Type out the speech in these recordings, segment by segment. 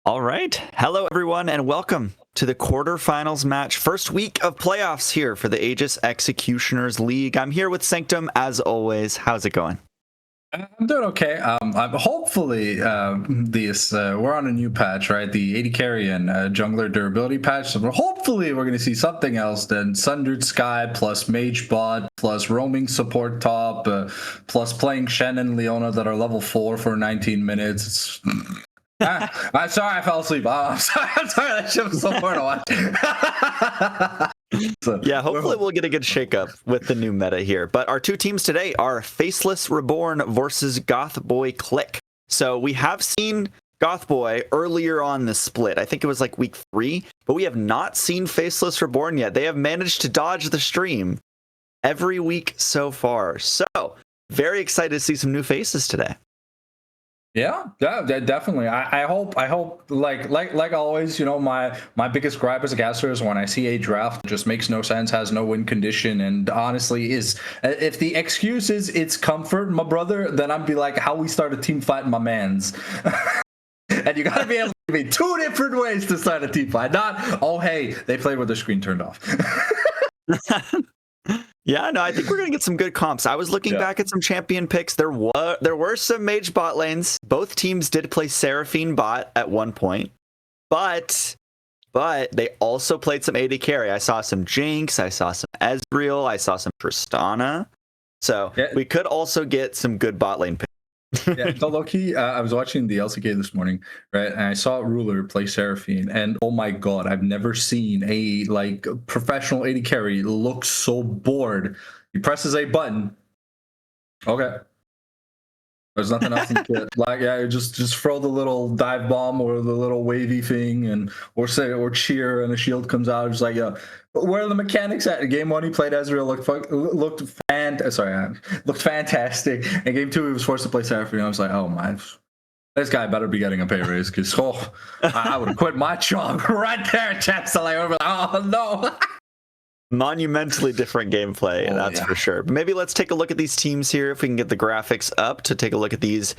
All right. Hello, everyone, and welcome to the quarterfinals match. First week of playoffs here for the Aegis Executioners League. I'm here with Sanctum, as always. How's it going? I'm doing okay. I'm hopefully we're on a new patch, right? The AD carry and jungler durability patch. So hopefully we're going to see something else than Sundered Sky plus Mage Bot plus roaming support top plus playing Shen and Leona that are level 4 for 19 minutes. I'm sorry I fell asleep. I'm sorry that shit was so hard to watch. So, yeah, hopefully we'll get a good shakeup with the new meta here. But our two teams today are Faceless Reborn versus Goth Boy Clique. So we have seen Goth Boy earlier on the split. I think it was like week 3, but we have not seen Faceless Reborn yet. They have managed to dodge the stream every week so far. So very excited to see some new faces today. Yeah, definitely. I hope like always, you know, my biggest gripe as a caster is when I see a draft that just makes no sense, has no win condition, and honestly is, if the excuse is it's comfort, my brother, then I'd be like, how we start a team fight, my mans. And you gotta be able to give me 2 different ways to start a team fight, not, oh hey, they played with their screen turned off. Yeah, no, I think we're going to get some good comps. I was looking back at some champion picks. There were some mage bot lanes. Both teams did play Seraphine bot at one point, but they also played some AD carry. I saw some Jinx, I saw some Ezreal, I saw some Tristana. So we could also get some good bot lane picks. Yeah, so low-key, I was watching the LCK this morning, right, and I saw Ruler play Seraphine, and oh my god, I've never seen a professional AD carry look so bored. He presses a button. Okay. There's nothing else in kit. Just throw the little dive bomb or the little wavy thing, or cheer, and the shield comes out. It's like, where are the mechanics at? In game 1, he played Ezreal, looked fantastic. In game 2, he was forced to play Seraphine. I was like, oh my, this guy better be getting a pay raise, because I would have quit my job right there, chaps. Oh no. Monumentally different gameplay, that's for sure. But maybe let's take a look at these teams here, if we can get the graphics up to take a look at these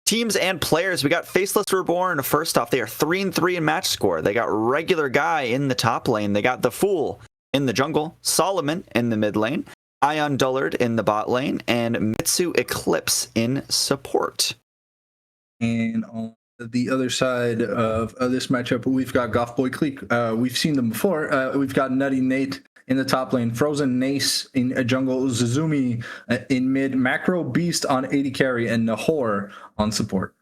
teams and players. We got Faceless Reborn. First off, they are 3-3 in match score. They got Regular Guy in the top lane. They got the Fool in the jungle, Solomon in the mid lane, Ion Dullard in the bot lane, and Mitsu Eclipse in support. And on the other side of this matchup, we've got Goth Boy Clique. We've seen them before. We've got Nutty Nate in the top lane, Frozen Nace in a jungle, Zuzumi in mid, Macro Beast on AD carry, and Nahor on support.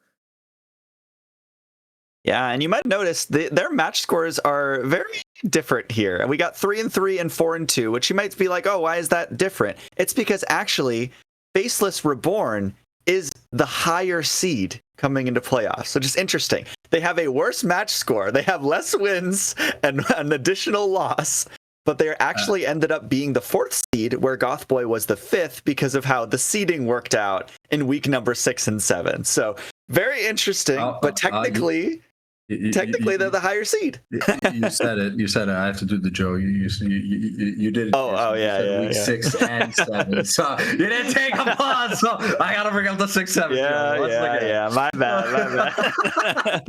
Yeah, and you might notice their match scores are very different here. We got 3-3 and 4-2, which you might be like, oh, why is that different? It's because actually Faceless Reborn is the higher seed coming into playoffs. So just interesting. They have a worse match score. They have less wins and an additional loss. But they actually ended up being the 4th seed, where Goth Boy was the 5th, because of how the seeding worked out in week number 6 and 7. So very interesting, but technically they're the higher seed. You said it. I have to do the joke. You did it. Oh yeah. Week 6 and 7. So you didn't take a pause. So I gotta bring up the 6-7. Yeah. My bad.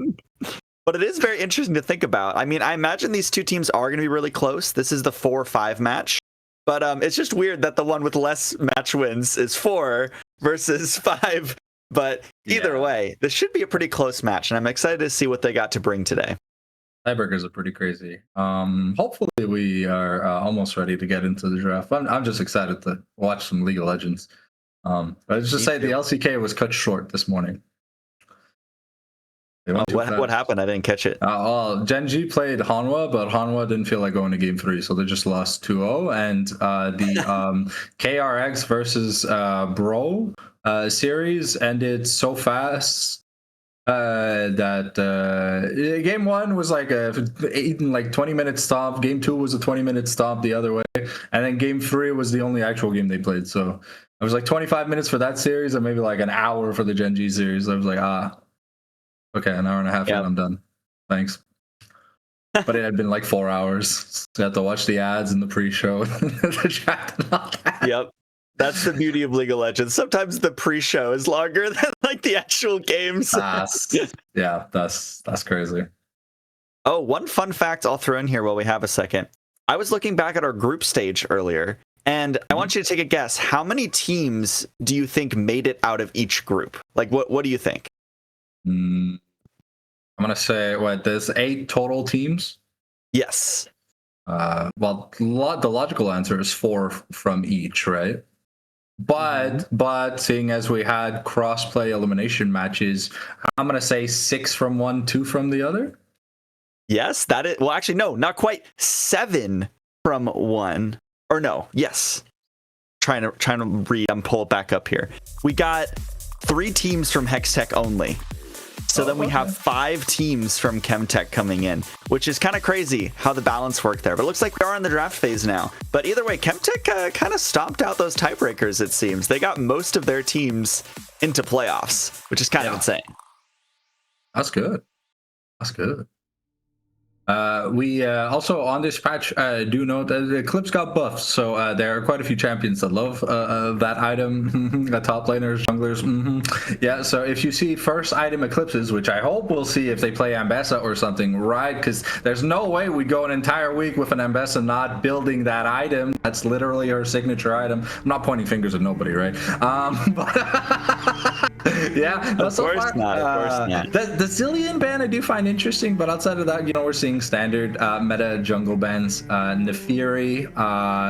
But it is very interesting to think about. I mean, I imagine these two teams are going to be really close. This is the 4-5 match. But it's just weird that the one with less match wins is 4 versus 5. But either way, this should be a pretty close match. And I'm excited to see what they got to bring today. Tiebreakers are pretty crazy. Hopefully we are almost ready to get into the draft. I'm just excited to watch some League of Legends. But let's just say the LCK was cut short this morning. What happened? I didn't catch it. Gen G played Hanwha, but Hanwha didn't feel like going to game 3, so they just lost 2-0. And the KRX versus Bro series ended so fast that game 1 was like a 20-minute stop. Game 2 was a 20-minute stop the other way, and then game 3 was the only actual game they played. So it was like 25 minutes for that series, and maybe like an hour for the Gen G series. I was like, okay, an hour and a half and I'm done. Thanks. But it had been like 4 hours. So I had to watch the ads and the pre-show. The chat and all that. Yep. That's the beauty of League of Legends. Sometimes the pre-show is longer than like the actual games. Yeah, that's crazy. Oh, one fun fact I'll throw in here while we have a second. I was looking back at our group stage earlier, and I want you to take a guess. How many teams do you think made it out of each group? Like, what do you think? I'm gonna say there's 8 total teams. Yes. Well, the logical answer is 4 from each, right? But seeing as we had cross-play elimination matches, I'm gonna say 6 from one, 2 from the other. Yes, that is. Well, actually, no, not quite. 7 from one. Or no, yes. Trying to read. I'm pull it back up here. We got 3 teams from Hextech only. So then we have 5 teams from Chemtech coming in, which is kind of crazy how the balance worked there. But it looks like we are in the draft phase now. But either way, Chemtech kind of stomped out those tiebreakers, it seems. They got most of their teams into playoffs, which is kind of insane. That's good. That's good. We also on this patch do note that the Eclipse got buffed, so there are quite a few champions that love that item. Top laners, junglers, yeah. So if you see first item Eclipses, which I hope we'll see if they play Ambessa or something, right? Because there's no way we go an entire week with an Ambessa not building that item. That's literally her signature item. I'm not pointing fingers at nobody, right? But yeah, of course not. Of course not. The Zillion ban I do find interesting, but outside of that, we're seeing standard meta jungle bans. Nefiri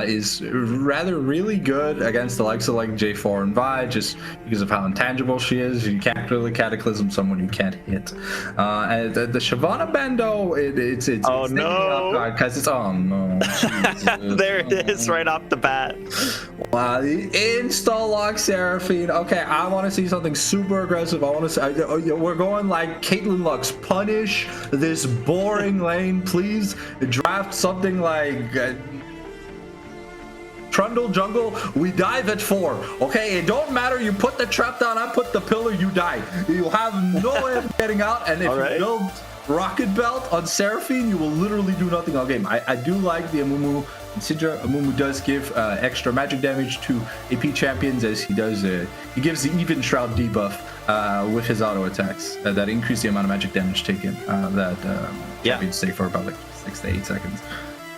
is rather really good against the likes of like J4 and Vi, just because of how intangible she is. You can't really cataclysm someone you can't hit. And the Shyvana ban though, it's oh no, because it's oh no. There it is, right off the bat. Wow, install lock Seraphine. Okay, I want to see something super aggressive. I want to see. We're going like Caitlyn Lux. Punish this boring lane, please. Draft something like Trundle jungle. We dive at 4. Okay, it don't matter. You put the trap down. I put the pillar. You die. You have no way of getting out. And if you build Rocket Belt on Seraphine, you will literally do nothing all game. I do like the Amumu. Syndra. Amumu does give extra magic damage to AP champions, as he does. He gives the Even Shroud debuff with his auto attacks that increase the amount of magic damage taken that champions stay for about like 6 to 8 seconds.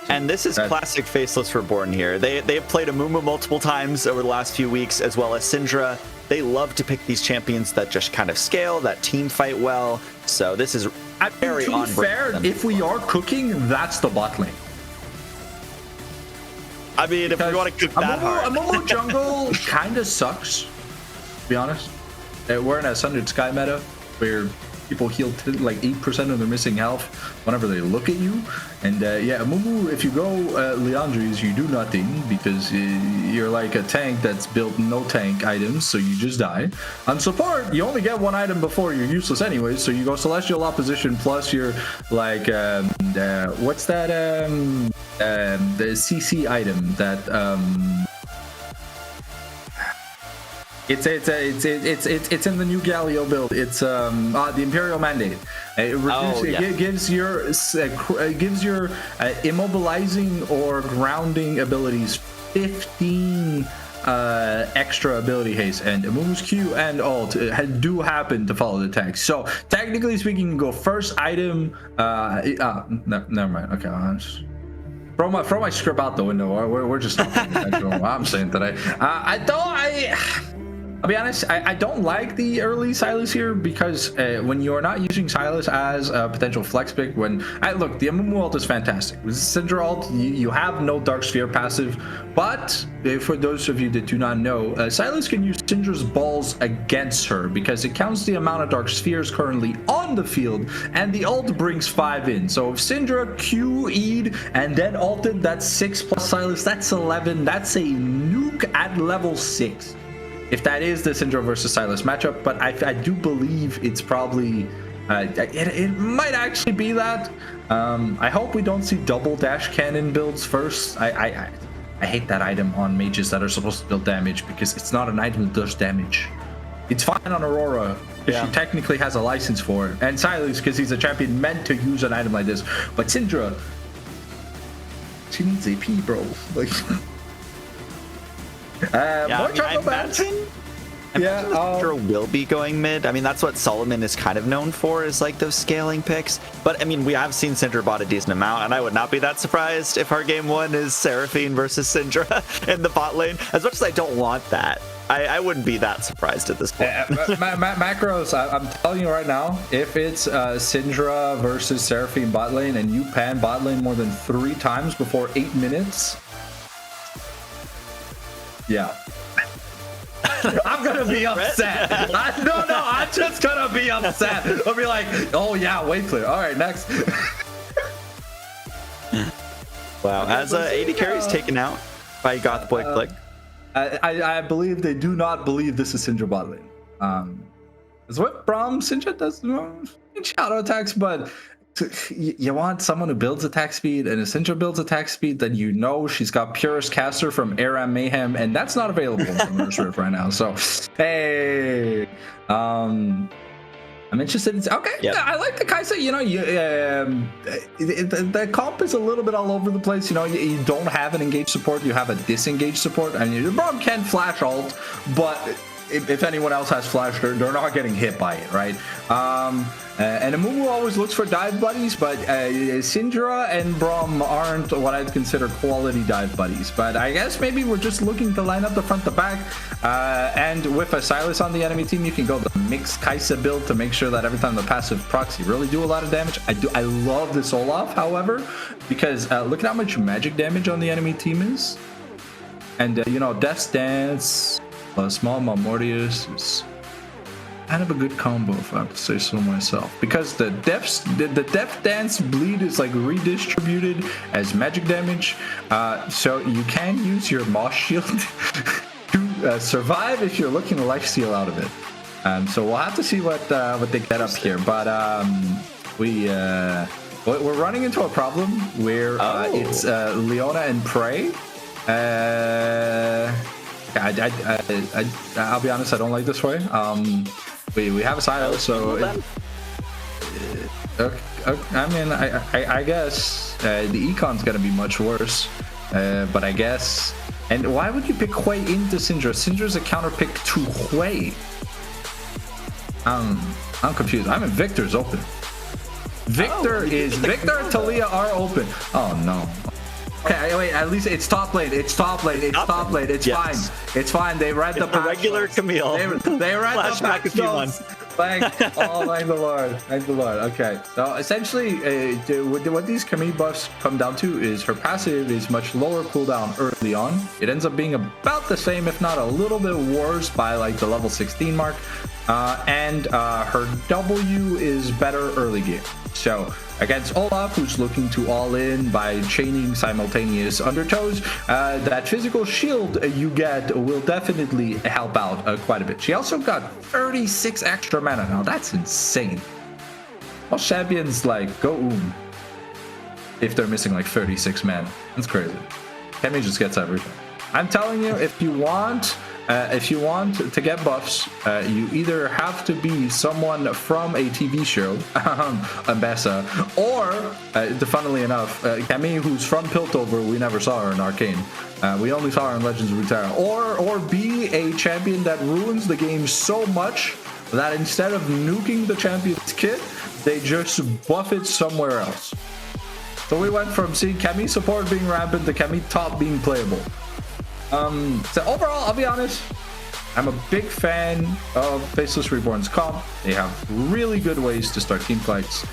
And this is classic Faceless Reborn here. They have played Amumu multiple times over the last few weeks, as well as Syndra. They love to pick these champions that just kind of scale, that team fight well. So this is very on brand. If we are cooking, that's the bot lane. I mean, if we want to cook that hard. Amumu jungle kind of sucks, to be honest. We're in a Sundered Sky meta where people heal like 8% of their missing health whenever they look at you. And yeah, Amumu, if you go Leandries, you do nothing because you're like a tank that's built no tank items, so you just die. On support, you only get 1 item before you're useless anyways, so you go Celestial Opposition plus your like what's that the CC item that it's in the new Galio build. It's the Imperial Mandate. It gives your immobilizing or grounding abilities 15 extra ability haste, and Amumu's Q and ult do happen to follow the tag. So technically speaking, you can go first item. Never mind. Okay, throw my script out the window. We're just not paying attention to what I'm saying today. I'll be honest, I don't like the early Sylas here because when you're not using Sylas as a potential flex pick, look, the Amumu ult is fantastic. With Syndra ult, you have no Dark Sphere passive, but for those of you that do not know, Sylas can use Syndra's balls against her because it counts the amount of Dark Spheres currently on the field, and the ult brings 5 in. So if Syndra QE'd and then ulted, that's 6 plus Sylas, that's 11. That's a nuke at level 6. If that is the Syndra versus Sylas matchup, but I do believe it's probably it might actually be that. I hope we don't see double dash cannon builds first. I hate that item on mages that are supposed to build damage because it's not an item that does damage. It's fine on Aurora because she technically has a license for it, and Sylas because he's a champion meant to use an item like this. But Syndra, she needs AP, bro. Like. More jungle bans. imagine the Syndra will be going mid. I mean, that's what Solomon is kind of known for, is like those scaling picks. But I mean, we have seen Syndra bought a decent amount, and I would not be that surprised if our game one is Seraphine versus Syndra in the bot lane. As much as I don't want that, I wouldn't be that surprised at this point. Macros, I'm telling you right now, if it's Syndra versus Seraphine bot lane and you pan bot lane more than 3 times before 8 minutes, yeah. I'm gonna be upset. I'm just gonna be upset. I'll be like, oh yeah, wait clear. All right, next. Wow, as AD carry's taken out by Goth Boy Clique. I believe they do not believe this is Syndra bot lane. It's what Braum Syndra does, shadow attacks, but you want someone who builds attack speed, and if Syndra builds attack speed, then you know she's got Purest Caster from Aram Mayhem, and that's not available in Summoner's Rift right now. So, hey, I'm interested in. Okay, yep. I like the Kai'Sa. You know, the comp is a little bit all over the place. You know, you don't have an engaged support, you have a disengaged support. I mean, the Braum can flash ult, but if anyone else has flash, they're not getting hit by it, right? And Amumu always looks for dive buddies, but Syndra and Braum aren't what I'd consider quality dive buddies. But I guess maybe we're just looking to line up the front to back. And with a Silas on the enemy team, you can go the mixed Kai'Sa build to make sure that every time the passive procs, you really do a lot of damage. I love this Olaf, however, because look at how much magic damage on the enemy team is. And, you know, Death's Dance, Small Malmortius is kind of a good combo, if I have to say so myself, because the Death Dance bleed is like redistributed as magic damage, so you can use your Moss Shield to survive if you're looking to lifesteal out of it. So we'll have to see what they get up here, but we're running into a problem where it's Leona and Prey. I'll be honest, I don't like this way. We have a silo, so I mean, I guess the econ's gonna be much worse, but I guess. And why would you pick Hui into Syndra? Syndra's a counter pick to Hui. I'm confused. I mean, Victor's open. Victor and Talia are open. Oh no. Okay, wait, at least it's top lane. It's top lane. It's fine. It's fine. They read the patch regular notes. Camille. They read the patch notes. Thank the Lord. Thank the Lord. Okay, so essentially, what these Camille buffs come down to is her passive is much lower cooldown early on. It ends up being about the same, if not a little bit worse, by like the level 16 mark. And her W is better early game. So against Olaf, who's looking to all in by chaining simultaneous undertows, that physical shield you get will definitely help out quite a bit. She also got 36 extra mana. Now that's insane. Most champions like go if they're missing like 36 mana. That's crazy. Kemi just gets everything. I'm telling you, if you want to get buffs, you either have to be someone from a TV show, Ambessa, or, funnily enough, Camille, who's from Piltover. We never saw her in Arcane. We only saw her in Legends of Runeterra. Or be a champion that ruins the game so much that instead of nuking the champion's kit, they just buff it somewhere else. So we went from seeing Camille support being rampant to Camille top being playable. So overall, I'll be honest, I'm a big fan of Faceless Reborn's comp. They have really good ways to start team fights,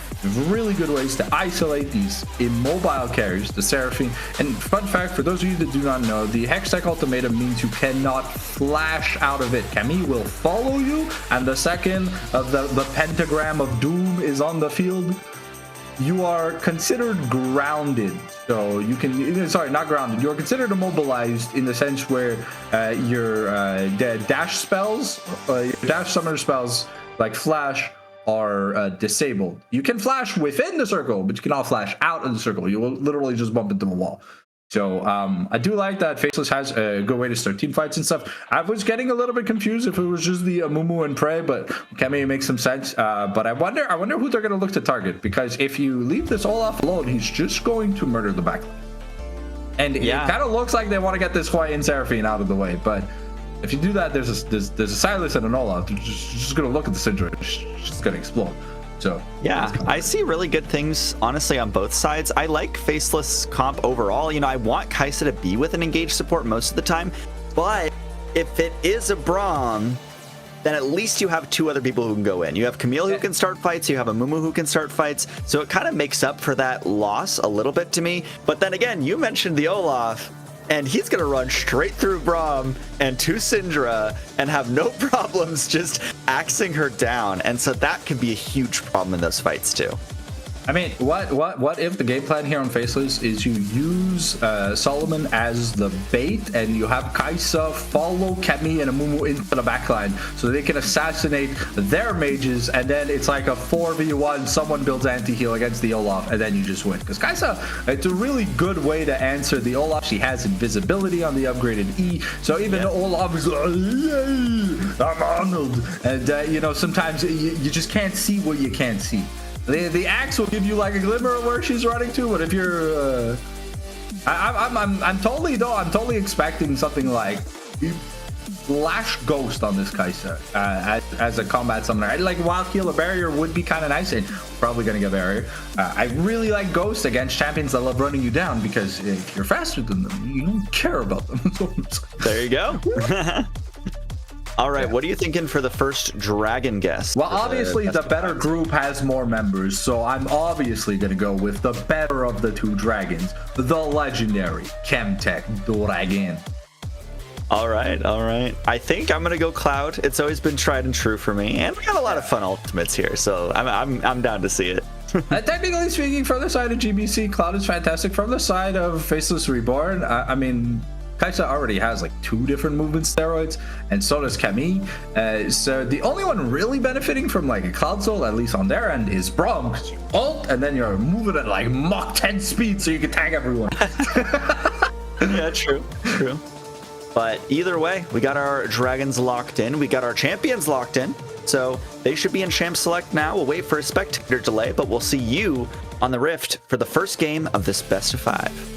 really good ways to isolate these immobile carries, the Seraphine. And fun fact, for those of you that do not know, the Hextech Ultimatum means you cannot flash out of it. Camille will follow you, and the second of the pentagram of doom is on the field, you are considered grounded. So you can, sorry, not grounded. You are considered immobilized in the sense where your dash spells, your dash summoner spells like flash are disabled. You can flash within the circle, but you cannot flash out of the circle. You will literally just bump into the wall. So I do like that Faceless has a good way to start team fights and stuff. I was getting a little bit confused if it was just the Amumu and Prey, but Camille makes some sense. But I wonder who they're going to look to target, because if you leave this Olaf alone, he's just going to murder the backline. And it kind of looks like they want to get this Hui and Seraphine out of the way, but If you do that, there's a Silas and an Olaf. They're just gonna look at the Syndra. It's just gonna explode. So yeah, I see really good things, honestly, on both sides. I like Faceless comp overall. You know, I want Kai'Sa to be with an engaged support most of the time, but if it is a Braum, then at least you have two other people who can go in. You have Camille who can start fights, you have a Mumu who can start fights, so it kind of makes up for that loss a little bit to me. But then again, you mentioned the Olaf, and he's going to run straight through Braum and to Syndra and have no problems just axing her down. And so that can be a huge problem in those fights too. I mean, what if the game plan here on Faceless is you use Solomon as the bait and you have Kai'Sa follow Kemi and Amumu into the backline so they can assassinate their mages, and then it's like a 4v1, someone builds anti-heal against the Olaf, and then you just win. Because Kai'Sa, it's a really good way to answer the Olaf. She has invisibility on the upgraded E, so even Olaf is like, yay, I'm Arnold. And, you know, sometimes you just can't see what you can't see. The axe will give you like a glimmer of where she's running to, but if you're, I'm totally expecting something like Flash Ghost on this Kai'Sa as a combat summoner. Like Wild Heal a barrier would be kind of nice, and probably gonna get barrier. I really like Ghost against champions that love running you down, because if you're faster than them, you don't care about them. There you go. All right, what are you thinking for the first dragon guest? Well, obviously the better group has more members, so I'm obviously going to go with the better of the two dragons, the legendary Chemtech Dragon. All right. I think I'm going to go Cloud. It's always been tried and true for me, and we got a lot of fun ultimates here, so I'm down to see it. Technically speaking, from the side of GBC, Cloud is fantastic. From the side of Faceless Reborn, I mean, Kai'Sa already has like 2 different movement steroids, and so does Camille. So the only one really benefiting from like a Cloud Soul, at least on their end, is Braum, because you ult and then you're moving at like Mach 10 speed so you can tag everyone. Yeah, true. But either way, we got our dragons locked in. We got our champions locked in. So they should be in Champ Select now. We'll wait for a spectator delay, but we'll see you on the Rift for the first game of this best of 5.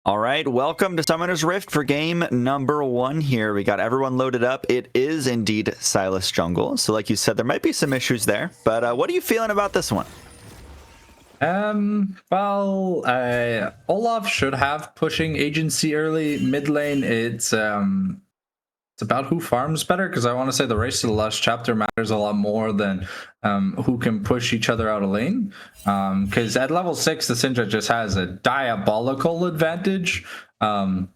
All right, welcome to Summoner's Rift for game number 1 here. We got everyone loaded up. It is indeed Silas Jungle. So like you said, there might be some issues there, but what are you feeling about this one? Well, Olaf should have pushing agency early. Mid lane, it's about who farms better, because I want to say the race to the last chapter matters a lot more than who can push each other out of lane. Because at level 6, the Syndra just has a diabolical advantage.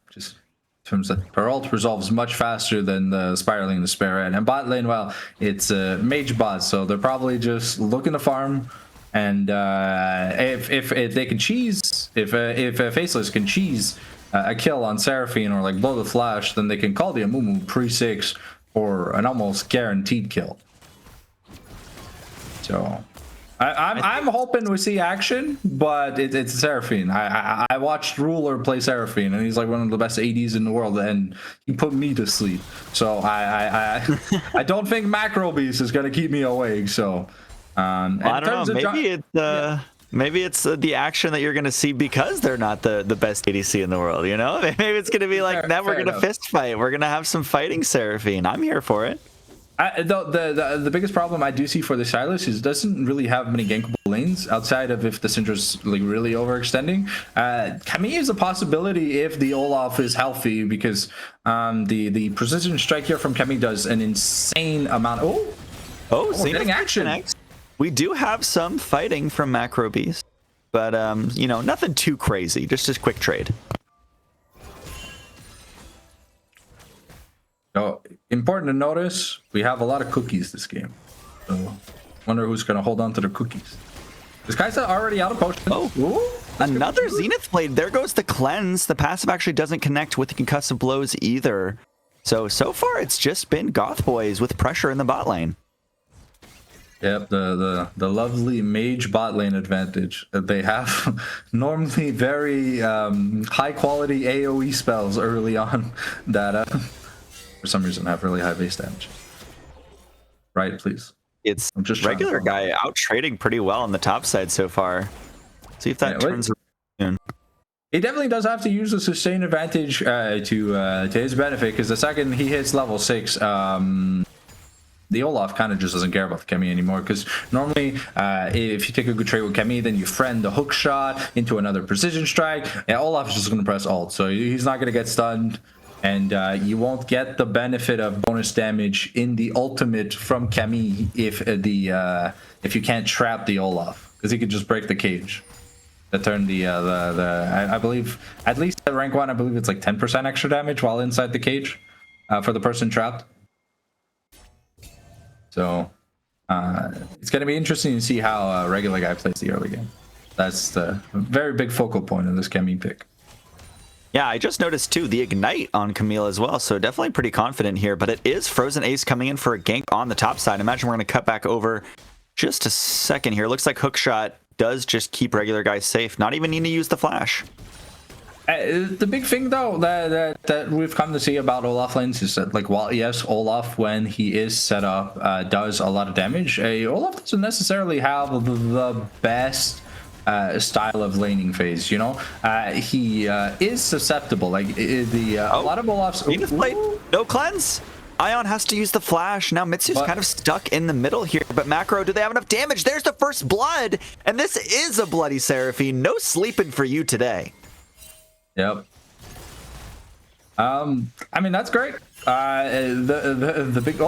Just in terms of her ult resolves much faster than the spiraling the spare. And bot lane, well, it's a mage bot, so they're probably just looking to farm. And if they can cheese, if Faceless can cheese a kill on Seraphine or like blow the flash, then they can call the Amumu pre-6 for an almost guaranteed kill. So I'm hoping we see action, but it's Seraphine. I watched Ruler play Seraphine, and he's like one of the best ADs in the world, and he put me to sleep. So I don't think Macro Beast is gonna keep me awake. So I don't know. Maybe it's the action that you're going to see because they're not the best ADC in the world, you know? Maybe it's going to be like, now we're going to fist fight. We're going to have some fighting Seraphine. I'm here for it. The biggest problem I do see for the Silas is it doesn't really have many gankable lanes outside of if the Syndra's like really overextending. Camille is a possibility if the Olaf is healthy, because the precision strike here from Camille does an insane amount. Getting action. We do have some fighting from Macro Beast, but you know, nothing too crazy. Just a quick trade. So important to notice, we have a lot of cookies this game. So wonder who's going to hold on to their cookies. This guy's already out of potion. Another Zenith Blade. There goes the cleanse. The passive actually doesn't connect with the concussive blows either. So far it's just been Goth boys with pressure in the bot lane. Yep, the lovely mage bot lane advantage. They have normally very high quality AoE spells early on that for some reason have really high base damage. Right, please. It's just regular guy out trading pretty well on the top side so far. See if that turns around. He definitely does have to use the sustain advantage to his benefit, because the second he hits level 6, the Olaf kind of just doesn't care about the Kemi anymore, because normally if you take a good trade with Kemi, then you friend the hook shot into another precision strike, and Olaf is just going to press ult, so he's not going to get stunned, and you won't get the benefit of bonus damage in the ultimate from Kemi if you can't trap the Olaf, because he could just break the cage. That turned I believe, at least at rank 1, I believe it's like 10% extra damage while inside the cage for the person trapped. So it's going to be interesting to see how a regular guy plays the early game. That's the very big focal point of this Camille pick. Yeah, I just noticed too the ignite on Camille as well, so definitely pretty confident here. But it is Frozen Ace coming in for a gank on the top side. Imagine we're going to cut back over just a second here. Looks like hookshot does just keep regular guys safe. Not even need to use the flash. The big thing though that we've come to see about Olaf lanes is that, like, while yes, Olaf when he is set up does a lot of damage, Olaf doesn't necessarily have the best style of laning phase. You know, he is susceptible. Like a lot of Olaf's no cleanse. Ion has to use the flash. Now Mitsu's kind of stuck in the middle here, but Macro, do they have enough damage? There's the first blood, and this is a bloody Seraphine. No sleeping for you today. Yep. I mean, that's great. The big he's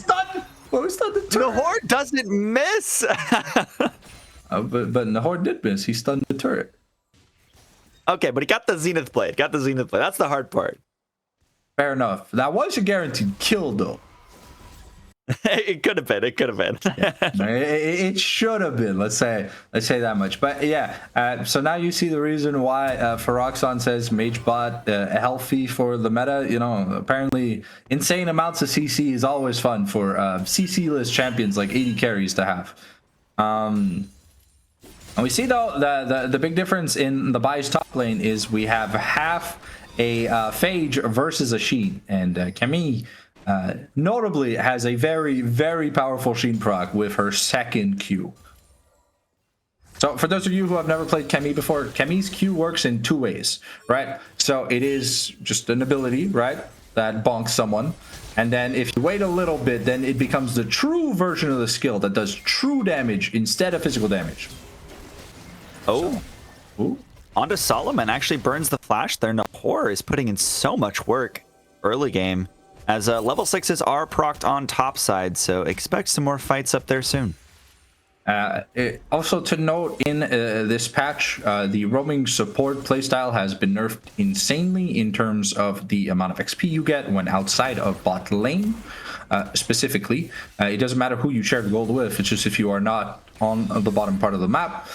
stunned. Who's stunned the turret? Nahor doesn't miss. but Nahor did miss. He stunned the turret. Okay, but he got the Zenith Blade. That's the hard part. Fair enough. That was a guaranteed kill, though. It could have been. It should have been. Let's say that much. But yeah. So now you see the reason why Feroxon says Mage Bot healthy for the meta. You know, apparently insane amounts of CC is always fun for CC-less champions like AD carries to have. And we see though the big difference in the Bai's top lane is we have half a Phage versus a Sheen, and Camille notably has a very, very powerful Sheen proc with her second Q. So for those of you who have never played Chemi before, Chemi's Q works in two ways, right? So it is just an ability, right, that bonks someone. And then if you wait a little bit, then it becomes the true version of the skill that does true damage instead of physical damage. Oh. So, ooh. Onto Solomon, actually burns the flash there. Nahor is putting in so much work early game, as level 6s are procced on top side, so expect some more fights up there soon. Also to note, in this patch, the roaming support playstyle has been nerfed insanely in terms of the amount of XP you get when outside of bot lane. Specifically, it doesn't matter who you share the gold with, it's just if you are not on the bottom part of the map,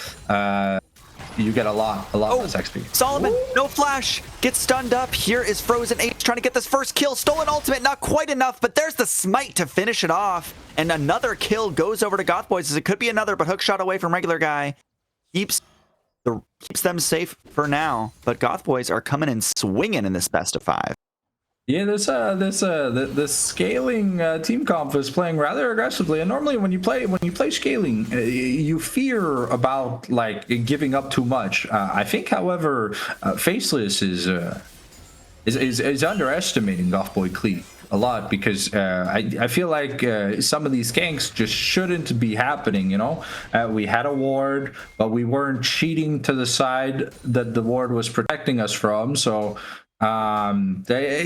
you get a lot less XP. Solomon, no flash, gets stunned up. Here is Frozen Ace trying to get this first kill. Stolen ultimate, not quite enough, but there's the smite to finish it off. And another kill goes over to Goth Boys, as it could be another, but hook shot away from regular guy. Keeps them safe for now, but Goth Boys are coming in swinging in this best of 5. Yeah, this scaling team comp is playing rather aggressively, and normally when you play scaling, you fear about like giving up too much. I think, however, Faceless is underestimating Goth Boy Clique a lot, because I feel like some of these ganks just shouldn't be happening. You know, we had a ward, but we weren't cheating to the side that the ward was protecting us from, so. A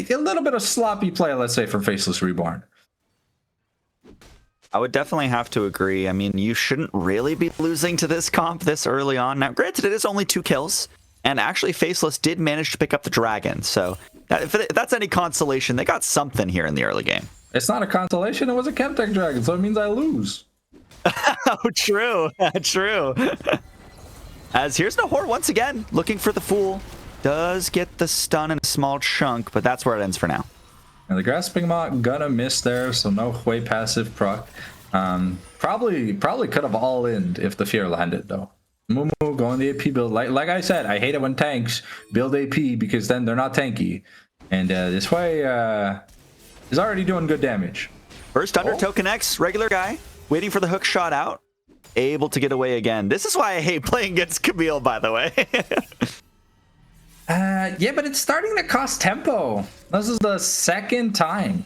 little bit of sloppy play, let's say, from Faceless Reborn. I would definitely have to agree. I mean, you shouldn't really be losing to this comp this early on. Now, granted, it is only 2 kills, and actually Faceless did manage to pick up the dragon, so if that's any consolation, they got something here in the early game. It's not a consolation, it was a Chemtech dragon, so it means I lose. Oh, true. True. As here's Nahor once again, looking for the Fool. Does get the stun in a small chunk, but that's where it ends for now. And the Grasping Maw gonna miss there, so no way passive proc. Probably could have all-in'd if the fear landed, though. Mumu going the AP build. Like I said, I hate it when tanks build AP, because then they're not tanky. And this way is already doing good damage. First Undertow connects, regular guy, waiting for the hook shot out. Able to get away again. This is why I hate playing against Camille, by the way. Yeah, but it's starting to cost tempo. This is the second time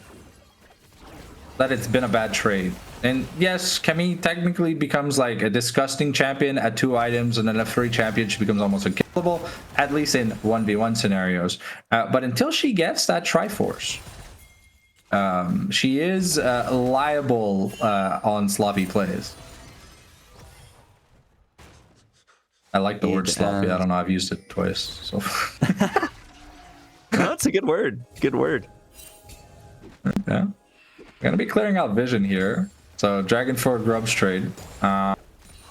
that it's been a bad trade. And yes, Chemi technically becomes like a disgusting champion at 2 items, and then a 3 champion, she becomes almost unkillable, at least in 1v1 scenarios. But until she gets that Triforce, she is liable on sloppy plays. I like the word sloppy. I don't know. I've used it twice. So That's a good word. Good word. Yeah. Gonna be clearing out vision here. So Dragon for Grubs trade.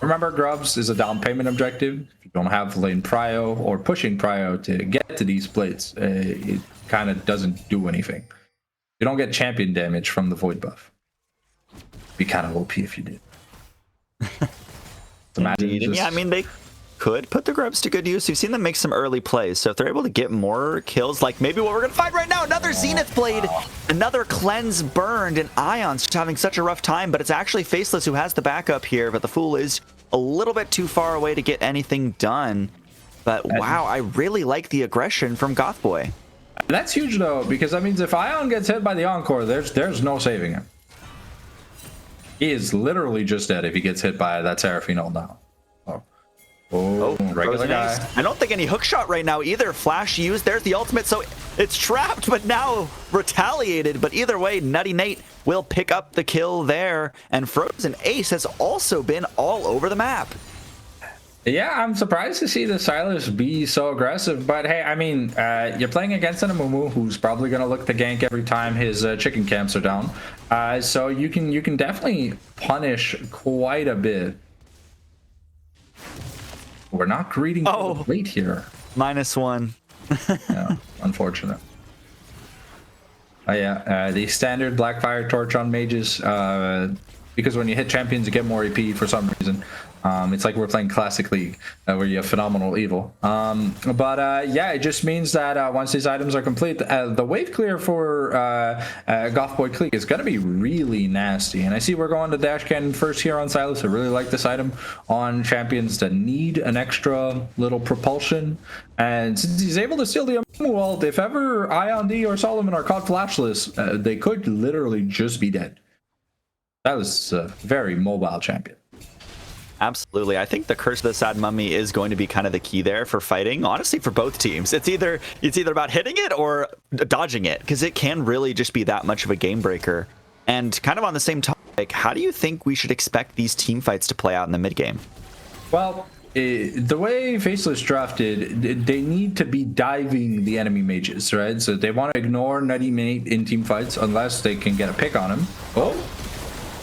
Remember, Grubs is a down payment objective. If you don't have lane prio or pushing prio to get to these plates, it kind of doesn't do anything. You don't get champion damage from the void buff. Be kind of OP if you did. Indeed. And yeah, I mean, they could put the Grubs to good use. You've seen them make some early plays, so if they're able to get more kills, like maybe what we're gonna find right now, another Zenith Blade, another cleanse burned, and Ion's just having such a rough time, but it's actually Faceless who has the backup here, but the Fool is a little bit too far away to get anything done. But wow, I really like the aggression from Goth Boy. That's huge though, because that means if Ion gets hit by the Encore, there's no saving him. He is literally just dead if he gets hit by that Seraphine ult now. Oh, regular guy. I don't think any hook shot right now either. Flash used. There's the ultimate, so it's trapped, but now retaliated. But either way, Nutty Nate will pick up the kill there. And Frozen Ace has also been all over the map. Yeah, I'm surprised to see the Silas be so aggressive. But hey, I mean, you're playing against an Amumu who's probably going to look to gank every time his chicken camps are down. So you can definitely punish quite a bit. We're not greeting the plate here. -1. Yeah, unfortunate. Yeah, the standard Blackfire Torch on mages, because when you hit champions, you get more AP for some reason. It's like we're playing Classic League, where you have Phenomenal Evil. Yeah, it just means that once these items are complete, the wave clear for Goth Boy Clique is going to be really nasty. And I see we're going to Dash Cannon first here on Silas. I really like this item on champions that need an extra little propulsion. And since he's able to steal the ult, if ever Ion D or Solomon are caught flashless, they could literally just be dead. That was a very mobile champion. Absolutely. I think the Curse of the Sad Mummy is going to be kind of the key there for fighting, honestly, for both teams. It's either about hitting it or dodging it, because it can really just be that much of a game breaker. And kind of on the same topic, how do you think we should expect these team fights to play out in the mid game? Well, the way Faceless drafted, they need to be diving the enemy mages, right? So they want to ignore Nutty Mate in team fights unless they can get a pick on him.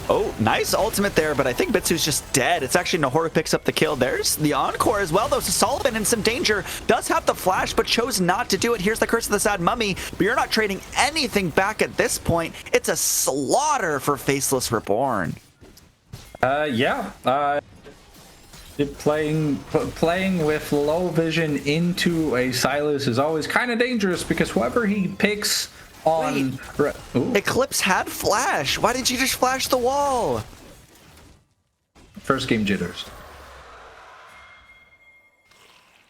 Oh, nice ultimate there, but I think Bitsu's just dead. It's actually Nahor who picks up the kill. There's the encore as well, though. So Solomon in some danger. Does have the flash, but chose not to do it. Here's the Curse of the Sad Mummy, but you're not trading anything back at this point. It's a slaughter for Faceless Reborn. Playing with low vision into a Silas is always kind of dangerous, because whoever he picks on... Eclipse had flash. Why did you just flash the wall? First game jitters.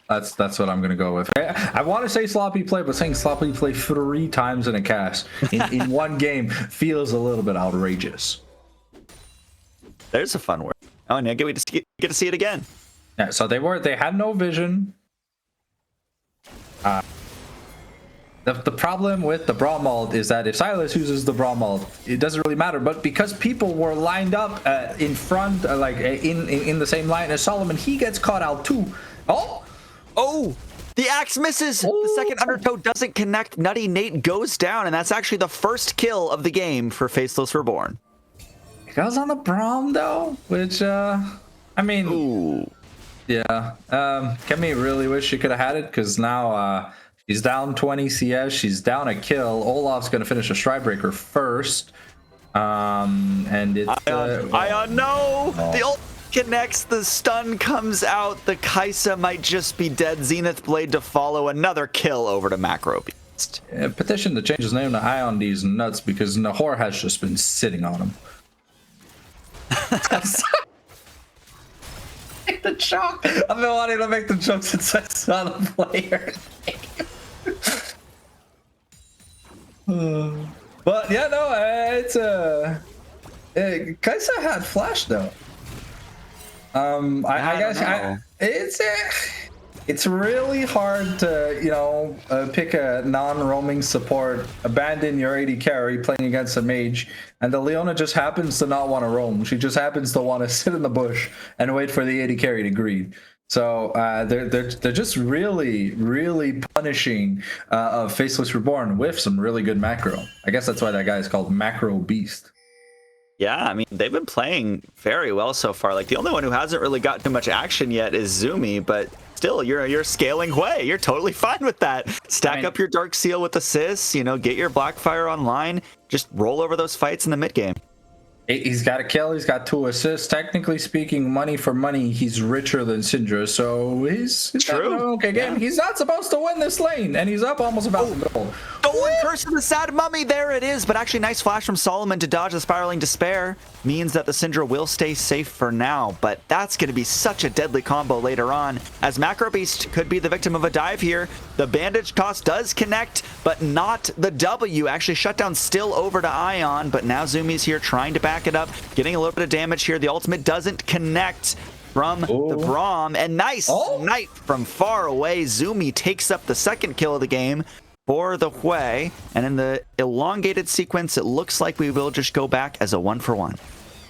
That's what I'm gonna go with. I want to say sloppy play, but saying sloppy play 3 times in a cast in one game feels a little bit outrageous. There's a fun word. Oh, and I get to see it again. Yeah, so they had no vision. The problem with the Brawl Mauled is that if Silas uses the Brawl Mauled, it doesn't really matter. But because people were lined up in front, in the same line as Solomon, he gets caught out too. Oh, the axe misses. The second undertow doesn't connect. Nutty Nate goes down, and that's actually the first kill of the game for Faceless Reborn. It goes on the Braum though, which I mean, ooh. Yeah. Kemi really wish she could have had it, because now she's down 20 CS. She's down a kill. Olaf's going to finish a Stridebreaker first. And it's... Ion, no! Oh. The ult connects. The stun comes out. The Kaisa might just be dead. Zenith Blade to follow. Another kill over to Macro Beast. Petition to change his name to Ion D's nuts, because Nahor has just been sitting on him. Make the joke. I've been wanting to make the joke since I saw the player. But yeah, no, it's Kaisa had flash though. I guess it's really hard to pick a non-roaming support, abandon your AD carry playing against a mage, and the Leona just happens to not want to roam. She just happens to want to sit in the bush and wait for the AD carry to greed. So they're just really punishing Faceless Reborn with some really good macro. I guess that's why that guy is called Macro Beast. Yeah, I mean, they've been playing very well so far. Like, the only one who hasn't really got too much action yet is Zumi, but still, you're scaling away. You're totally fine with that. Stack up your Dark Seal with assists, get your Blackfire online, just roll over those fights in the mid game. He's got a kill, he's got 2 assists. Technically speaking, money for money, he's richer than Syndra, so he's true. Okay, game. Yeah. He's not supposed to win this lane, and he's up almost about the goal. Stolen Curse of the Sad Mummy, there it is. But actually, nice flash from Solomon to dodge the Spiraling Despair. Means that the Syndra will stay safe for now, but that's going to be such a deadly combo later on, as Macro Beast could be the victim of a dive here. The bandage toss does connect, but not the W. Actually, shutdown still over to Ion, but now Zumi's here trying to back it up, getting a little bit of damage here. The ultimate doesn't connect from the Braum, and nice snipe from far away. Zumi takes up the second kill of the game for the Hui, and in the elongated sequence, it looks like we will just go back as a 1-for-1.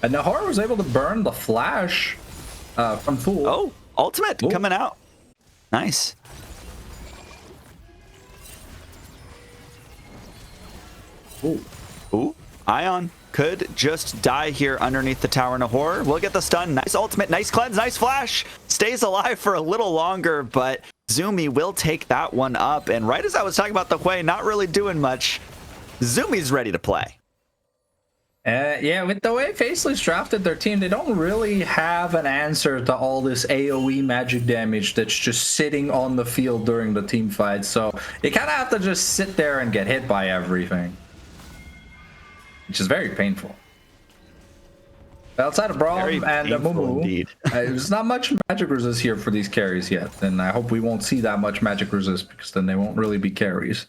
And Nahor was able to burn the flash from Fool. Oh, ultimate coming out. Nice. Ooh, Ion could just die here underneath the tower. Nahor will get the stun. Nice ultimate, nice cleanse, nice flash. Stays alive for a little longer, but Zumi will take that one up. And right as I was talking about the Hui not really doing much, Zumi's ready to play. Yeah, with the way Faceless drafted their team, they don't really have an answer to all this AoE magic damage that's just sitting on the field during the team fight. So you kind of have to just sit there and get hit by everything, which is very painful. Outside of Braum and Mumu, there's not much magic resist here for these carries yet, and I hope we won't see that much magic resist because then they won't really be carries.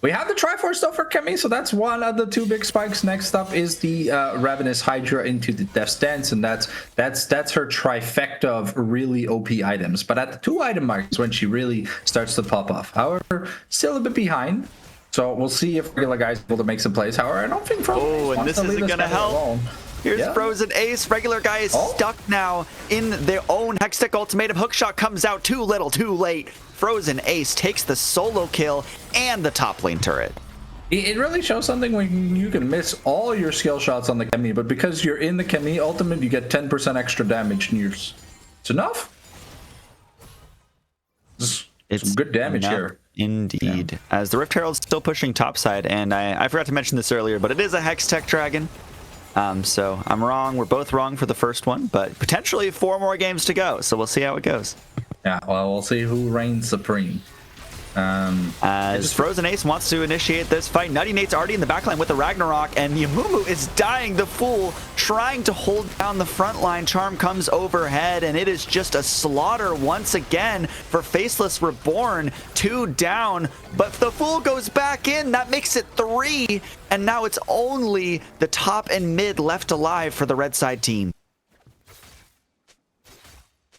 We have the Triforce though for Kemi, so that's one of the two big spikes. Next up is the Ravenous Hydra into the Death's Dance, and that's her trifecta of really OP items. But at the 2 item mark is when she really starts to pop off. However, still a bit behind. So we'll see if regular guys able to make some plays. However, I don't think Frozen and this isn't gonna help. Alone. Here's Frozen Ace. Regular guy is stuck now in their own Hextech ultimatum. Hookshot comes out too little, too late. Frozen Ace takes the solo kill and the top lane turret. It really shows something when you can miss all your skill shots on the Kemi, but because you're in the Kemi ultimate, you get 10% extra damage. And it's enough. It's some good damage here. Indeed. Yeah. As the Rift Herald's still pushing topside, and I forgot to mention this earlier, but it is a Hextech Dragon. So I'm wrong. We're both wrong for the first one, but potentially 4 more games to go. So we'll see how it goes. Yeah, well, we'll see who reigns supreme. As Frozen Ace wants to initiate this fight, Nutty Nate's already in the backline with the Ragnarok, and Yamumu is dying. The Fool trying to hold down the front line. Charm comes overhead, and it is just a slaughter once again for Faceless Reborn. 2 down, but the Fool goes back in. That makes it 3, and now it's only the top and mid left alive for the red side team.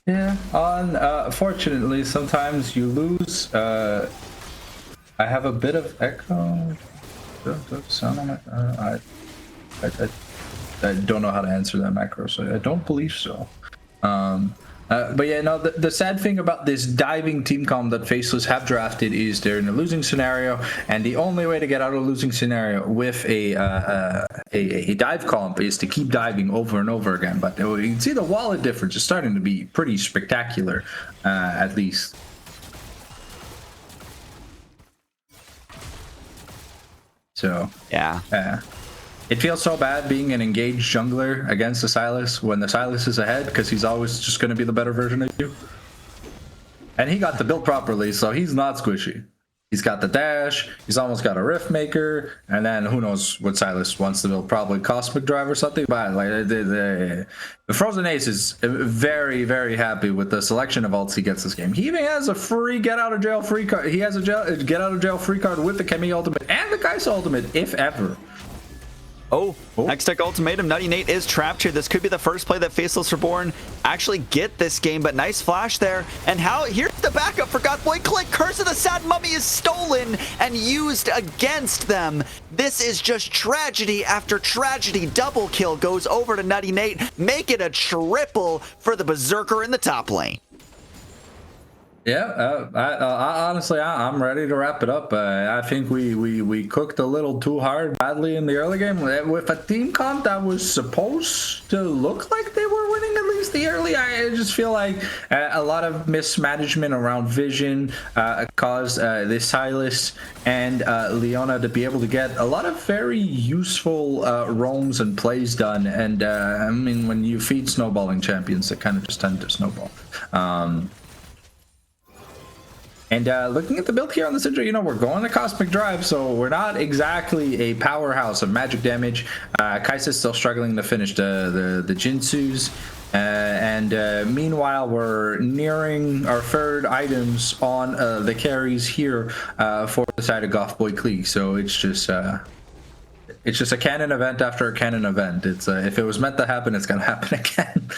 Yeah, unfortunately, sometimes you lose. I have a bit of echo. Sound on it? I don't know how to answer that macro, so I don't believe so. But yeah, no, the sad thing about this diving team comp that Faceless have drafted is they're in a losing scenario, and the only way to get out of a losing scenario with a dive comp is to keep diving over and over again. But you can see the wallet difference is starting to be pretty spectacular, at least. So yeah. It feels so bad being an engaged jungler against the Sylas when the Sylas is ahead, because he's always just going to be the better version of you. And he got the build properly, so he's not squishy. He's got the dash, he's almost got a Rift Maker, and then who knows what Sylas wants to build, probably Cosmic Drive or something. But like the Frozen Ace is very, very happy with the selection of ults he gets this game. He even has a free get out of jail free card. He has a get out of jail free card with the Kemi ultimate and the Kai'Sa ultimate, if ever. Hextech ultimatum. Nutty Nate is trapped here. This could be the first play that Faceless Reborn actually get this game, but nice flash there. And here's the backup for Gothboy. Clique, Curse of the Sad Mummy is stolen and used against them. This is just tragedy after tragedy. Double kill goes over to Nutty Nate. Make it a triple for the Berserker in the top lane. Yeah, honestly, I'm ready to wrap it up. I think we cooked a little too hard badly in the early game. With a team comp that was supposed to look like they were winning at least the early, I just feel like a lot of mismanagement around vision caused this Sylas and Leona to be able to get a lot of very useful roams and plays done. And I mean, when you feed snowballing champions, they kind of just tend to snowball. And looking at the build here on the Syndra, you know, we're going to Cosmic Drive, so we're not exactly a powerhouse of magic damage. Kai'Sa's still struggling to finish the Jinsus. And meanwhile, we're nearing our third items on the carries here for the side of Gothboy Clique. So it's just a canon event after a canon event. It's if it was meant to happen, it's going to happen again.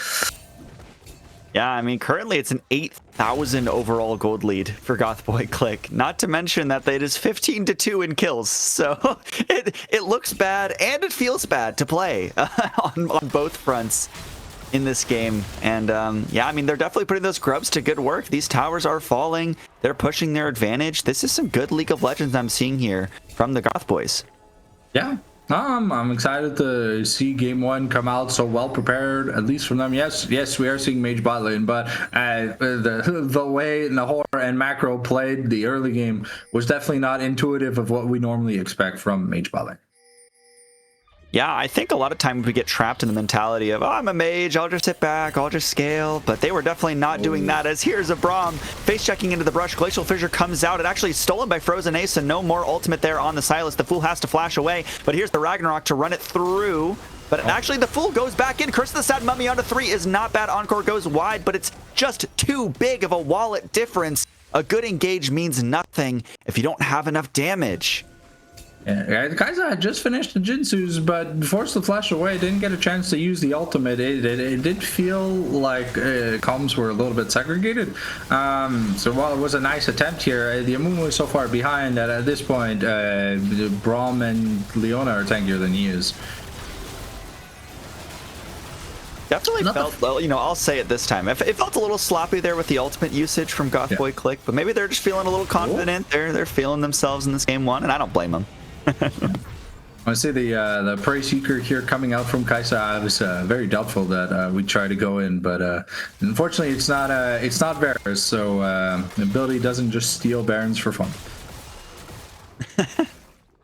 Yeah, I mean, currently it's an 8,000 overall gold lead for Gothboy Clique. Not to mention that it is 15-2 in kills. So it looks bad and it feels bad to play on both fronts in this game. And yeah, I mean, they're definitely putting those grubs to good work. These towers are falling. They're pushing their advantage. This is some good League of Legends I'm seeing here from the Goth boys. Yeah. I'm excited to see game one come out so well prepared, at least from them. Yes, we are seeing Mage bot lane, but the way Nahor and Macro played the early game was definitely not intuitive of what we normally expect from Mage bot lane. Yeah, I think a lot of times we get trapped in the mentality of, oh, I'm a mage, I'll just sit back, I'll just scale. But they were definitely not doing that, as here's a Braum face checking into the brush. Glacial Fissure comes out. It actually is stolen by Frozen Ace, and no more ultimate there on the Silas. The Fool has to flash away, but here's the Ragnarok to run it through. But actually, the Fool goes back in. Curse of the Sad Mummy onto 3 is not bad. Encore goes wide, but it's just too big of a wallet difference. A good engage means nothing if you don't have enough damage. Yeah, Kai'Sa had just finished the Jinsu's, but forced the flash away. Didn't get a chance to use the ultimate. It did feel like comms were a little bit segregated. So while it was a nice attempt here, the Amumu is so far behind that at this point, Braum and Leona are tankier than he is. Definitely felt, you know, I'll say it this time. It felt a little sloppy there with the ultimate usage from Goth Boy Clique, but maybe they're just feeling a little confident. They're feeling themselves in this game one, and I don't blame them. I see the Prey Seeker here coming out from Kai'Sa. I was very doubtful that we'd try to go in, but unfortunately it's not Varus, so the ability doesn't just steal Barons for fun.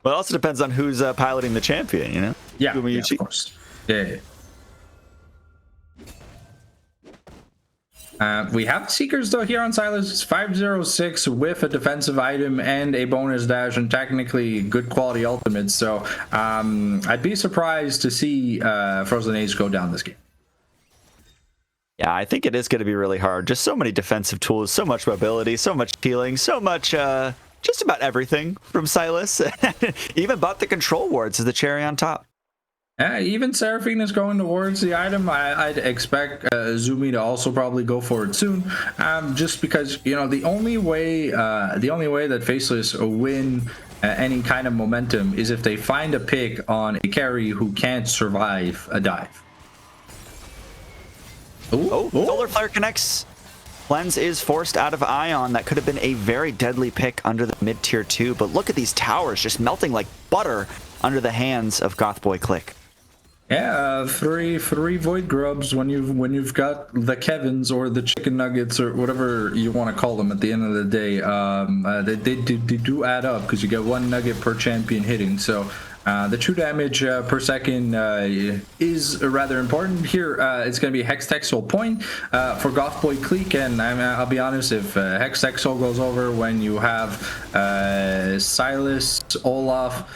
Well, it also depends on who's piloting the champion, you know? Yeah, of course. Yeah. We have Seekers though here on Silas. It's 506 with a defensive item and a bonus dash and technically good quality ultimates. So I'd be surprised to see Frozen Ace go down this game. Yeah, I think it is going to be really hard. Just so many defensive tools, so much mobility, so much healing, so much just about everything from Silas. Even bought the control wards as the cherry on top. Even Seraphine is going towards the item. I'd expect Zumi to also probably go for it soon, just because, you know, the only way that Faceless will win any kind of momentum is if they find a pick on a carry who can't survive a dive. Solar Flare connects. Cleanse is forced out of Ion. That could have been a very deadly pick under the mid tier 2, but look at these towers just melting like butter under the hands of Goth Boy Clique. Yeah, three Void Grubs when you've got the Kevins or the Chicken Nuggets or whatever you want to call them at the end of the day. They do add up because you get 1 nugget per champion hitting. So the true damage per second is rather important here. It's going to be Hex Texel point for Goth Boy Clique, and I'll be honest, if Hex Texel goes over when you have Silas, Olaf,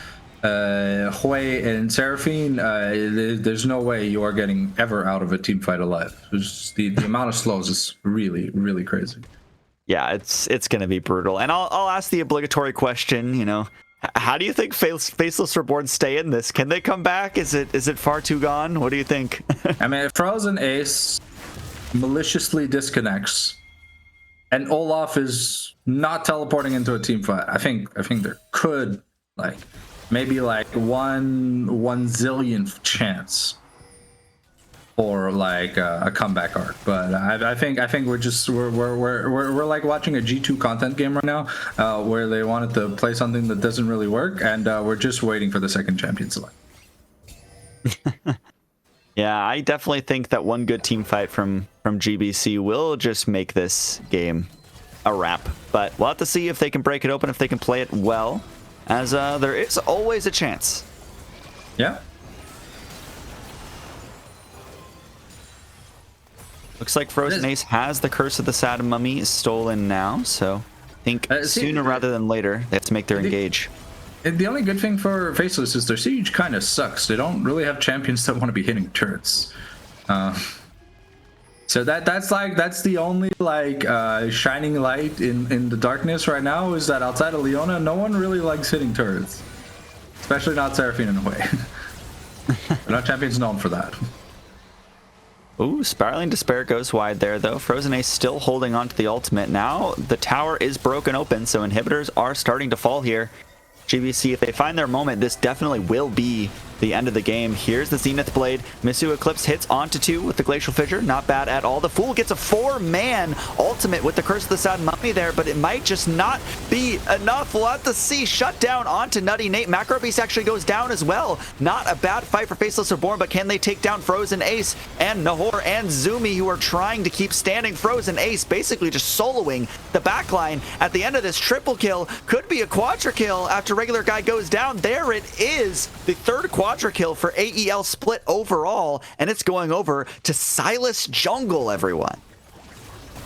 Hui and Seraphine, there's no way you are getting ever out of a team fight alive. The amount of slows is really, really crazy. Yeah, it's going to be brutal. And I'll ask the obligatory question, you know, how do you think Faceless Reborn stay in this? Can they come back? Is it far too gone? What do you think? I mean, if Frozen Ace maliciously disconnects and Olaf is not teleporting into a team fight, I think there could maybe one zillionth chance for a comeback arc. But I think we're like watching a G2 content game right now, where they wanted to play something that doesn't really work, and we're just waiting for the second champion select. Yeah, I definitely think that one good team fight from GBC will just make this game a wrap. But we'll have to see if they can break it open, if they can play it well, as there is always a chance. Yeah. Looks like Frozen Ace has the Curse of the Sad Mummy stolen now, so I think sooner rather than later they have to make their engage. The only good thing for Faceless is their siege kind of sucks. They don't really have champions that want to be hitting turrets. So that's the only shining light in the darkness right now, is that outside of Leona, no one really likes hitting turrets, especially not Seraphine in a way. They're not champions known for that. Ooh, Spiraling Despair goes wide there, though. Frozen Ace still holding on to the ultimate. Now the tower is broken open, so inhibitors are starting to fall here. GBC, if they find their moment, this definitely will be the end of the game. Here's the Zenith Blade. Misu Eclipse hits onto 2 with the Glacial Fissure. Not bad at all. The Fool gets a 4-man ultimate with the Curse of the Sad Mummy there, but it might just not be enough. We'll have to see. Shut down onto Nutty Nate. Macro Beast actually goes down as well. Not a bad fight for Faceless Reborn, but can they take down Frozen Ace and Nahor and Zumi, who are trying to keep standing? Frozen Ace basically just soloing the backline at the end of this triple kill. Could be a quadra kill after regular guy goes down. There it is. The third quadra quadra kill for AEL split overall, and it's going over to Silas Jungle, everyone.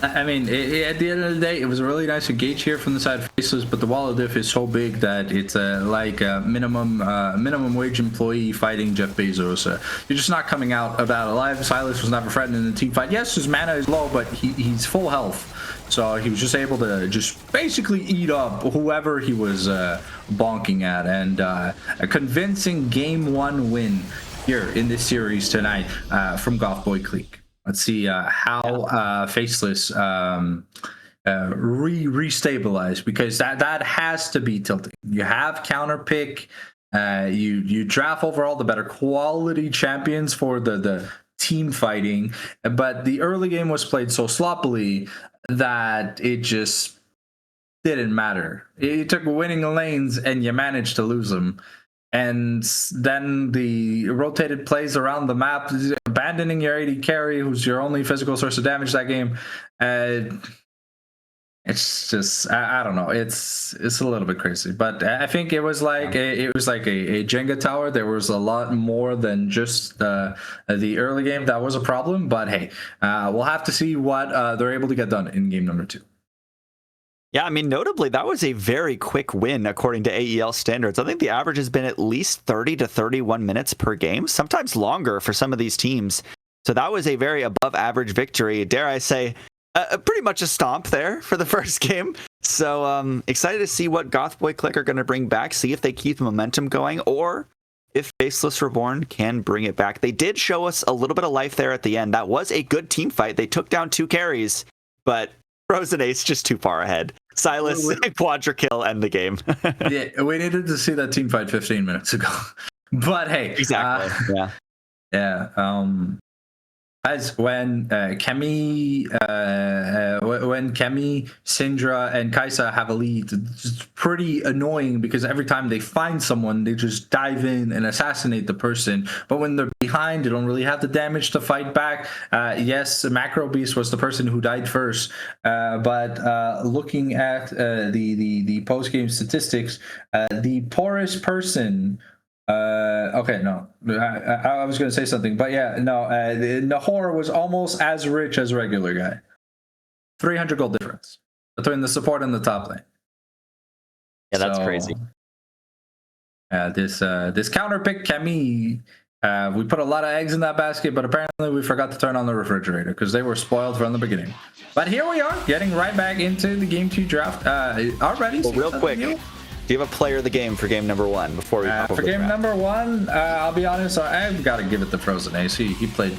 I mean, at the end of the day, it was a really nice engage here from the side of Faceless, but the wall of diff is so big that it's like a minimum wage employee fighting Jeff Bezos. You're just not coming out of that alive. Silas was never threatened in the team fight. Yes, his mana is low, but he's full health. So he was just able to just basically eat up whoever he was bonking at. And a convincing game 1 win here in this series tonight from Goth Boy Clique. Let's see how Faceless restabilize, because that has to be tilting. You have counter pick, you draft overall the better quality champions for the team fighting, but the early game was played so sloppily that it just didn't matter. You took winning lanes and you managed to lose them. And then the rotated plays around the map, abandoning your AD carry, who's your only physical source of damage that game. It's just, I don't know. It's a little bit crazy, but I think it was like a Jenga tower. There was a lot more than just the early game that was a problem. But hey, we'll have to see what they're able to get done in game number 2. Yeah, I mean, notably, that was a very quick win according to AEL standards. I think the average has been at least 30 to 31 minutes per game, sometimes longer for some of these teams. So that was a very above average victory. Dare I say, pretty much a stomp there for the first game. So excited to see what Goth Boy Clique are going to bring back, see if they keep the momentum going, or if Faceless Reborn can bring it back. They did show us a little bit of life there at the end. That was a good team fight. They took down 2 carries, but Frozen Ace just too far ahead. Silas, quadra kill, end the game. Yeah, we needed to see that team fight 15 minutes ago. But hey, exactly. Yeah. As when Kemi, Syndra, and Kaisa have a lead, it's pretty annoying because every time they find someone, they just dive in and assassinate the person. But when they're behind, they don't really have the damage to fight back. Yes, Macro Beast was the person who died first, but looking at the post-game statistics, the poorest person. Okay, no, I was going to say something, but yeah, no, Nahor was almost as rich as regular guy. 300 gold difference between the support and the top lane. Yeah, that's crazy. This counter pick Kemi, we put a lot of eggs in that basket, but apparently we forgot to turn on the refrigerator because they were spoiled from the beginning. But here we are, getting right back into the game 2 draft already. Well, real quick. Do you have a player of the game for game number 1 before we for game number 1? I'll be honest, I've got to give it to Frozen Ace. He played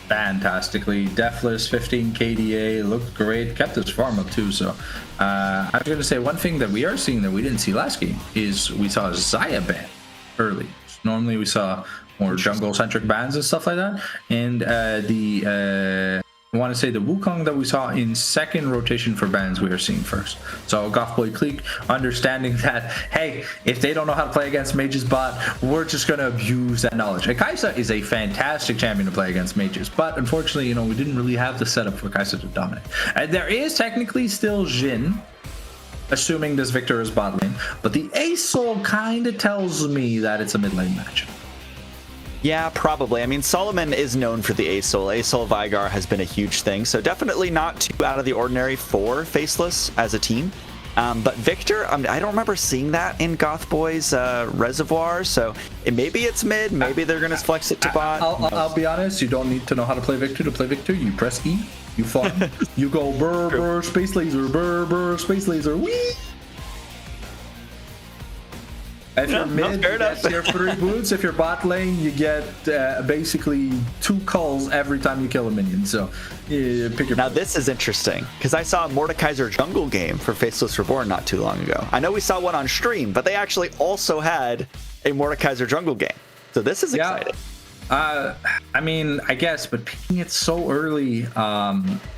fantastically. Deathless, 15 KDA, looked great, kept his farm up too. So I was going to say one thing that we are seeing that we didn't see last game is we saw Zaya ban early. Normally we saw more jungle-centric bans and stuff like that. And I want to say the Wukong that we saw in second rotation for bans we are seeing first. So Goth Boy Clique understanding that, hey, if they don't know how to play against mages bot, we're just going to abuse that knowledge. And Kaisa is a fantastic champion to play against mages, but unfortunately, we didn't really have the setup for Kaisa to dominate. And there is technically still Jhin, assuming this Victor is bot lane, but the Ace Soul kind of tells me that it's a mid lane matchup. Yeah, probably. I mean, Solomon is known for the Aesol. Aesol Vigar has been a huge thing, so definitely not too out of the ordinary for Faceless as a team. But Victor, I don't remember seeing that in Goth Boy's reservoir, so maybe it's mid, maybe they're going to flex it to bot. I'll be honest, you don't need to know how to play Victor to play Victor. You press E, you farm, you go burr, burr, space laser, burr, burr, space laser, whee! If you're mid, you get your 3 boots. If you're bot lane, you get basically 2 culls every time you kill a minion. So, pick your. Now this is interesting because I saw a Mordekaiser jungle game for Faceless Reborn not too long ago. I know we saw one on stream, but they actually also had a Mordekaiser jungle game. So this is exciting. I mean, I guess, but picking it so early,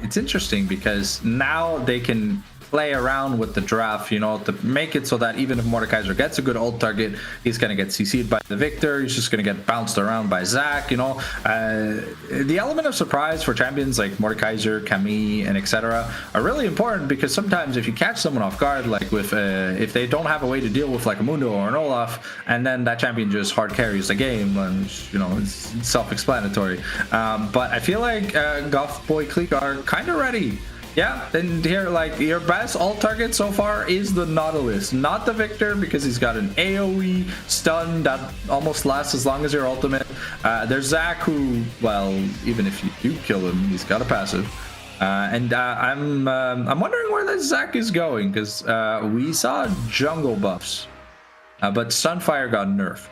it's interesting because now they can play around with the draft, you know, to make it so that even if Mordekaiser gets a good ult target, he's going to get CC'd by the Victor. He's just going to get bounced around by Zac, you know. The element of surprise for champions like Mordekaiser, Camille, and etc. are really important, because sometimes if you catch someone off guard, like with if they don't have a way to deal with like a Mundo or an Olaf, and then that champion just hard carries the game, and you know, it's self-explanatory. But I feel like Goth Boy Clique are kind of ready. Yeah, and here, like, your best ult target so far is the Nautilus, not the Victor, because he's got an AoE stun that almost lasts as long as your ultimate. There's Zac, who, well, even if you do kill him, he's got a passive. I'm wondering where this Zac is going, because we saw jungle buffs, but Sunfire got nerfed.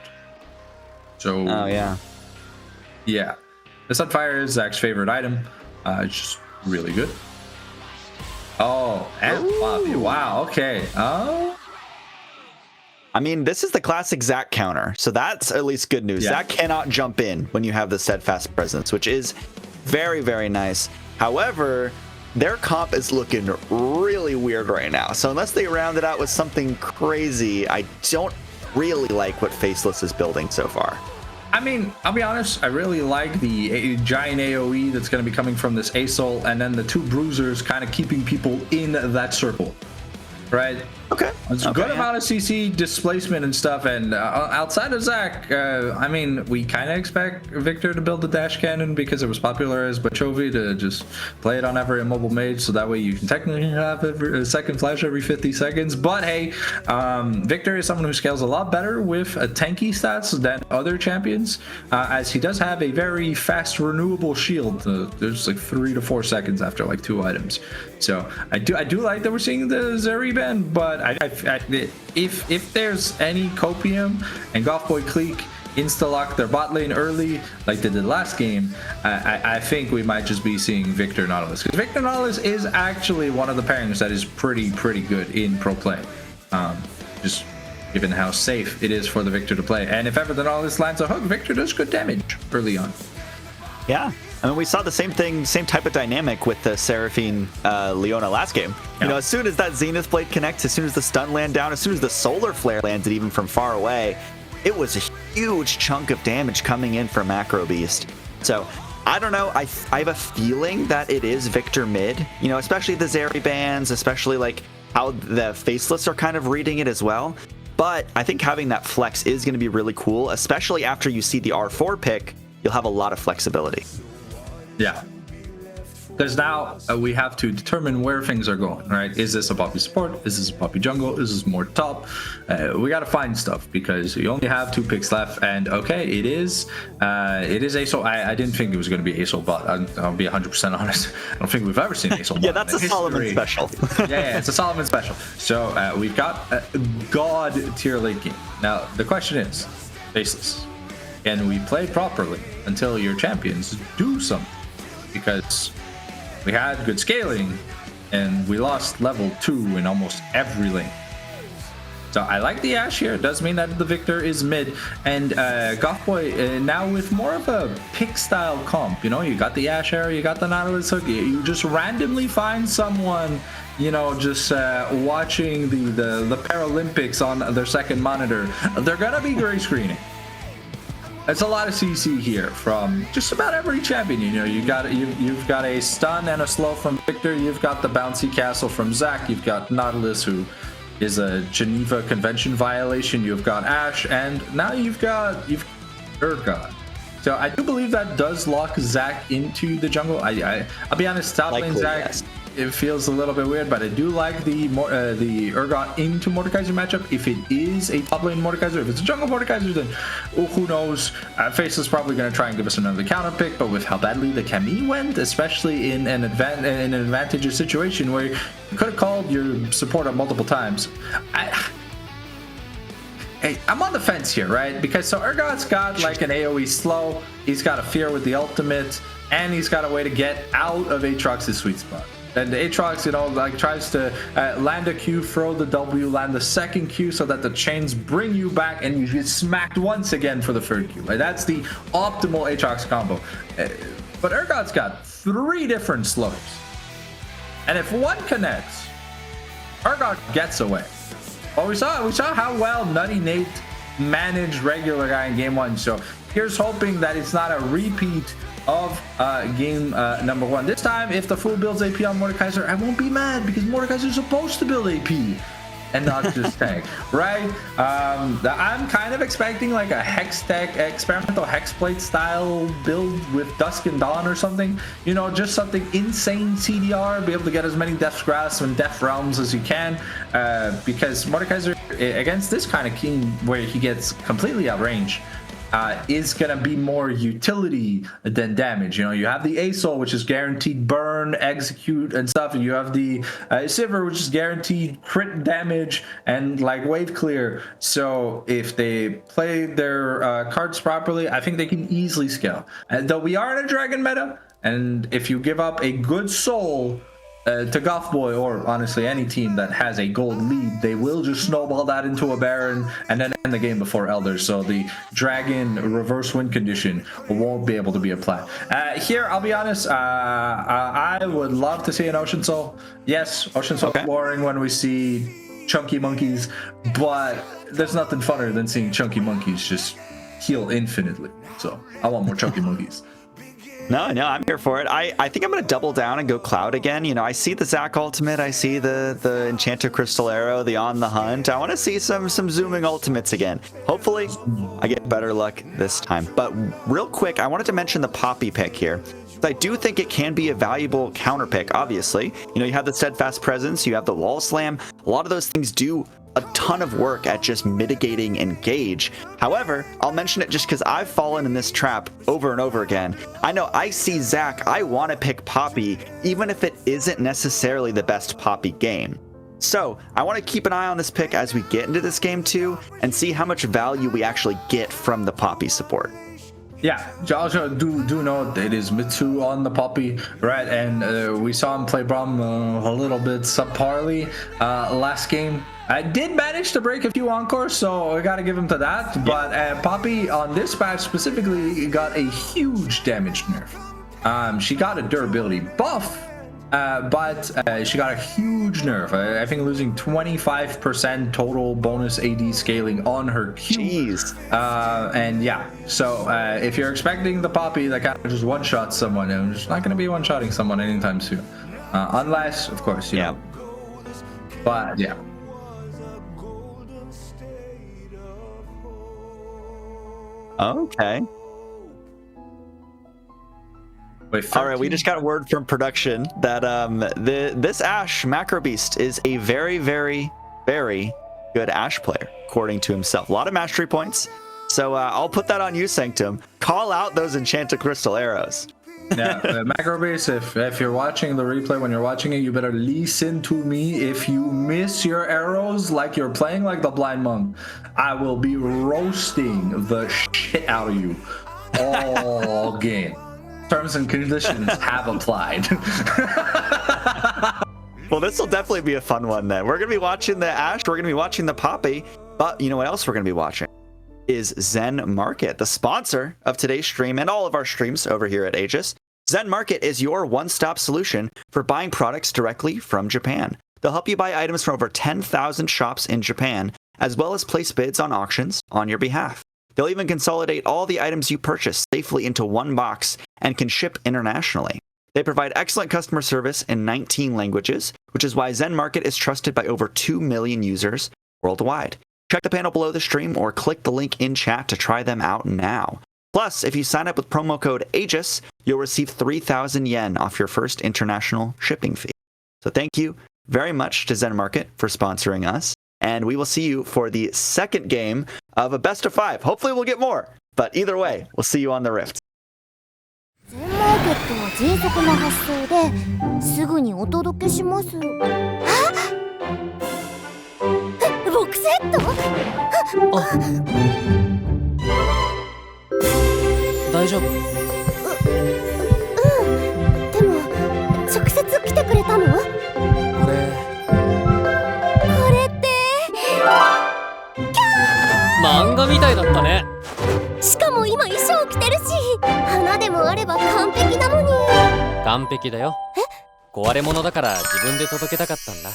So, oh yeah, the Sunfire is Zac's favorite item. It's just really good. Oh, and Bobby. Wow, okay. Oh. I mean, this is the classic Zac counter, so that's at least good news. Zac cannot jump in when you have the steadfast presence, which is very, very nice. However, their comp is looking really weird right now. So unless they round it out with something crazy, I don't really like what Faceless is building so far. I mean, I'll be honest, I really like the giant AoE that's going to be coming from this Asol, and then the two bruisers kind of keeping people in that circle, right? Okay. It's a good amount of CC displacement and stuff, and outside of Zac, I mean, we kind of expect Victor to build the dash cannon because it was popular as Bachovi to just play it on every immobile mage, so that way you can technically have a second flash every 50 seconds. But hey, Victor is someone who scales a lot better with tanky stats than other champions, as he does have a very fast renewable shield. There's like 3 to 4 seconds after like 2 items. So I do like that we're seeing the Zeri ban, but if there's any copium and Goth Boy Clique insta-lock their bot lane early like they did last game, I think we might just be seeing Victor Nautilus, because Victor Nautilus is actually one of the pairings that is pretty good in pro play, just given how safe it is for the Victor to play. And if ever the Nautilus lands a hook, Victor does good damage early on. Yeah, I mean, we saw the same thing, same type of dynamic with the Seraphine Leona last game. You know, as soon as that Zenith Blade connects, as soon as the stun land down, as soon as the Solar Flare landed even from far away, it was a huge chunk of damage coming in for Macro Beast. So, I don't know, I have a feeling that it is Victor mid, you know, especially the Zeri bans, especially like how the Faceless are kind of reading it as well. But I think having that flex is going to be really cool, especially after you see the R4 pick. You'll have a lot of flexibility. Yeah. Because now we have to determine where things are going, right? Is this a Poppy support? Is this a Poppy jungle? Is this more top? We got to find stuff, because you only have 2 picks left. And okay, it is Asol. I didn't think it was going to be Asol bot. I'll be 100% honest. I don't think we've ever seen Asol bot. Yeah, that's a Solomon special. yeah, it's a Solomon special. So we've got God tier late game. Now, the question is, Faceless, can we play properly until your champions do something? Because we had good scaling and we lost level 2 in almost every lane. So I like the Ashe here. It does mean that the Victor is mid, and Goth Boy now with more of a pick style comp. You know, you got the Ashe arrow, you got the Nautilus hook. You just randomly find someone, you know, just watching the Paralympics on their second monitor. They're gonna be gray screening. It's a lot of CC here from just about every champion. You know, you've got a stun and a slow from Victor. You've got the bouncy castle from Zac. You've got Nautilus, who is a Geneva Convention violation. You've got Ashe, and now you've got Urgot. So I do believe that does lock Zac into the jungle. I'll be honest, top lane Zac. Yes. It feels a little bit weird, but I do like the Urgot into Mordekaiser matchup. If it is a top lane Mordekaiser, if it's a jungle Mordekaiser, then who knows? Faceless is probably going to try and give us another counter pick, but with how badly the Camille went, especially in an advantageous situation where you could have called your supporter multiple times, I'm on the fence here, right? Because so Urgot's got like an AoE slow, he's got a fear with the ultimate, and he's got a way to get out of Aatrox's sweet spot. And Aatrox, you know, like tries to land a Q, throw the W, land the second Q so that the chains bring you back and you get smacked once again for the third Q. Like, that's the optimal Aatrox combo. But Urgot's got 3 different slows. And if one connects, Urgot gets away. Well, we saw how well Nutty Nate managed regular guy in game 1. So here's hoping that it's not a repeat of game number 1. This time, if the fool builds AP on Mordekaiser, I won't be mad because Mordekaiser's supposed to build AP and not just tank, right? I'm kind of expecting like a hex tech, experimental hexplate style build with Dusk and Dawn or something. You know, just something insane CDR, be able to get as many Death's Grasp and Death Realms as you can, because Mordekaiser against this kind of king where he gets completely outrange, is gonna be more utility than damage. You know, you have the ASOL, which is guaranteed burn, execute, and stuff, and you have the Sivir, which is guaranteed crit damage and like wave clear. So if they play their cards properly, I think they can easily scale. And though we are in a dragon meta, and if you give up a good soul to Goth Boy, or honestly any team that has a gold lead, they will just snowball that into a Baron and then end the game before Elders. So the Dragon reverse win condition won't be able to be applied. Here, I'll be honest, I would love to see an Ocean Soul. Yes, Ocean Soul is boring when we see chunky monkeys, but there's nothing funner than seeing chunky monkeys just heal infinitely. So I want more chunky monkeys. No, I'm here for it. I think I'm going to double down and go Cloud again. You know, I see the Zac ultimate. I see the Enchanted Crystal Arrow, the On the Hunt. I want to see some zooming ultimates again. Hopefully, I get better luck this time. But real quick, I wanted to mention the Poppy pick here. I do think it can be a valuable counter pick, obviously. You know, you have the Steadfast Presence, you have the Wall Slam. A lot of those things do a ton of work at just mitigating Engage. However, I'll mention it just because I've fallen in this trap over and over again. I know I see Zac, I want to pick Poppy, even if it isn't necessarily the best Poppy game. So I want to keep an eye on this pick as we get into this game too, and see how much value we actually get from the Poppy support. Yeah, also do know that it is Mitsu on the Poppy, right? And we saw him play Braum a little bit subparly last game. I did manage to break a few encores, so I gotta give him to that. But Poppy on this patch specifically got a huge damage nerf. She got a durability buff, but she got a huge nerf. I think losing 25% total bonus AD scaling on her Q. Jeez. And yeah, so if you're expecting the Poppy that kind of just one-shot someone, I'm just not going to be one-shotting someone anytime soon. Unless, of course, you know. But yeah. Okay. Wait, all right, we just got a word from production that this Ashe Macro Beast is a very, very, very good Ashe player, according to himself. A lot of mastery points. So I'll put that on you, Sanctum. Call out those Enchanted Crystal Arrows. Yeah, Macro Beast, if you're watching the replay, when you're watching it, you better listen to me. If you miss your arrows like you're playing like the Blind Monk, I will be roasting the shit out of you all game. Terms and conditions have applied. Well, this will definitely be a fun one then. We're going to be watching the Ashe, we're going to be watching the Poppy, but you know what else we're going to be watching? Is Zen Market, the sponsor of today's stream and all of our streams over here at Aegis. Zen Market is your one-stop solution for buying products directly from Japan. They'll help you buy items from over 10,000 shops in Japan, as well as place bids on auctions on your behalf. They'll even consolidate all the items you purchase safely into one box and can ship internationally. They provide excellent customer service in 19 languages, which is why Zen Market is trusted by over 2 million users worldwide. Check the panel below the stream or click the link in chat to try them out now. Plus, if you sign up with promo code Aegis, you'll receive 3,000 yen off your first international shipping fee. So thank you very much to Zen Market for sponsoring us. And we will see you for the second game of a best of 5. Hopefully we'll get more. But either way, we'll see you on the Rift. 全マーケットは迅速な発送ですぐにお届けします。あ、ボクセット？あ、大丈夫？でも直接来てくれたの？これって漫画みたいだったね。しかも今衣装着てるし、花でもあれば完璧なのに。完璧だよ。壊れ物だから自分で届けたかったんだ。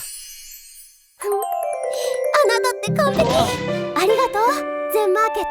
て完璧。ありがとう全マーケット。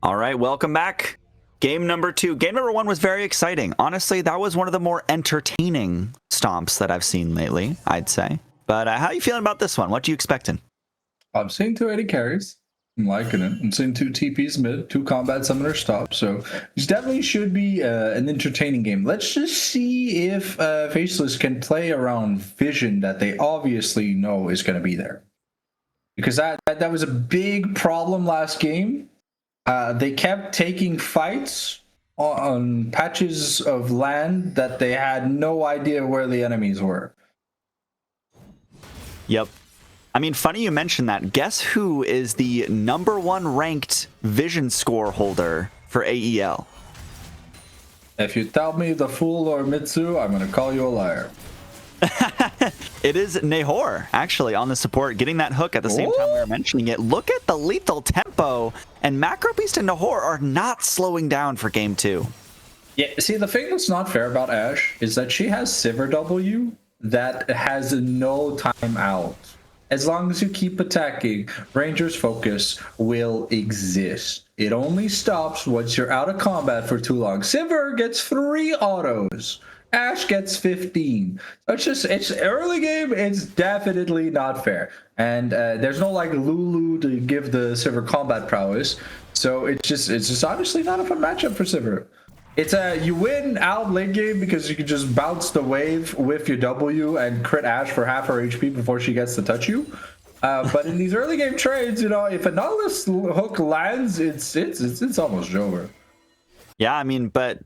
All right, welcome back. Game number 2. Game number 1 was very exciting. Honestly, that was one of the more entertaining stomps that I've seen lately, I'd say. But how are you feeling about this one? What are you expecting? I'm seeing 280 carries. I'm liking it. I'm seeing 2 TPs mid, 2 combat summoner stops. So this definitely should be an entertaining game. Let's just see if Faceless can play around vision that they obviously know is going to be there. Because that was a big problem last game. They kept taking fights on patches of land that they had no idea where the enemies were. Yep. I mean, funny you mentioned that. Guess who is the #1 ranked vision score holder for AEL? If you tell me the fool or Mitsu, I'm going to call you a liar. It is Nahor, actually, on the support, getting that hook at the same time we were mentioning it. Look at the lethal tempo, and Macro Beast and Nahor are not slowing down for game 2. Yeah, see, the thing that's not fair about Ashe is that she has Sivir W that has no time out. As long as you keep attacking, Ranger's focus will exist. It only stops once you're out of combat for too long. Sivir gets 3 autos. Ashe gets 15. It's early game. It's definitely not fair. And there's no like Lulu to give the Sivir combat prowess. So it's just honestly not a fun matchup for Sivir. It's you win out late game because you can just bounce the wave with your W and crit Ashe for half her HP before she gets to touch you. But in these early game trades, you know, if a Nautilus hook lands, it's almost over. Yeah, I mean, but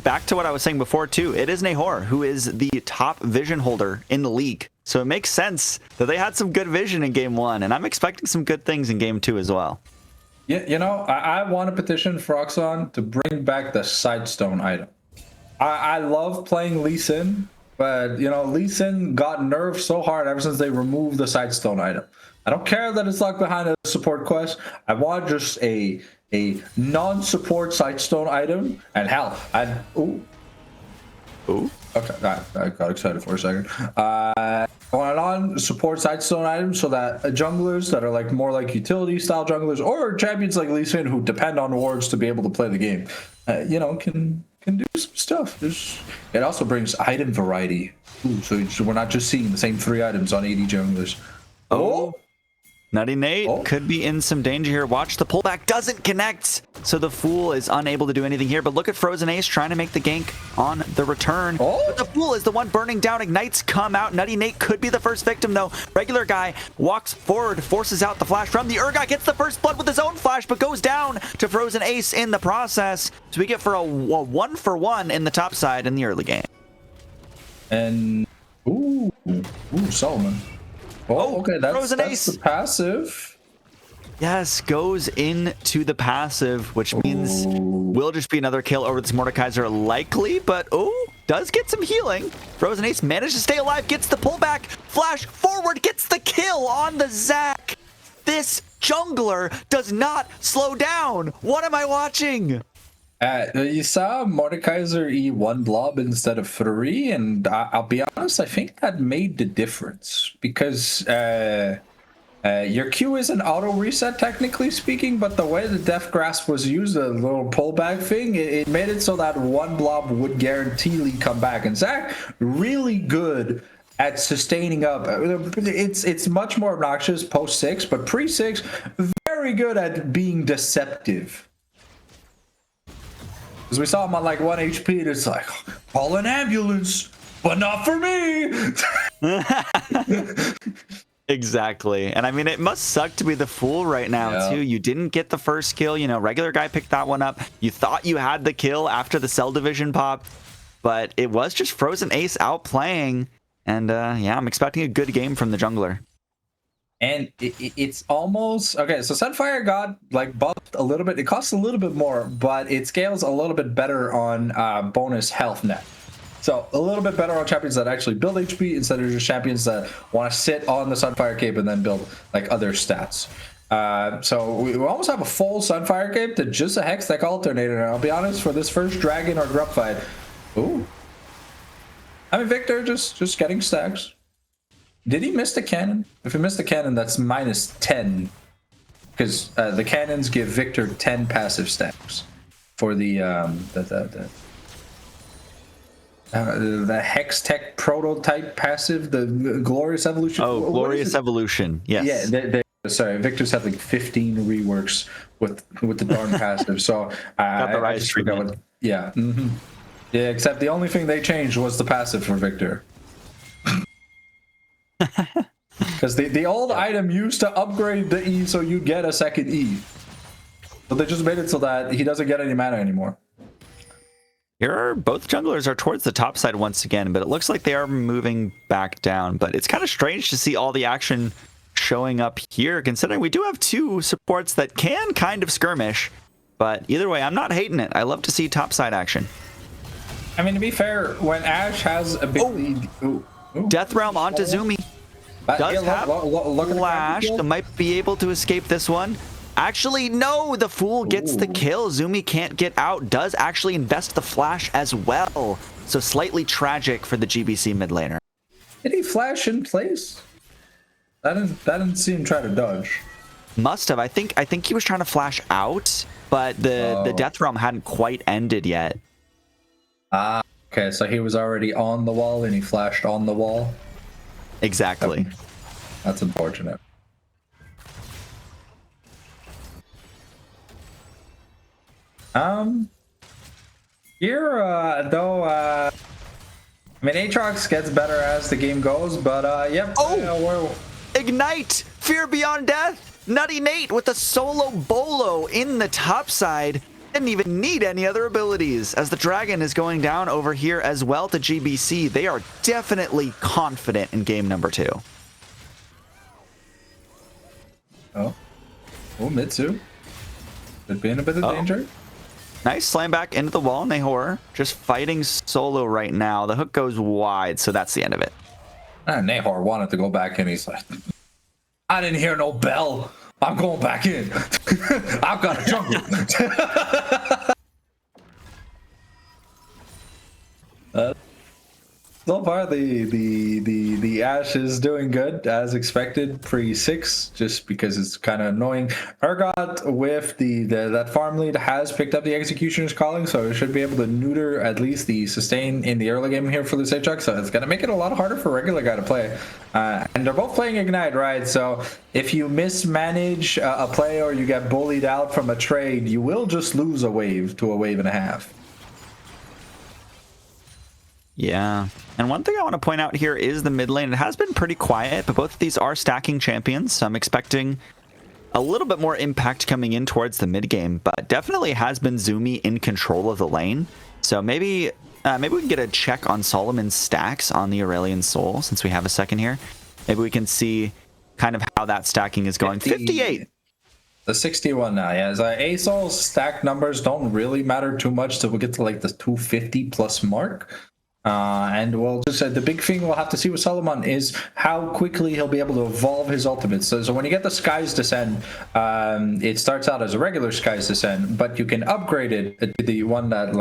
back to what I was saying before too, it is Nahor who is the top vision holder in the league. So it makes sense that they had some good vision in game 1, and I'm expecting some good things in game 2 as well. Yeah, you know, I want to petition Froxon to bring back the Sidestone item. I love playing Lee Sin, but you know, Lee Sin got nerfed so hard ever since they removed the Sidestone item. I don't care that it's locked behind a support quest. I want just a non-support Sidestone item, and hell, Ooh. Okay, I got excited for a second. I want a non-support Sidestone item so that junglers that are like more like utility style junglers or champions like Lee Sin who depend on wards to be able to play the game, you know, can do some stuff. It also brings item variety. Ooh, so we're not just seeing the same 3 items on 80 junglers. Oh. Nutty Nate could be in some danger here. Watch, the pullback doesn't connect, so the Fool is unable to do anything here. But look at Frozen Ace trying to make the gank on the return. But the Fool is the one burning down. Ignites come out. Nutty Nate could be the first victim, though. Regular guy walks forward, forces out the flash from the Urgot, gets the first blood with his own flash, but goes down to Frozen Ace in the process. So we get for a 1-for-1 in the top side in the early game. And ooh, Solomon. Oh, okay, that's the passive. Yes, goes into the passive, which means will just be another kill over this Mordekaiser likely, but does get some healing. Frozen Ace managed to stay alive, gets the pullback, flash forward, gets the kill on the Zac. This jungler does not slow down. What am I watching? You saw Mordekaiser E1 blob instead of 3, and I'll be honest, I think that made the difference because your Q is an auto reset technically speaking, but the way the Death Grasp was used, a little pullback thing, it made it so that 1 blob would guaranteely come back. And Zac really good at sustaining up. It's much more obnoxious post 6, but pre 6, very good at being deceptive. Because we saw him on like 1 HP, and it's like, call an ambulance, but not for me. Exactly. And I mean, it must suck to be the Fool right now, too. You didn't get the first kill. You know, regular guy picked that one up. You thought you had the kill after the Cell Division pop, but it was just Frozen Ace outplaying. And yeah, I'm expecting a good game from the jungler. And it's almost okay. So Sunfire got like buffed a little bit. It costs a little bit more, but it scales a little bit better on bonus health net. So a little bit better on champions that actually build HP instead of just champions that want to sit on the Sunfire cape and then build like other stats. So we almost have a full Sunfire cape to just a Hextech alternator. And I'll be honest, for this first Dragon or Grub fight, I mean Victor just getting stacks. Did he miss the cannon? If he missed the cannon, that's minus 10. Because the cannons give Victor 10 passive stacks for the Hextech prototype passive, the Glorious Evolution. Oh, Glorious Evolution. Yes. Yeah, sorry, Victor's had like 15 reworks with the darn passive. So got the rise treatment. Yeah. Yeah, except the only thing they changed was the passive for Victor. Because the old item used to upgrade the E so you get a second E. So they just made it so that he doesn't get any mana anymore. Here, both junglers are towards the top side once again, but it looks like they are moving back down. But it's kind of strange to see all the action showing up here, considering we do have 2 supports that can kind of skirmish. But either way, I'm not hating it. I love to see top side action. I mean, to be fair, when Ashe has a big lead... Death Realm onto Zumi. Does have flash. Might be able to escape this one. Actually, no, the Fool gets the kill. Zumi can't get out. Does actually invest the flash as well. So slightly tragic for the GBC mid laner. Did he flash in place? I didn't see him try to dodge. Must have. I think he was trying to flash out, but the Death Realm hadn't quite ended yet. Okay, so he was already on the wall and he flashed on the wall. Exactly. That's unfortunate. Here, though, I mean, Aatrox gets better as the game goes, but yep. Ignite! Fear Beyond Death! Nutty Nate with a solo bolo in the top side. Didn't even need any other abilities, as the dragon is going down over here as well to GBC. They are definitely confident in game number 2. Oh, Mitsu. Could be in a bit of danger. Nice slam back into the wall. Nahor just fighting solo right now. The hook goes wide, so that's the end of it. Nahor wanted to go back in. He's like, I didn't hear no bell. I'm going back in. I've got a jungle. So far, the Ashe is doing good as expected pre-6, just because it's kind of annoying. Urgot with that farm lead has picked up the Executioner's Calling, so it should be able to neuter at least the sustain in the early game here for the Seichuk. So it's gonna make it a lot harder for a regular guy to play. And they're both playing Ignite, right? So if you mismanage a play or you get bullied out from a trade, you will just lose a wave to a wave and a half. Yeah, and one thing I want to point out here is the mid lane. It has been pretty quiet, but both of these are stacking champions, so I'm expecting a little bit more impact coming in towards the mid game, but definitely has been Zumi in control of the lane. So maybe we can get a check on Solomon's stacks on the Aurelion Soul since we have a second here. Maybe we can see kind of how that stacking is going. 58. The 61 now, yeah. ASOL's stack numbers don't really matter too much till we get to like the 250 plus mark. And we'll just the big thing we'll have to see with Solomon is how quickly he'll be able to evolve his ultimate. So when you get the Sky's Descent, it starts out as a regular Sky's Descent, but you can upgrade it to the one that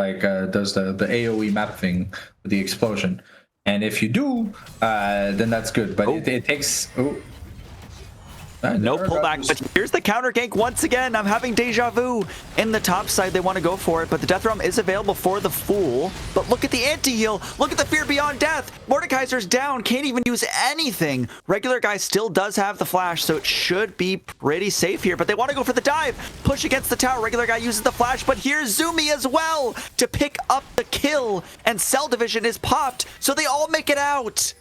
does the AoE map thing with the explosion. And if you do, then that's good. But it takes. No pullback, but here's the counter gank once again. I'm having deja vu. In the top side, they want to go for it, but the Death Realm is available for the Fool. But look at the anti-heal. Look at the Fear Beyond Death. Mordekaiser's down. Can't even use anything. Regular guy still does have the flash, so it should be pretty safe here. But they want to go for the dive. Push against the tower. Regular guy uses the flash, but here's Zumi as well to pick up the kill. And Cell Division is popped, so they all make it out.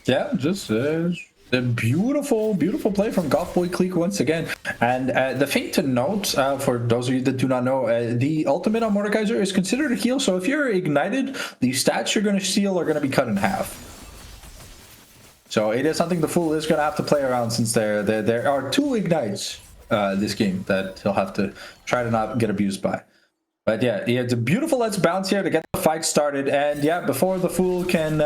Yeah, just... a beautiful play from Goth Boy Clique once again. And the thing to note, for those of you that do not know, the ultimate on Mordekaiser is considered a heal. So if you're ignited, the stats you're going to steal are going to be cut in half. So it is something the Fool is going to have to play around, since there are 2 ignites this game that he'll have to try to not get abused by. But yeah, it's a beautiful Let's Bounce here to get the fight started. And yeah, before the Fool can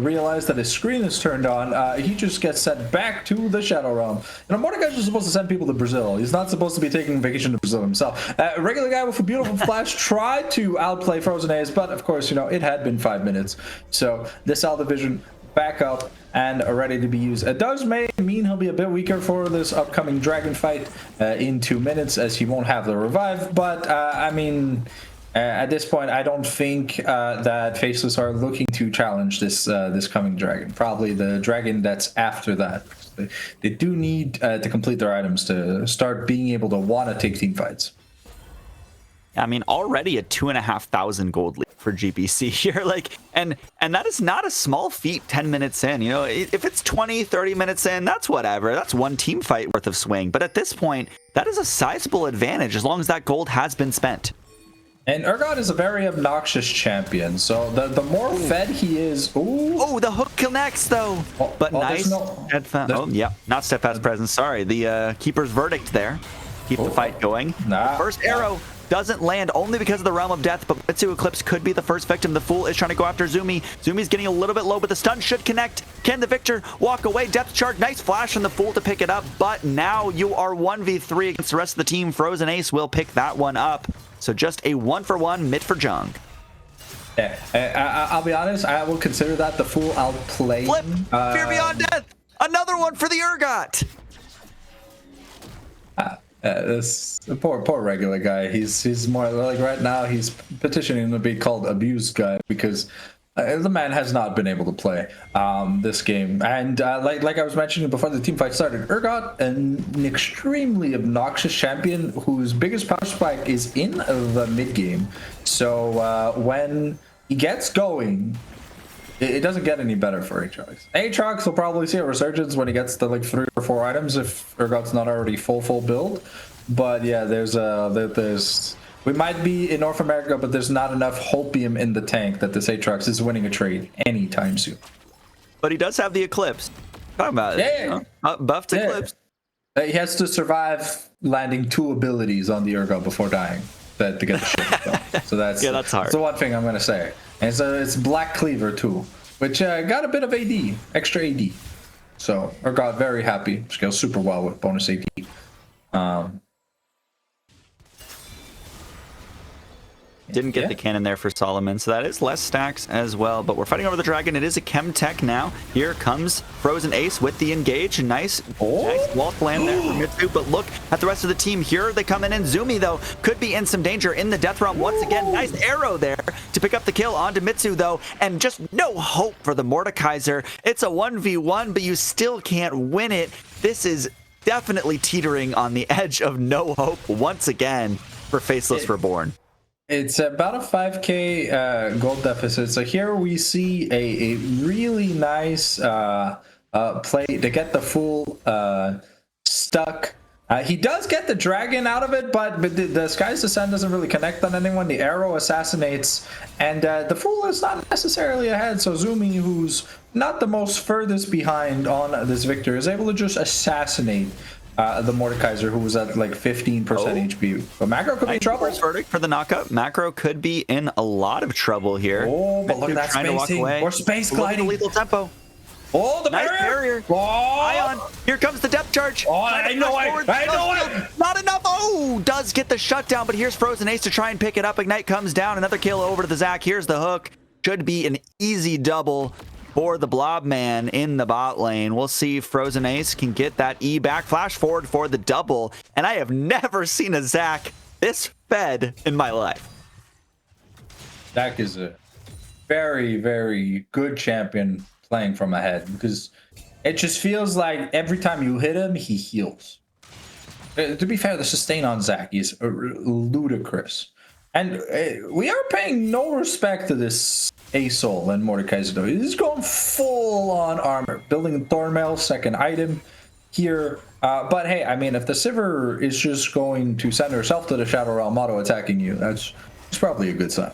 realize that his screen is turned on, he just gets sent back to the Shadow Realm. And Mordekaiser is supposed to send people to Brazil. He's not supposed to be taking vacation to Brazil himself. A regular guy with a beautiful flash tried to outplay Frozen Ace, but of course, it had been 5 minutes. So this Cell Division back up and ready to be used. It does mean he'll be a bit weaker for this upcoming dragon fight in 2 minutes, as he won't have the revive. But I mean, at this point, I don't think that Faceless are looking to challenge this coming dragon. Probably the dragon that's after that. They do need to complete their items to start being able to want to take team fights. I mean, already a 2,500 gold lead for GBC here, and that is not a small feat 10 minutes in. If it's 20, 30 minutes in, that's whatever. That's one team fight worth of swing. But at this point, that is a sizable advantage as long as that gold has been spent. And Urgot is a very obnoxious champion, so the more fed he is... Oh, the hook connects, though. But nice. Not steadfast presence. Sorry, the keeper's verdict there. Keep the fight going. First arrow doesn't land only because of the Realm of Death, but Mitsu Eclipse could be the first victim. The Fool is trying to go after Zumi. Zumi's getting a little bit low, but the stun should connect. Can the Victor walk away? Depth charge, nice flash from the Fool to pick it up, but now you are 1v3 against the rest of the team. Frozen Ace will pick that one up. So just a 1-for-1 mid for Jung. Yeah, I'll be honest, I will consider that the Fool outplaying. Flip! Fear Beyond Death! Another one for the Urgot! This poor regular guy. He's more like, right now he's petitioning to be called abused guy, because the man has not been able to play this game. And like I was mentioning before the team fight started, Urgot, an extremely obnoxious champion whose biggest power spike is in the mid game. So when he gets going, it doesn't get any better for Aatrox. Aatrox will probably see a resurgence when he gets to like 3 or 4 items if Urgot's not already full build. But yeah, we might be in North America, but there's not enough hopium in the tank that this Aatrox is winning a trade anytime soon. But he does have the Eclipse. Talk about it. Yeah. Buffed Eclipse. He has to survive landing 2 abilities on the Urgot before dying to get the shit done. So that's Yeah, that's hard. That's the one thing I'm gonna say. And so it's Black Cleaver too, which got a bit of AD, extra AD. So Urgot very happy. Scales super well with bonus AD. Didn't get the cannon there for Solomon, so that is less stacks as well. But we're fighting over the dragon. It is a chem tech now. Here comes Frozen Ace with the engage. Nice wall land there for Mitsu. But look at the rest of the team. Here they come in. Zumi, though, could be in some danger in the death realm once again. Nice arrow there to pick up the kill onto Mitsu, though. And just no hope for the Mordekaiser. It's a 1v1, but you still can't win it. This is definitely teetering on the edge of no hope once again for Faceless Reborn. It's about a 5k gold deficit. So here we see a really nice play to get the full stuck. He does get the dragon out of it, but the Sky's Descent doesn't really connect on anyone. The arrow assassinates, and the fool is not necessarily ahead. So Zumi, who's not the most furthest behind on this victor, is able to just assassinate the Mordekaiser, who was at like 15% HP. But Macro could be in trouble. Verdict for the knockup. Macro could be in a lot of trouble here. Oh, but look at that spacing. Or space gliding. Lethal tempo. Oh, the nice barrier. Oh. Ion. Here comes the depth charge. Oh, I know it. Not enough. Oh, does get the shutdown, but here's Frozen Ace to try and pick it up. Ignite comes down. Another kill over to the Zac. Here's the hook. Should be an easy double for the Blob Man in the bot lane. We'll see if Frozen Ace can get that E back. Flash forward for the double. And I have never seen a Zac this fed in my life. Zac is a very, very good champion playing from ahead, because it just feels like every time you hit him, he heals. To be fair, the sustain on Zac is ludicrous. And we are paying no respect to this Asol and Mordekaiser, though. He's going full on armor, building Thornmail, second item here. But hey, I mean, if the Sivir is just going to send herself to the Shadow Realm auto attacking you, that's probably a good sign.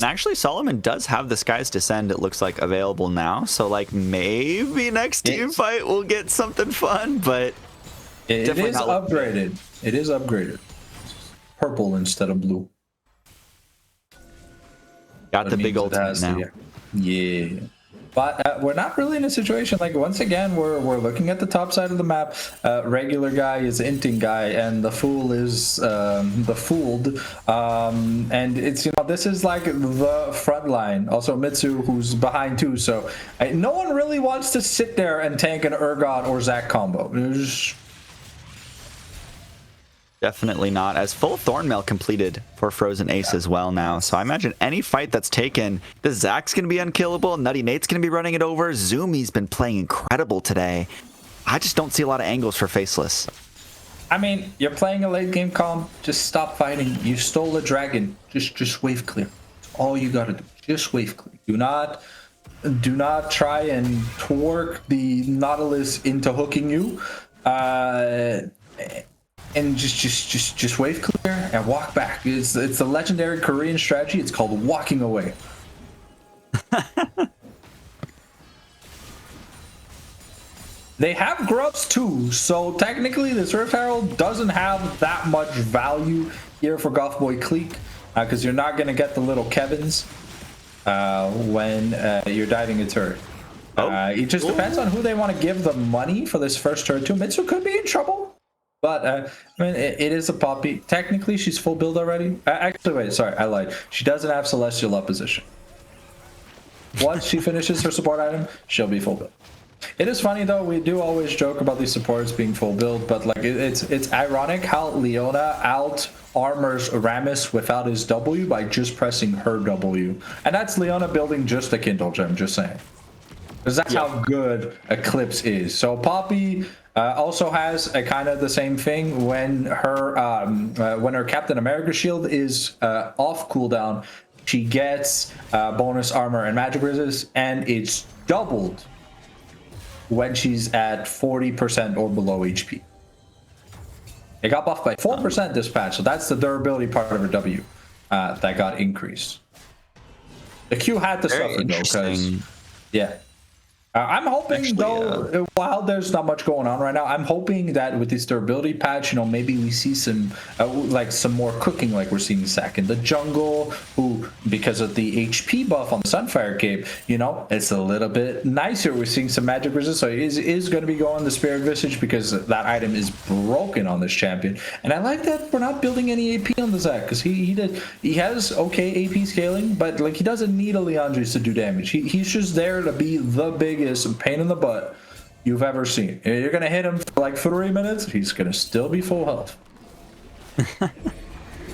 Actually, Solomon does have the Sky's Descend, it looks like, available now. So, like, maybe next team fight we'll get something fun, but it is upgraded. It is upgraded. Purple instead of blue. Got the big ultimate now. Yeah. But we're not really in a situation, like, once again, we're looking at the top side of the map. Regular guy is inting guy, and the fool is the fooled. And it's, you know, this is like the front line. Also, Mitsu, who's behind too. So no one really wants to sit there and tank an Urgot or Zac combo. Definitely not. As full Thornmail completed for Frozen Ace as well now. So I imagine any fight that's taken, the Zac's going to be unkillable. Nutty Nate's going to be running it over. Zumi's been playing incredible today. I just don't see a lot of angles for Faceless. I mean, you're playing a late game comp. Just stop fighting. You stole a dragon. Just wave clear. That's all you got to do. Just wave clear. Do not try and twerk the Nautilus into hooking you. And just wave clear and walk back. It's a legendary Korean strategy. It's called walking away. They have grubs too, so technically this Rift Herald doesn't have that much value here for Goth Boy Clique, because you're not going to get the little Kevins when you're diving a turret. It just depends on who they want to give the money for this first turret to. Mitsu could be in trouble. But, I mean, it is a Poppy. Technically, she's full build already. Actually, wait, sorry, I lied. She doesn't have Celestial Opposition. Once she finishes her support item, she'll be full build. It is funny, though. We do always joke about these supports being full build, but, like, it's ironic how Leona out-armors Rammus without his W by just pressing her W. And that's Leona building just a Kindle Gem, just saying. Because that's how good Eclipse is. So Poppy also has a kind of the same thing when her Captain America shield is off cooldown. She gets bonus armor and magic resist, and it's doubled when she's at 40% or below HP. It got buffed by 4% this patch, so that's the durability part of her W that got increased. The Q had to suffer though, because I'm hoping, Actually, though, while there's not much going on right now, I'm hoping that with this durability patch, maybe we see some some more cooking, like we're seeing Zac in the jungle, who, because of the HP buff on the Sunfire Cape, it's a little bit nicer. We're seeing some magic resist, so it is going to be going the Spirit Visage because that item is broken on this champion. And I like that we're not building any AP on the Zac, because he has okay AP scaling, but he doesn't need a Leandris to do damage. He's just there to be the biggest pain in the butt you've ever seen. You're gonna hit him for like 3 minutes, he's gonna still be full health.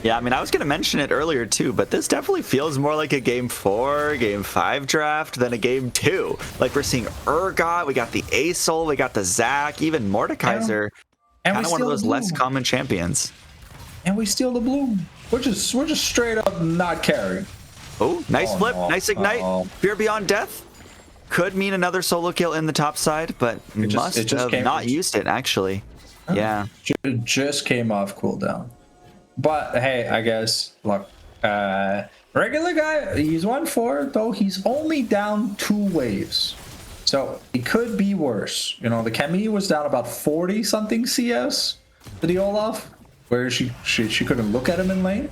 Yeah, I mean, I was gonna mention it earlier too, but this definitely feels more like a game 4, game 5 draft than a game 2. Like, we're seeing Urgot, we got the Asol, we got the Zac, even Mordekaiser. And kind of one of those less common champions. And we steal the bloom. We're just straight up not caring. Oh, nice flip, no. nice ignite. Fear Beyond Death. Could mean another solo kill in the top side, but must have not used it, actually. Yeah. It just came off cooldown. But hey, I guess, look, regular guy, he's 1-4, though he's only down 2 waves. So it could be worse. The Camille was down about 40-something CS to the Olaf, where she couldn't look at him in lane.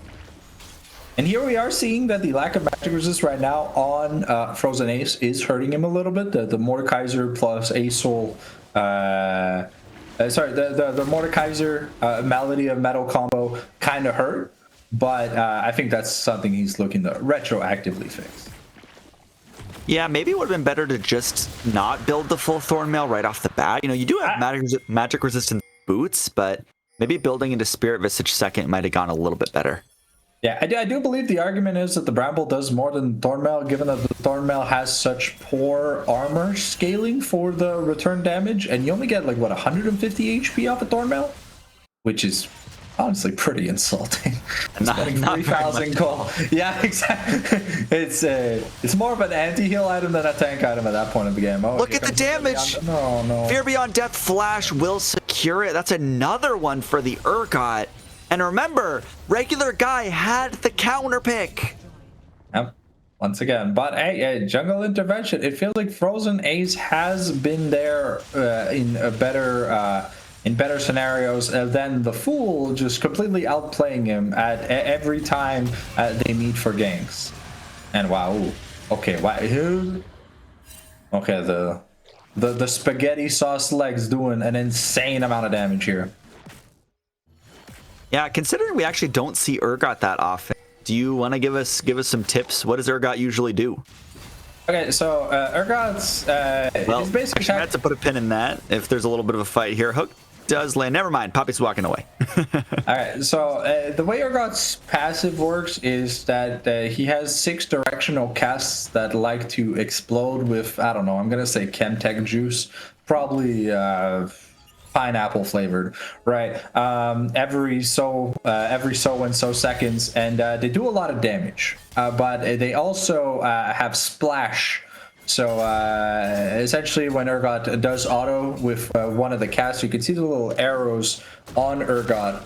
And here we are seeing that the lack of magic resist right now on Frozen Ace is hurting him a little bit. The Mordekaiser plus Asol, the Mordekaiser Malady of Metal combo kind of hurt, but I think that's something he's looking to retroactively fix. Yeah, maybe it would have been better to just not build the full Thornmail right off the bat. You do have magic resistant boots, but maybe building into Spirit Visage second might have gone a little bit better. Yeah, I do believe the argument is that the Bramble does more than Thornmail, given that the Thornmail has such poor armor scaling for the return damage, and you only get 150 HP off a Thornmail, which is honestly pretty insulting. Not 3,000 gold. Yeah, exactly. It's more of an anti-heal item than a tank item at that point of the game. Oh, look at the damage! No. Fear Beyond Death Flash will secure it. That's another one for the Urgot. And remember, regular guy had the counter pick. Yep. Once again, but hey, jungle intervention. It feels like Frozen Ace has been there in better scenarios than the Fool, just completely outplaying him at every time they meet for ganks. And wow, okay, wow, okay, the spaghetti sauce legs doing an insane amount of damage here. Yeah, considering we actually don't see Urgot that often, do you want to give us some tips? What does Urgot usually do? Okay, so Urgot's is basically I have to put a pin in that. If there's a little bit of a fight here, Hook does land. Never mind, Poppy's walking away. All right, so the way Urgot's passive works is that he has 6 directional casts that like to explode with, I don't know, I'm gonna say Chemtech juice, probably pineapple flavored, right? Every so and so seconds, and they do a lot of damage, but they also have splash. So essentially, when Urgot does auto with one of the casts, you can see the little arrows on Urgot.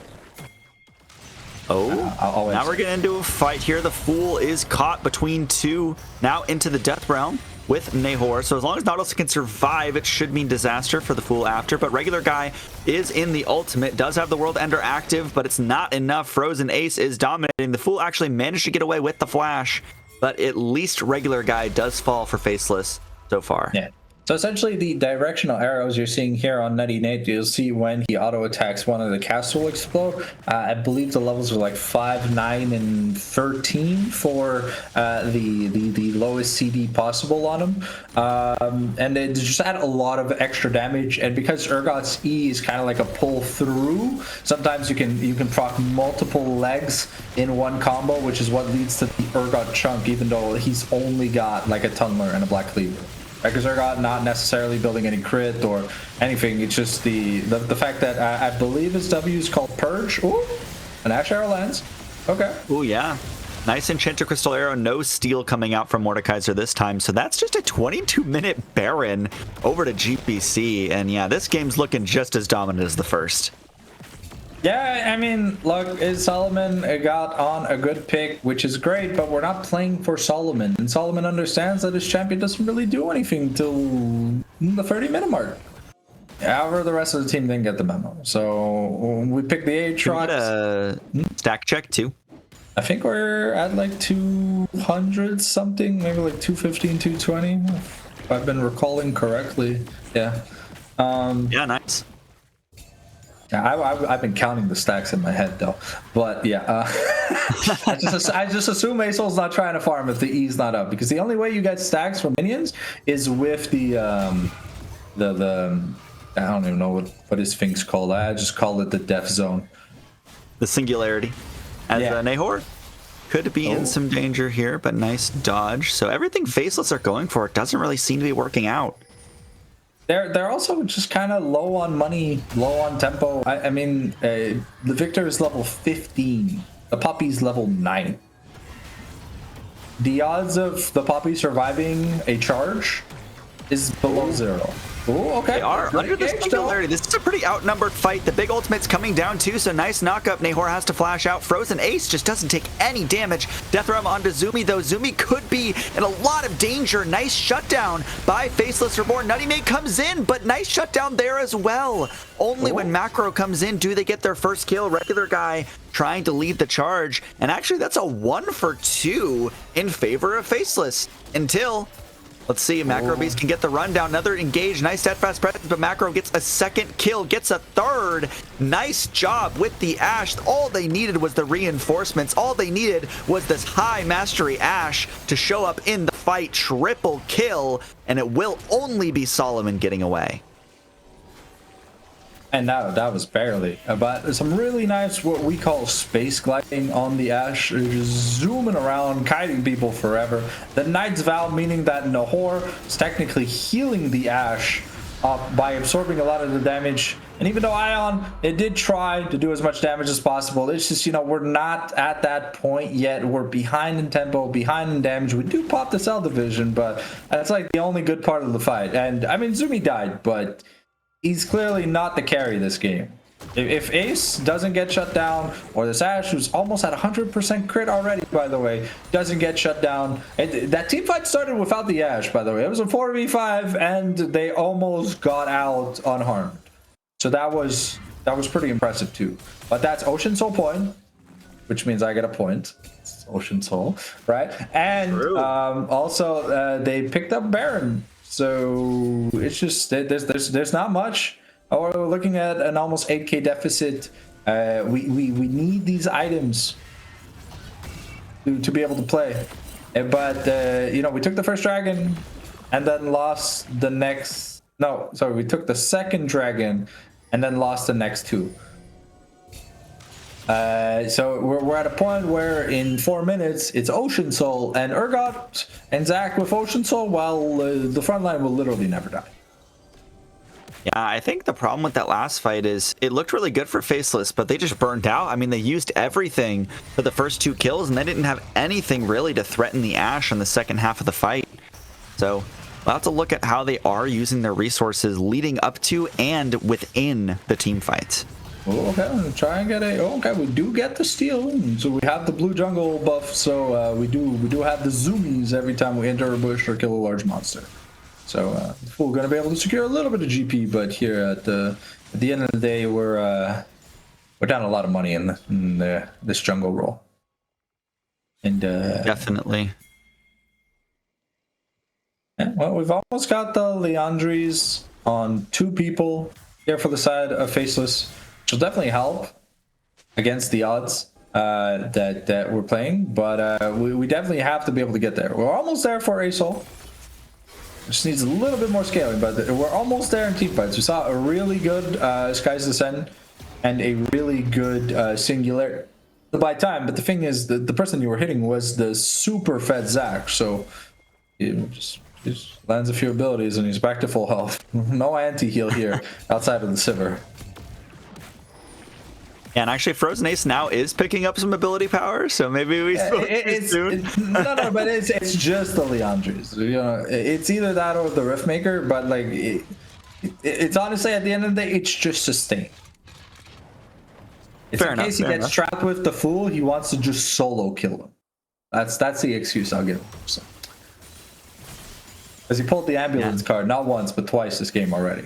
Now we're getting into a fight here. The Fool is caught between 2, now into the Death Realm with Nahor. So as long as Nautilus can survive, it should mean disaster for the Fool after. But regular guy is in the ultimate, does have the World Ender active, but it's not enough. Frozen Ace is dominating. The Fool actually managed to get away with the flash, but at least regular guy does fall for Faceless so far. Yeah. So essentially, the directional arrows you're seeing here on Nutty Nate, you'll see when he auto attacks one of the casts will explode. I believe the levels are like 5, 9, and 13 for the lowest CD possible on him, and they just add a lot of extra damage. And because Urgot's E is kind of like a pull through, sometimes you can proc multiple legs in one combo, which is what leads to the Urgot chunk, even though he's only got like a Tunneler and a Black Cleaver. Because Urgot not necessarily building any crit or anything. It's just the fact that I believe his W is called Purge. Ooh, an Ash Arrow lands. Okay. Oh yeah. Nice Enchanted Crystal Arrow. No steal coming out from Mordekaiser this time. So that's just a 22-minute Baron over to GPC. And yeah, this game's looking just as dominant as the first. Yeah, I mean, look, Solomon got on a good pick, which is great, but we're not playing for Solomon. And Solomon understands that his champion doesn't really do anything till the 30-minute mark. However, the rest of the team didn't get the memo. So we picked the Aatrox. Stack check too. I think we're at like 200 something, maybe like 215, 220, if I've been recalling correctly. Yeah. Yeah, nice. I've been counting the stacks in my head though, but yeah, I just assume Asol's not trying to farm if the E's not up, because the only way you get stacks from minions is with the I don't even know what his thing's called. I just call it the death zone. The singularity. As Nahor could be in some danger here, but nice dodge. So everything Faceless are going for doesn't really seem to be working out. They're also just kind of low on money, low on tempo. I mean, the Victor is level 15. The Puppy's level 9. The odds of the Puppy surviving a charge is below 0. Oh, okay. They are under the singularity. This is a pretty outnumbered fight. The big ultimate's coming down too, so nice knockup. Nahor has to flash out. Frozen Ace just doesn't take any damage. Death Realm onto Zumi, though. Zumi could be in a lot of danger. Nice shutdown by Faceless Reborn. Nutty Nate comes in, but nice shutdown there as well. Only when Macro comes in do they get their first kill. Regular guy trying to lead the charge, and actually that's a 1 for 2 in favor of Faceless until... Let's see, Macro Beast can get the rundown. Another engage, nice steadfast presence, but Macro gets a second kill, gets a third. Nice job with the Ashe. All they needed was the reinforcements. All they needed was this high mastery Ashe to show up in the fight. Triple kill, and it will only be Solomon getting away. And that was barely. But some really nice, what we call space gliding on the Ashe. Just zooming around, kiting people forever. The Knight's Vow, meaning that Nahor is technically healing the Ashe by absorbing a lot of the damage. And even though Ion, it did try to do as much damage as possible, it's just, you know, we're not at that point yet. We're behind in tempo, behind in damage. We do pop the Cell Division, but that's like the only good part of the fight. And I mean, Zumi died, but he's clearly not the carry this game. If Ace doesn't get shut down, or this Ashe, who's almost at 100% crit already, by the way, doesn't get shut down. That team fight started without the Ashe, by the way. It was a 4v5, and they almost got out unharmed. So that was pretty impressive too. But that's Ocean Soul point, which means I get a point. It's Ocean Soul, right? And also they picked up Baron. So it's just there's not much. We're looking at an almost 8k deficit. We need these items to be able to play. But you know, we took the first dragon and then lost the next. No, sorry, we took the second dragon and then lost the next 2. So we're at a point where in 4 minutes it's Ocean Soul and Urgot and Zach with Ocean Soul, while the front line will literally never die. Yeah, I think the problem with that last fight is it looked really good for Faceless, but they just burned out. I mean, they used everything for the first 2 kills, and they didn't have anything really to threaten the Ashe in the second half of the fight. So we'll have to look at how they are using their resources leading up to and within the team fights. Oh, okay, try and get a. Oh, okay, we do get the steal, so we have the blue jungle buff. So we do have the zoomies every time we enter a bush or kill a large monster. So we're gonna be able to secure a little bit of GP, but here at the end of the day, we're down a lot of money in this jungle role. And Definitely. Yeah, well, we've almost got the Leandries on 2 people here for the side of Faceless, which will definitely help against the odds that we're playing, but we definitely have to be able to get there. We're almost there for Asol. Just needs a little bit more scaling, but we're almost there in team fights. We saw a really good Sky's Descent and a really good Singular by time, but the thing is, the person you were hitting was the super fed Zach, so it just lands a few abilities and he's back to full health. No anti-heal here outside of the Sivir. Yeah, and actually Frozen Ace now is picking up some ability power, so maybe we spoke too soon. No, but it's just the Leandries. You know, it's either that or the Riftmaker, but like it's honestly at the end of the day, it's just sustain. It's in case he gets trapped with the Fool, he wants to just solo kill him. That's the excuse I'll give him. So. Because he pulled the ambulance card not once but twice this game already.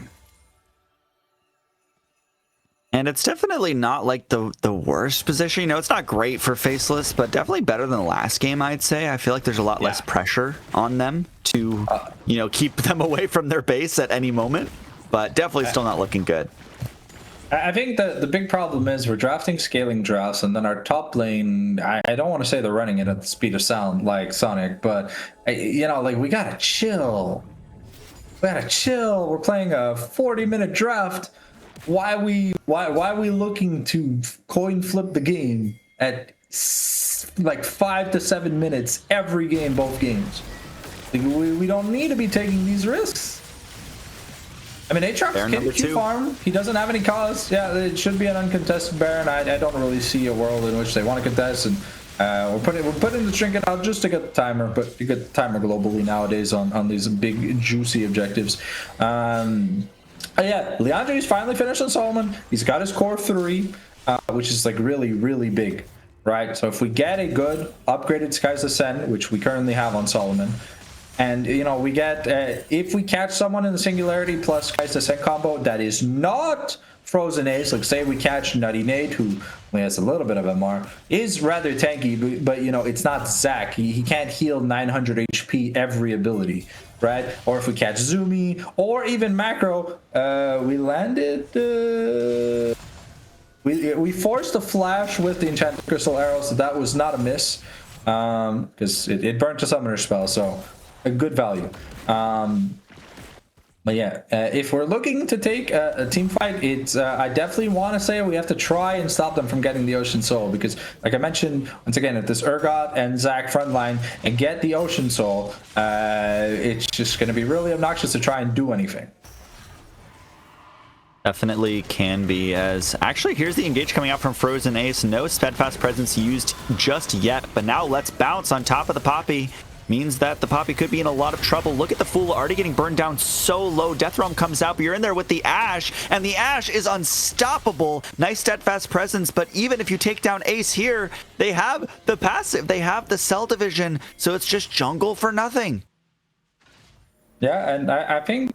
And it's definitely not like the worst position. You know, it's not great for Faceless, but definitely better than the last game, I'd say. I feel like there's a lot less pressure on them to, you know, keep them away from their base at any moment. But definitely still not looking good. I think the big problem is we're drafting scaling drafts, and then our top lane, I don't want to say they're running it at the speed of sound like Sonic, but, you know, like, we gotta chill. We gotta chill. We're playing a 40-minute draft. Why are we looking to coin flip the game at like 5 to 7 minutes every game, both games? Like, we don't need to be taking these risks. I mean, Aatrox can Q farm. He doesn't have any cause. Yeah, it should be an uncontested Baron. I don't really see a world in which they want to contest, and we're putting the trinket out just to get the timer, but you get the timer globally nowadays on these big juicy objectives. Yeah, Leandri's finally finished on Solomon. He's got his core 3, which is like really, really big, right? So if we get a good upgraded Sky's Ascent, which we currently have on Solomon, and, you know, we get, if we catch someone in the Singularity plus Sky's Ascent combo that is not Frozen Ace, like say we catch Nutty Nate, who only has a little bit of MR, is rather tanky, but you know, it's not Zac. He can't heal 900 HP every ability, right? Or if we catch Zumi, or even Macro, we landed... We forced a flash with the Enchanted Crystal Arrow, so that was not a miss, because it burnt a summoner spell, so a good value. But yeah, if we're looking to take a team fight, it's I definitely want to say we have to try and stop them from getting the Ocean Soul, because like I mentioned, once again, at this Urgot and Zac frontline and get the Ocean Soul, it's just going to be really obnoxious to try and do anything. Definitely can be, as actually here's the engage coming out from Frozen Ace. No steadfast presence used just yet, but now let's bounce on top of the Poppy. Means that the Poppy could be in a lot of trouble. Look at the Fool already getting burned down so low. Death Realm comes out, but you're in there with the Ashe, and the Ashe is unstoppable. Nice steadfast presence, but even if you take down Ace here, they have the passive, they have the Cell Division, so it's just jungle for nothing. Yeah, and I think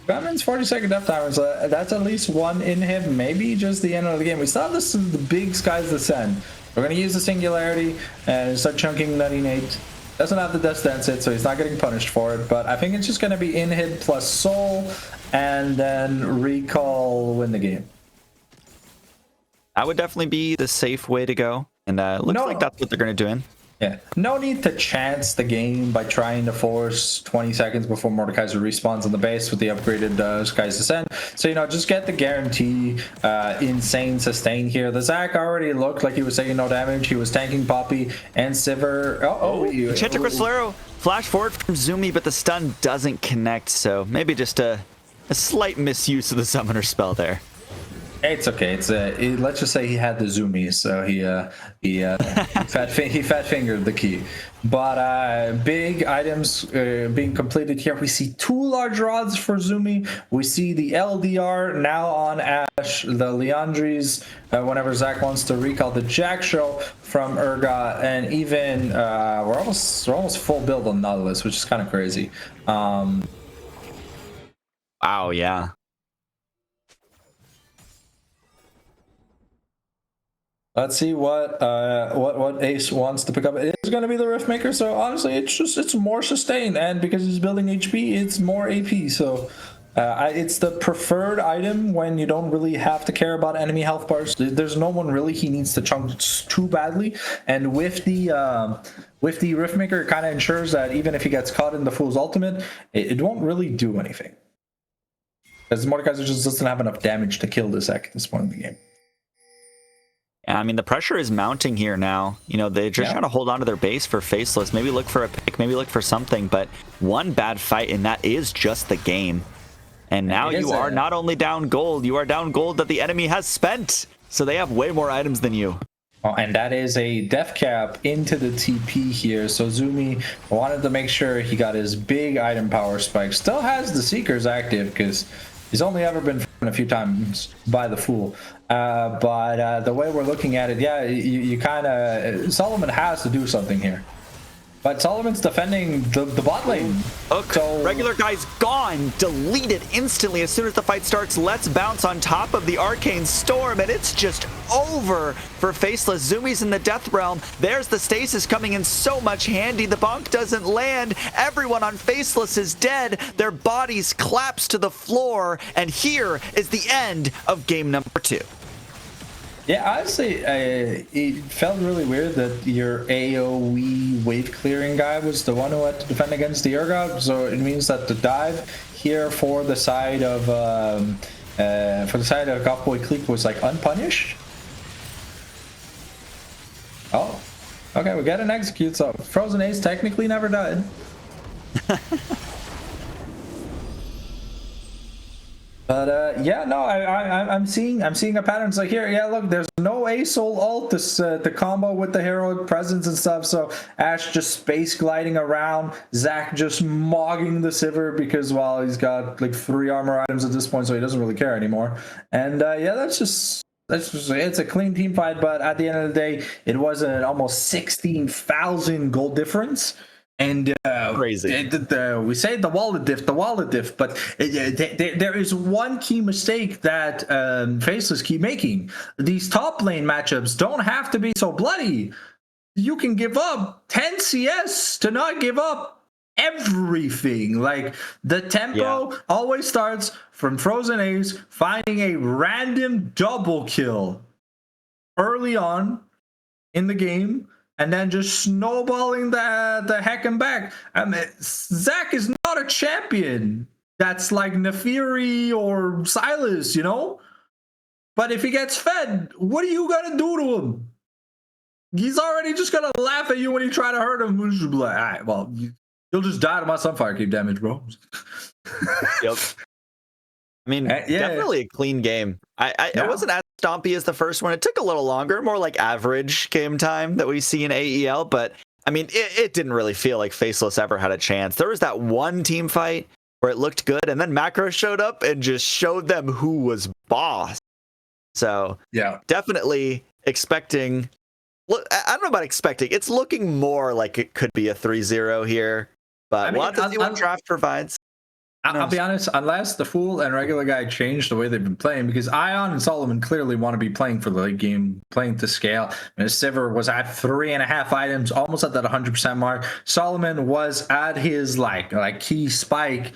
Batman's 40-second death timers, that's at least one inhib, maybe just the end of the game. We still have this the big Sky's Ascent. We're going to use the Singularity and start chunking Nutty Nate. Doesn't have the Death Stance hit, so he's not getting punished for it, but I think it's just going to be inhib plus soul, and then recall, win the game. That would definitely be the safe way to go, and looks like that's what they're going to do in. Yeah, no need to chance the game by trying to force 20 seconds before Mordekaiser respawns on the base with the upgraded Sky's Descent. So, you know, just get the guarantee insane sustain here. The Zac already looked like he was taking no damage. He was tanking Poppy and Sivir. Enchanted Crystal Arrow flash forward from Zumi, but the stun doesn't connect, so maybe just a slight misuse of the summoner spell there. It's okay. It's let's just say he had the zoomies, so he fat fingered the key. But big items being completed here. We see 2 large rods for Zumi. We see the LDR now on Ashe. The Leandries whenever Zac wants to recall the Jack Show from Urgot, and even we're almost full build on Nautilus, which is kind of crazy. Wow, yeah. Let's see what Ace wants to pick up. It is going to be the Riftmaker, so honestly, it's more sustained, and because he's building HP, it's more AP. So it's the preferred item when you don't really have to care about enemy health bars. There's no one really he needs to chunk too badly, and with the Riftmaker, it kind of ensures that even if he gets caught in the Fool's ultimate, it won't really do anything, because Mordekaiser just doesn't have enough damage to kill this Zac at this point in the game. Yeah, I mean, the pressure is mounting here now. You know, they're just trying to hold on to their base for Faceless. Maybe look for a pick, maybe look for something, but one bad fight, and that is just the game. And now you are not only down gold, you are down gold that the enemy has spent. So they have way more items than you. Oh, and that is a death cap into the TP here. So Zumi wanted to make sure he got his big item power spike. Still has the Seekers active, because he's only ever been a few times by the Fool. But the way we're looking at it, yeah, you kind of... Solomon has to do something here. But Solomon's defending the bot lane. Hook, So- regular guy's gone, deleted instantly as soon as the fight starts. Let's bounce on top of the Arcane Storm, and it's just over for Faceless. Zumi's in the Death Realm. There's the stasis coming in so much handy. The bonk doesn't land. Everyone on Faceless is dead. Their bodies collapse to the floor, and here is the end of game number 2. Yeah, honestly, it felt really weird that your AoE wave clearing guy was the one who had to defend against the Urgot. So it means that the dive here for the side of Gothboy Clique was like unpunished. Oh, okay, we get an execute. So Frozen Ace technically never died. But yeah, no, I'm seeing a pattern. It's like here, yeah, look, there's no ASOL ult to combo with the heroic presence and stuff. So Ash just space gliding around, Zach just mogging the Sivir because well, he's got like 3 armor items at this point, so he doesn't really care anymore. And yeah, that's just it's a clean team fight. But at the end of the day, it was an almost 16,000 gold difference. And Crazy. We say the wallet diff, but there is one key mistake that Faceless keep making. These top lane matchups don't have to be so bloody. You can give up 10 CS to not give up everything. Like the tempo always starts from Frozen Ace finding a random double kill early on in the game, and then just snowballing the heck and back. I mean, Zach is not a champion that's like Nefiri or Silas, you know? But if he gets fed, what are you gonna do to him? He's already just gonna laugh at you when you try to hurt him. You'll be like, all right, well, you'll just die to my Sunfire Keep damage, bro. Yep. I mean, definitely a clean game. It wasn't as stompy as the first one. It took a little longer, more like average game time that we see in AEL. But I mean, it didn't really feel like Faceless ever had a chance. There was that one team fight where it looked good, and then Macro showed up and just showed them who was boss. So yeah, definitely expecting. Look, I don't know about expecting. It's looking more like it could be a 3-0 here, but we'll have to see what draft provides. I'll be honest, unless the Fool and regular guy change the way they've been playing, because Ion and Solomon clearly want to be playing for the late game, playing to scale. And Sivir was at 3.5 items, almost at that 100% mark. Solomon was at his like key spike,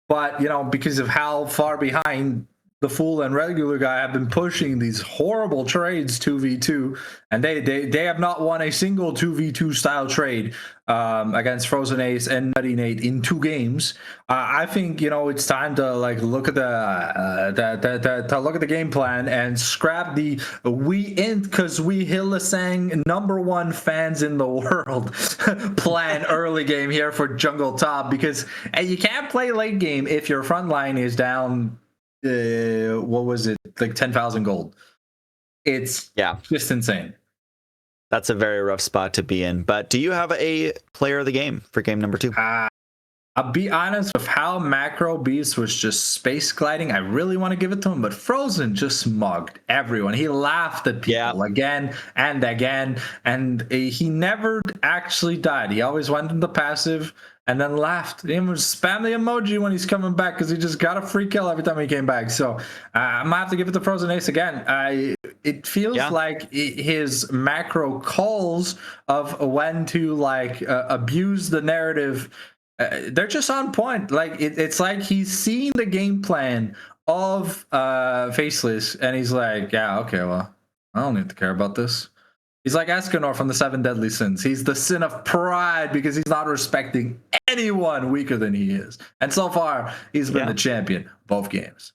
but you know, because of how far behind the Fool and regular guy have been pushing these horrible trades 2v2, and they have not won a single 2v2 style trade against Frozen Ace and Nutty Nate in 2 games. I think, you know, it's time to like look at the game plan and scrap the we int because we Hillisang #1 fans in the world plan early game here for jungle top, because you can't play late game if your front line is down. What was it, like 10,000 gold? It's just insane. That's a very rough spot to be in. But do you have a player of the game for game number 2? I'll be honest with how Macro Beast was just space gliding. I really want to give it to him, but Frozen just mugged everyone. He laughed at people again and again, and he never actually died. He always went into passive and then laughed. He would spam the emoji when he's coming back because he just got a free kill every time he came back. So I'm gonna have to give it to Frozen Ace again. It feels like his macro calls of when to like abuse the narrative. They're just on point. Like it's like he's seen the game plan of Faceless, and he's like, yeah, okay, well, I don't need to care about this. He's like Escanor from the 7 Deadly Sins. He's the sin of pride because he's not respecting anyone weaker than he is. And so far, he's been the champion both games.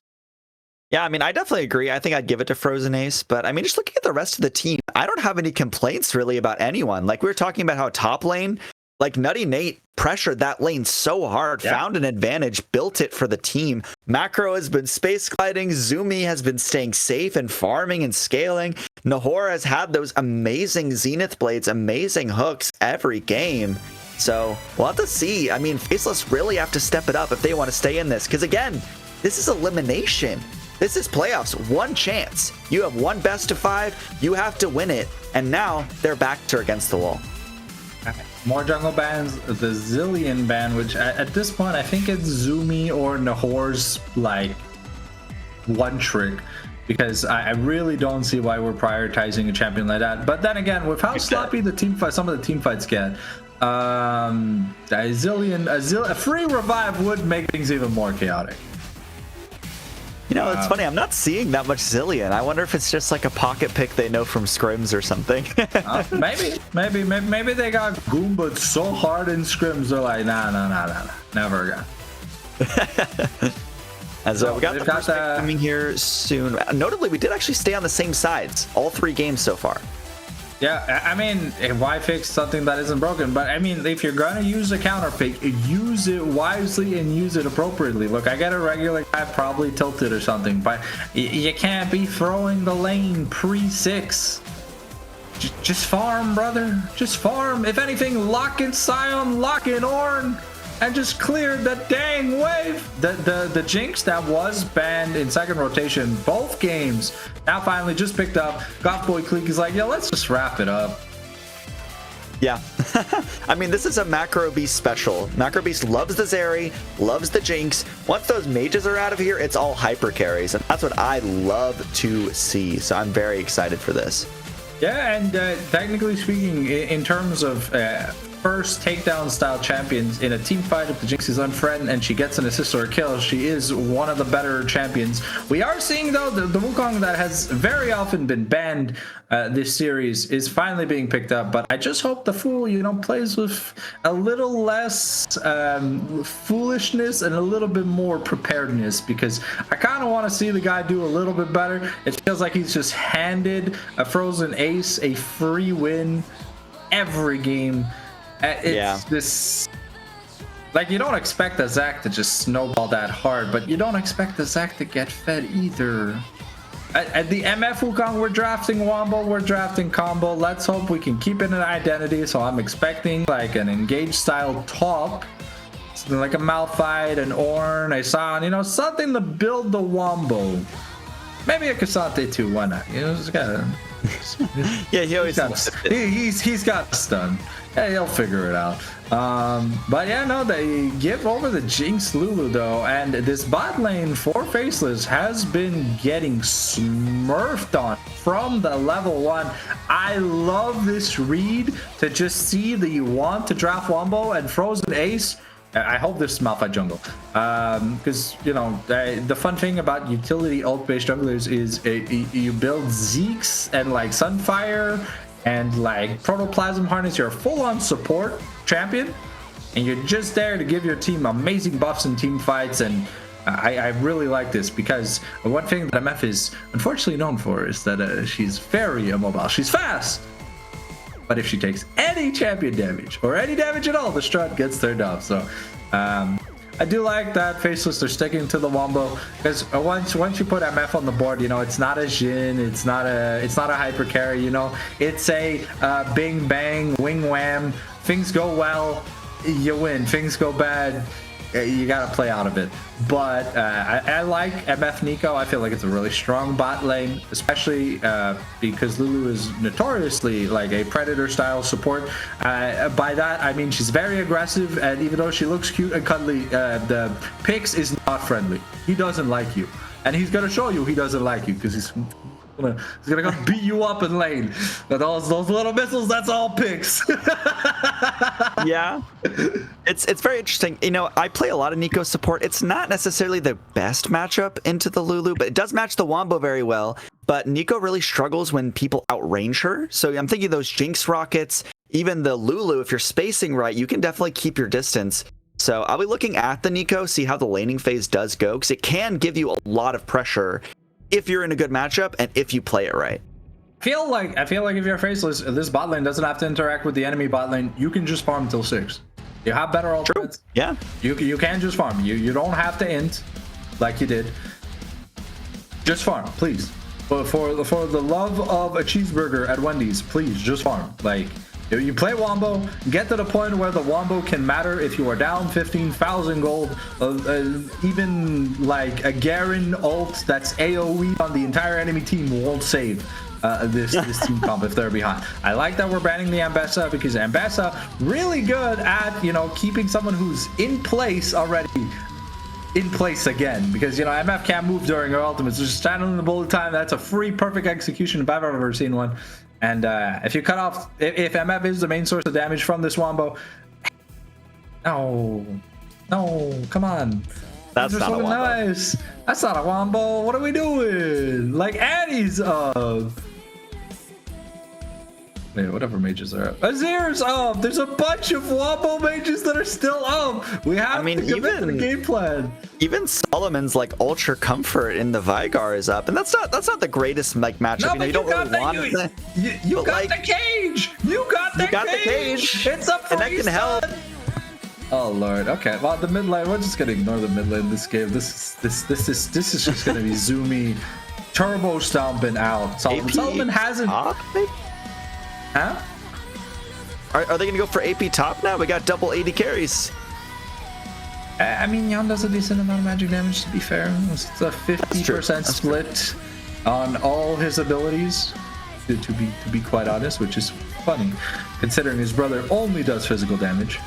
Yeah, I mean, I definitely agree. I think I'd give it to Frozen Ace. But I mean, just looking at the rest of the team, I don't have any complaints really about anyone. Like we were talking about how top lane, like Nutty Nate pressured that lane so hard, found an advantage, built it for the team. Macro has been space gliding. Zumi has been staying safe and farming and scaling. Nahor has had those amazing Zenith Blades, amazing hooks every game. So we'll have to see. I mean, Faceless really have to step it up if they want to stay in this. Because again, this is elimination. This is playoffs. One chance. You have one best of 5. You have to win it. And now their backs are against the wall. More jungle bans. The Zillion ban, which at this point I think it's Zumi or Nahor's like one trick, because I really don't see why we're prioritizing a champion like that. But then again, with how sloppy the team fight, some of the team fights get, a free revive would make things even more chaotic. You know, it's funny. I'm not seeing that much Zillion. I wonder if it's just like a pocket pick they know from scrims or something. Maybe they got Goomba'd so hard in scrims, they're like, nah, never again. And so we got the first pick coming here soon. Notably, we did actually stay on the same sides all 3 games so far. Yeah, I mean, why fix something that isn't broken? But I mean, if you're gonna use a counter pick, use it wisely and use it appropriately. Look, I get a regular guy probably tilted or something, but you can't be throwing the lane pre-6. Just farm, brother. Just farm. If anything, lock in Scion, lock in Ornn, and just clear the dang wave. The Jinx that was banned in second rotation both games now finally just picked up. Goth boy Clique is like, yeah, let's just wrap it up. Yeah. I mean, this is a Macro Beast special. Macro Beast loves the Zeri, loves the Jinx. Once those mages are out of here, it's all hyper carries, and that's what I love to see. So I'm very excited for this. Yeah, and technically speaking, in terms of first takedown style champions in a team fight, if the Jinx is unfriend and she gets an assist or a kill, she is one of the better champions. We are seeing though the Wukong that has very often been banned this series is finally being picked up, but I just hope the Fool, you know, plays with a little less foolishness and a little bit more preparedness, because I kind of want to see the guy do a little bit better. It feels like he's just handed a Frozen Ace a free win every game. It's this, like, you don't expect a Zac to just snowball that hard, but you don't expect the Zac to get fed either. At the MF Wukong, we're drafting Wombo, we're drafting Combo. Let's hope we can keep it an identity. So I'm expecting like an engaged style top, something like a Malphite, an Ornn, a Scion, you know, something to build the Wombo. Maybe a Cassante too, why not? You know, just gotta... Yeah, he always he's got stun. Yeah, he'll figure it out. But yeah, no, they give over the Jinx Lulu though, and this bot lane for Faceless has been getting smurfed on from the level 1. I love this read to just see that you want to draft Wombo and Frozen Ace. I hope this is Malphite jungle, because you know the fun thing about utility ult-based junglers is you build Zeeks and like Sunfire and like Protoplasm Harness. You're a full-on support champion, and you're just there to give your team amazing buffs in team fights. And I really like this, because one thing that MF is unfortunately known for is that she's very immobile. She's fast, but if she takes any champion damage or any damage at all, the Strut gets turned off. So I do like that Faceless, they're sticking to the Wombo, because once you put MF on the board, you know, it's not a Jhin, it's not a hyper carry, you know, it's a bing bang wing wham. Things go well, you win. Things go bad, you gotta play out of it. But I like MF Neeko. I feel like it's a really strong bot lane, especially because Lulu is notoriously like a predator style support. By that I mean she's very aggressive, and even though she looks cute and cuddly, the Pix is not friendly. He doesn't like you, and he's gonna show you he doesn't like you, because he's gonna come beat you up in lane. But those little missiles, that's all Pix. Yeah, it's very interesting. You know, I play a lot of Neeko support. It's not necessarily the best matchup into the Lulu, but it does match the Wombo very well. But Neeko really struggles when people outrange her. So I'm thinking those Jinx rockets, even the Lulu, if you're spacing right, you can definitely keep your distance. So I'll be looking at the Neeko, see how the laning phase does go, because it can give you a lot of pressure if you're in a good matchup and if you play it right. I feel like if you're Faceless, this bot lane doesn't have to interact with the enemy bot lane. You can just farm till 6. You have better ultimates. True. Yeah. You can just farm. You don't have to int like you did. Just farm, please. But for the love of a cheeseburger at Wendy's, please just farm. Like, You play Wombo, get to the point where the Wombo can matter if you are down 15,000 gold. Even like a Garen ult that's AoE on the entire enemy team won't save this team comp if they're behind. I like that we're banning the Ambessa because Ambessa really good at, you know, keeping someone who's in place already in place again, because, you know, MF can't move during her ultimate, so just channeling the bullet time, that's a free perfect execution if I've ever seen one. And if you cut off, if MF is the main source of damage from this Wombo, no, come on. That's not a Wombo. Nice. That's not a Wombo. What are we doing? Like Annie's up. Wait, whatever mages are up. Azir's up. There's a bunch of Wombo mages that are still up. We have to commit to the game plan. Even Solomon's like Ultra Comfort in the Vigar is up, and that's not the greatest like matchup. No, you don't really want it. You got the cage. You got the cage. It's up for and that can help. Oh lord. Okay. Well, the mid lane. We're just gonna ignore the mid lane this game. This is just gonna be zoomy, turbo stomping out. Solomon hasn't. Huh? Are they gonna go for AP top now? We got double 80 carries. I mean, Yon does a decent amount of magic damage, to be fair. It's a 50% split on all his abilities, to be quite honest, which is funny, considering his brother only does physical damage.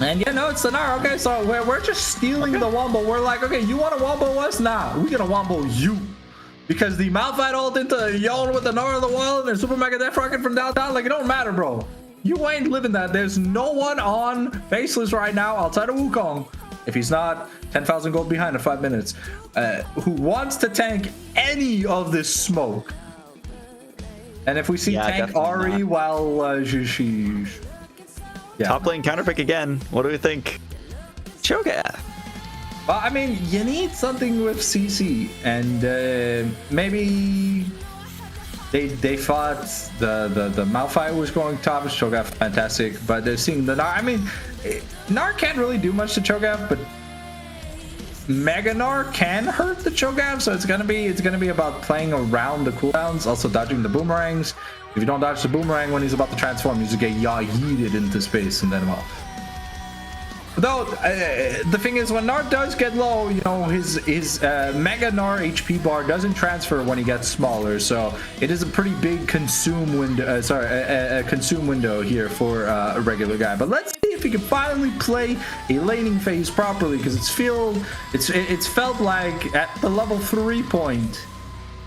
And yeah, no, it's the Gnar. Okay, so we're just stealing the Wombo. We're like, okay, you want to Wombo us? Nah, we're gonna Wombo you. Because the Malphite ult into Yon with the Gnar of the Wild and Super Mega Death Rocket from downtown, like, it don't matter, bro. You ain't living that. There's no one on Faceless right now outside of Wukong, if he's not 10,000 gold behind in 5 minutes, who wants to tank any of this smoke. And if we see tank Ari while Top lane counterpick again. What do we think? Cho'Gath. Well, I mean, you need something with CC, and maybe they thought the Malphite was going top. Cho'Gath fantastic, but they're seeing the Gnar. I mean, Gnar can't really do much to Cho'Gath, but Mega Gnar can hurt the Cho'Gath, so it's gonna be about playing around the cooldowns, also dodging the boomerangs. If you don't dodge the boomerang when he's about to transform, you just get yeeted into space, and then well. Though the thing is, when Gnar does get low, you know, his Mega Gnar HP bar doesn't transfer when he gets smaller, so it is a pretty big consume window. Consume window here for a regular guy. But let's see if he can finally play a laning phase properly, because it's felt like at the level 3 point,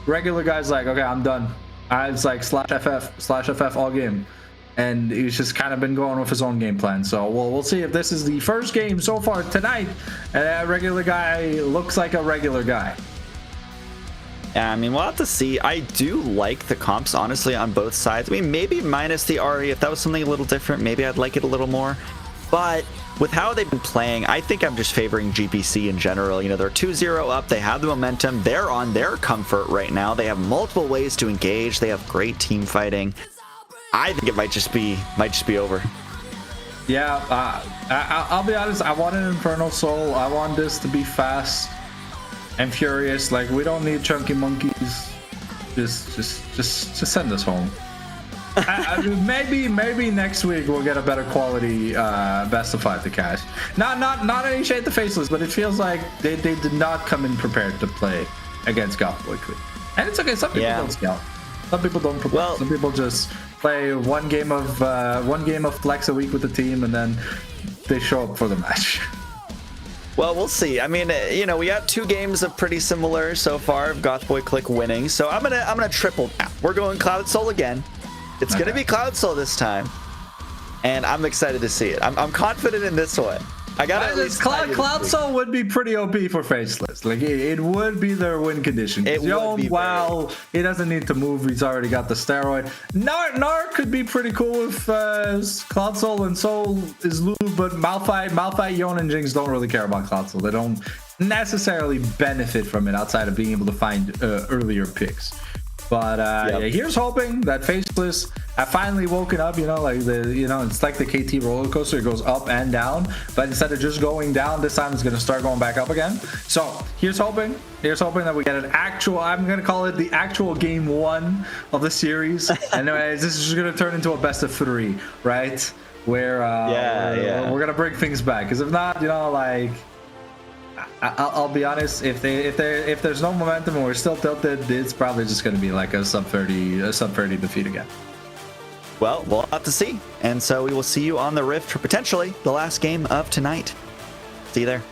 regular guys like, okay, I'm done. It's like /FF all game. And he's just kind of been going with his own game plan. So we'll see if this is the first game so far tonight. A regular guy looks like a regular guy. Yeah, I mean, we'll have to see. I do like the comps, honestly, on both sides. I mean, maybe minus the Ari. If that was something a little different, maybe I'd like it a little more. But with how they've been playing, I think I'm just favoring GPC in general. You know, they're 2-0 up. They have the momentum. They're on their comfort right now. They have multiple ways to engage. They have great team fighting. I think it might just be over. Yeah, I'll be honest. I want an Infernal Soul. I want this to be fast and furious. Like, we don't need chunky monkeys. Just send us home. Maybe next week we'll get a better quality best of 5 to cash. Not any shade to Faceless, but it feels like they did not come in prepared to play against Goth Boy Clique. And it's okay. Some people don't scout. Some people don't prepare. Well, some people just play one game of flex a week with the team, and then they show up for the match. Well, we'll see. I mean, you know, we got 2 games of pretty similar so far of Goth Boy Clique winning, so I'm gonna triple down. We're going Cloud Soul again. It's gonna be Cloud Soul this time, and I'm excited to see it. I'm confident in this one. I got Cloud Soul would be pretty OP for Faceless. Like, it would be their win condition. Wow, he doesn't need to move. He's already got the steroid. Gnar could be pretty cool with Cloud Soul, and Soul is loot, but Malphite, Yon, and Jinx don't really care about Cloud Soul. They don't necessarily benefit from it outside of being able to find earlier picks. But Yep. yeah, here's hoping that Faceless have finally woken up. It's like the KT roller coaster. It goes up and down, but instead of just going down, this time it's gonna start going back up again. So here's hoping that we get an actual. I'm gonna call it the actual game 1 of the series. Anyways, this is just gonna turn into a best of 3, right? Where we're gonna bring things back. Because if not, I'll be honest. If there's no momentum and we're still tilted, it's probably just going to be like a sub 30 defeat again. Well, we'll have to see. And so we will see you on the Rift for potentially the last game of tonight. See you there.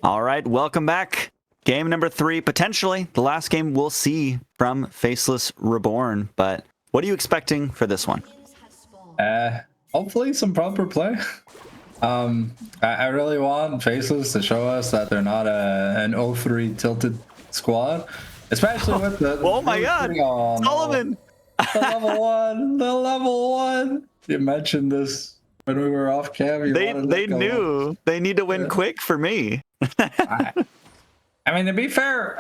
All right, welcome back. Game number 3, potentially the last game we'll see from Faceless Reborn. But what are you expecting for this one? Hopefully some proper play. I really want Faceless to show us that they're not an 0-3 tilted squad, especially with the oh my god, Solomon! The level one. You mentioned this when we were off cam. They knew they need to win quick for me. I mean, to be fair,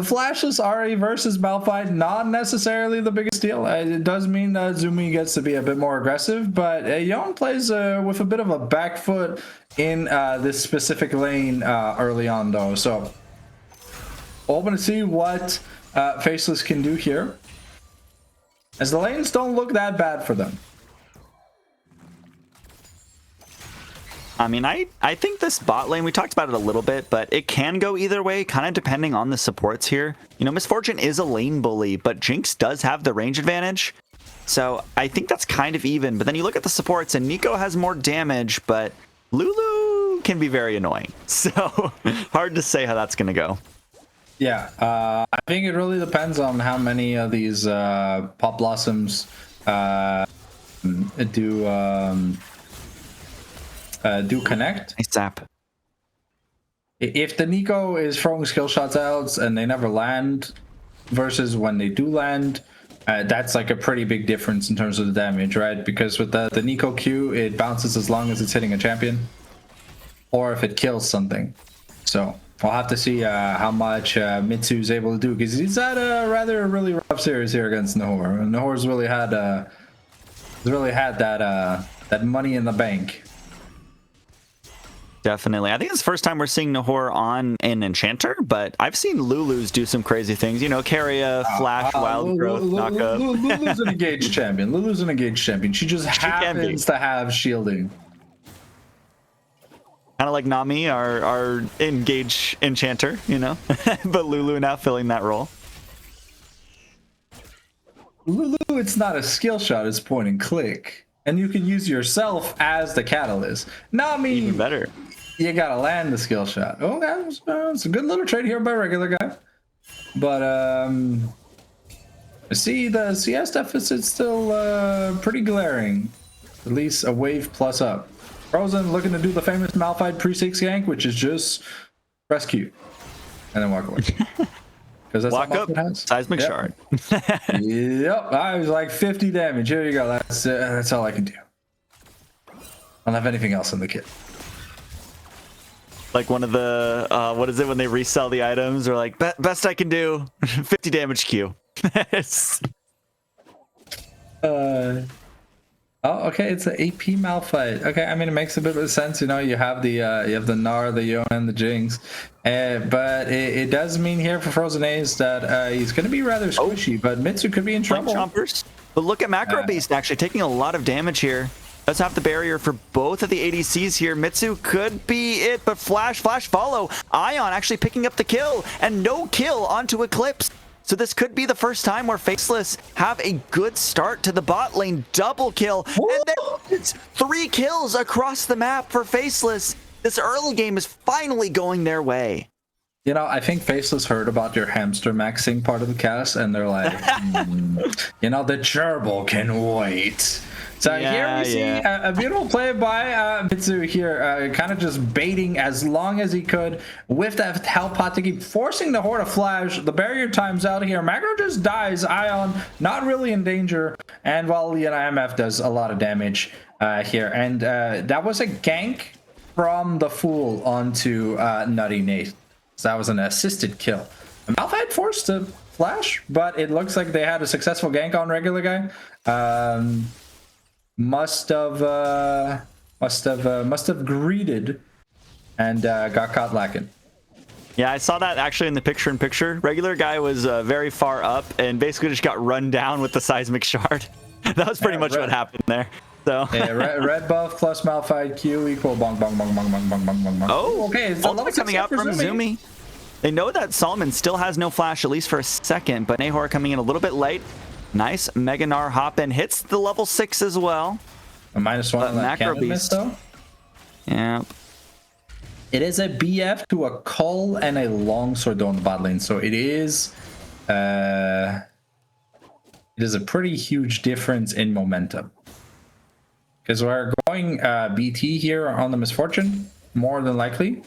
Flashless Ari versus Malphite, not necessarily the biggest deal. It does mean that Zumi gets to be a bit more aggressive, but Yon plays with a bit of a back foot in this specific lane early on, though. So, open to see what Faceless can do here, as the lanes don't look that bad for them. I mean, I think this bot lane, we talked about it a little bit, but it can go either way, kind of depending on the supports here. You know, Misfortune is a lane bully, but Jinx does have the range advantage. So I think that's kind of even. But then you look at the supports, and Nico has more damage, but Lulu can be very annoying. So hard to say how that's going to go. Yeah, I think it really depends on how many of these Pop Blossoms do connect. Nice zap. If the Nico is throwing skill shots out and they never land, versus when they do land, that's like a pretty big difference in terms of the damage, right? Because with the Nico Q, it bounces as long as it's hitting a champion, or if it kills something. So we'll have to see how much Mitsu is able to do, because he's had a really rough series here against Nahor. And Nahor's really had that money in the bank. Definitely. I think it's the first time we're seeing Nahor on an Enchanter, but I've seen Lulu's do some crazy things. You know, carry a Flash, Wild Growth, knockup. Lulu's an engaged champion. Lulu's an engaged champion. She just happens to have shielding. Kind of like Nami, our engaged Enchanter, you know? But Lulu now filling that role. Lulu, it's not a skill shot, it's point and click. And you can use yourself as the catalyst. Nami, even better. You gotta land the skill shot. Oh, it's a good little trade here by regular guy. But see, the CS deficit's still pretty glaring. At least a wave plus up. Frozen looking to do the famous Malphite pre-6 gank, which is just press Q and then walk away. Because that's walk up, seismic shard. Yep, I was like 50 damage. Here you go. That's all I can do. I don't have anything else in the kit. Like one of the what is it when they resell the items? Or like best I can do, 50 damage Q. Oh, okay, it's an AP Malphite. Okay, I mean it makes a bit of sense. You know, you have the Gnar, the Yon, and the Jinx, but it does mean here for Frozen Ace that he's going to be rather squishy. But Mitsu could be in trouble. Chompers. But look at Macro Beast actually taking a lot of damage here. Does have the barrier for both of the ADCs here. Mitsu could be it, but Flash follow. Ion actually picking up the kill, and no kill onto Eclipse. So this could be the first time where Faceless have a good start to the bot lane. Double kill. Ooh. And then it's 3 kills across the map for Faceless. This early game is finally going their way. You know, I think Faceless heard about your hamster maxing part of the cast, and they're like, you know, the gerbil can wait. So here we see a beautiful play by Mitsu here, kind of just baiting as long as he could with that help pot to keep forcing the Horde to flash. The barrier times out here. Macro just dies. Ion not really in danger. And while MF does a lot of damage here. And that was a gank from the Fool onto Nutty Nate. So that was an assisted kill. Malphite forced to flash, but it looks like they had a successful gank on regular guy. Must have greeted and got caught lacking. Yeah, I saw that actually in the picture-in-picture. Regular guy was very far up and basically just got run down with the seismic shard. That was pretty much what happened there. So yeah, red buff plus Malphite Q equal bong bong bong bong bong bong bong bong bong. Oh, okay. It's ultimate coming out from Zumi. They know that Solomon still has no flash, at least for a second, but Nahor coming in a little bit late. Nice Mega Gnar hop in, hits the level 6 as well. A -1 on that cannon miss though. Yeah. It is a BF to a Cull and a Longsword on the bot lane, so it is a pretty huge difference in momentum. Because we're going BT here on the Misfortune, more than likely.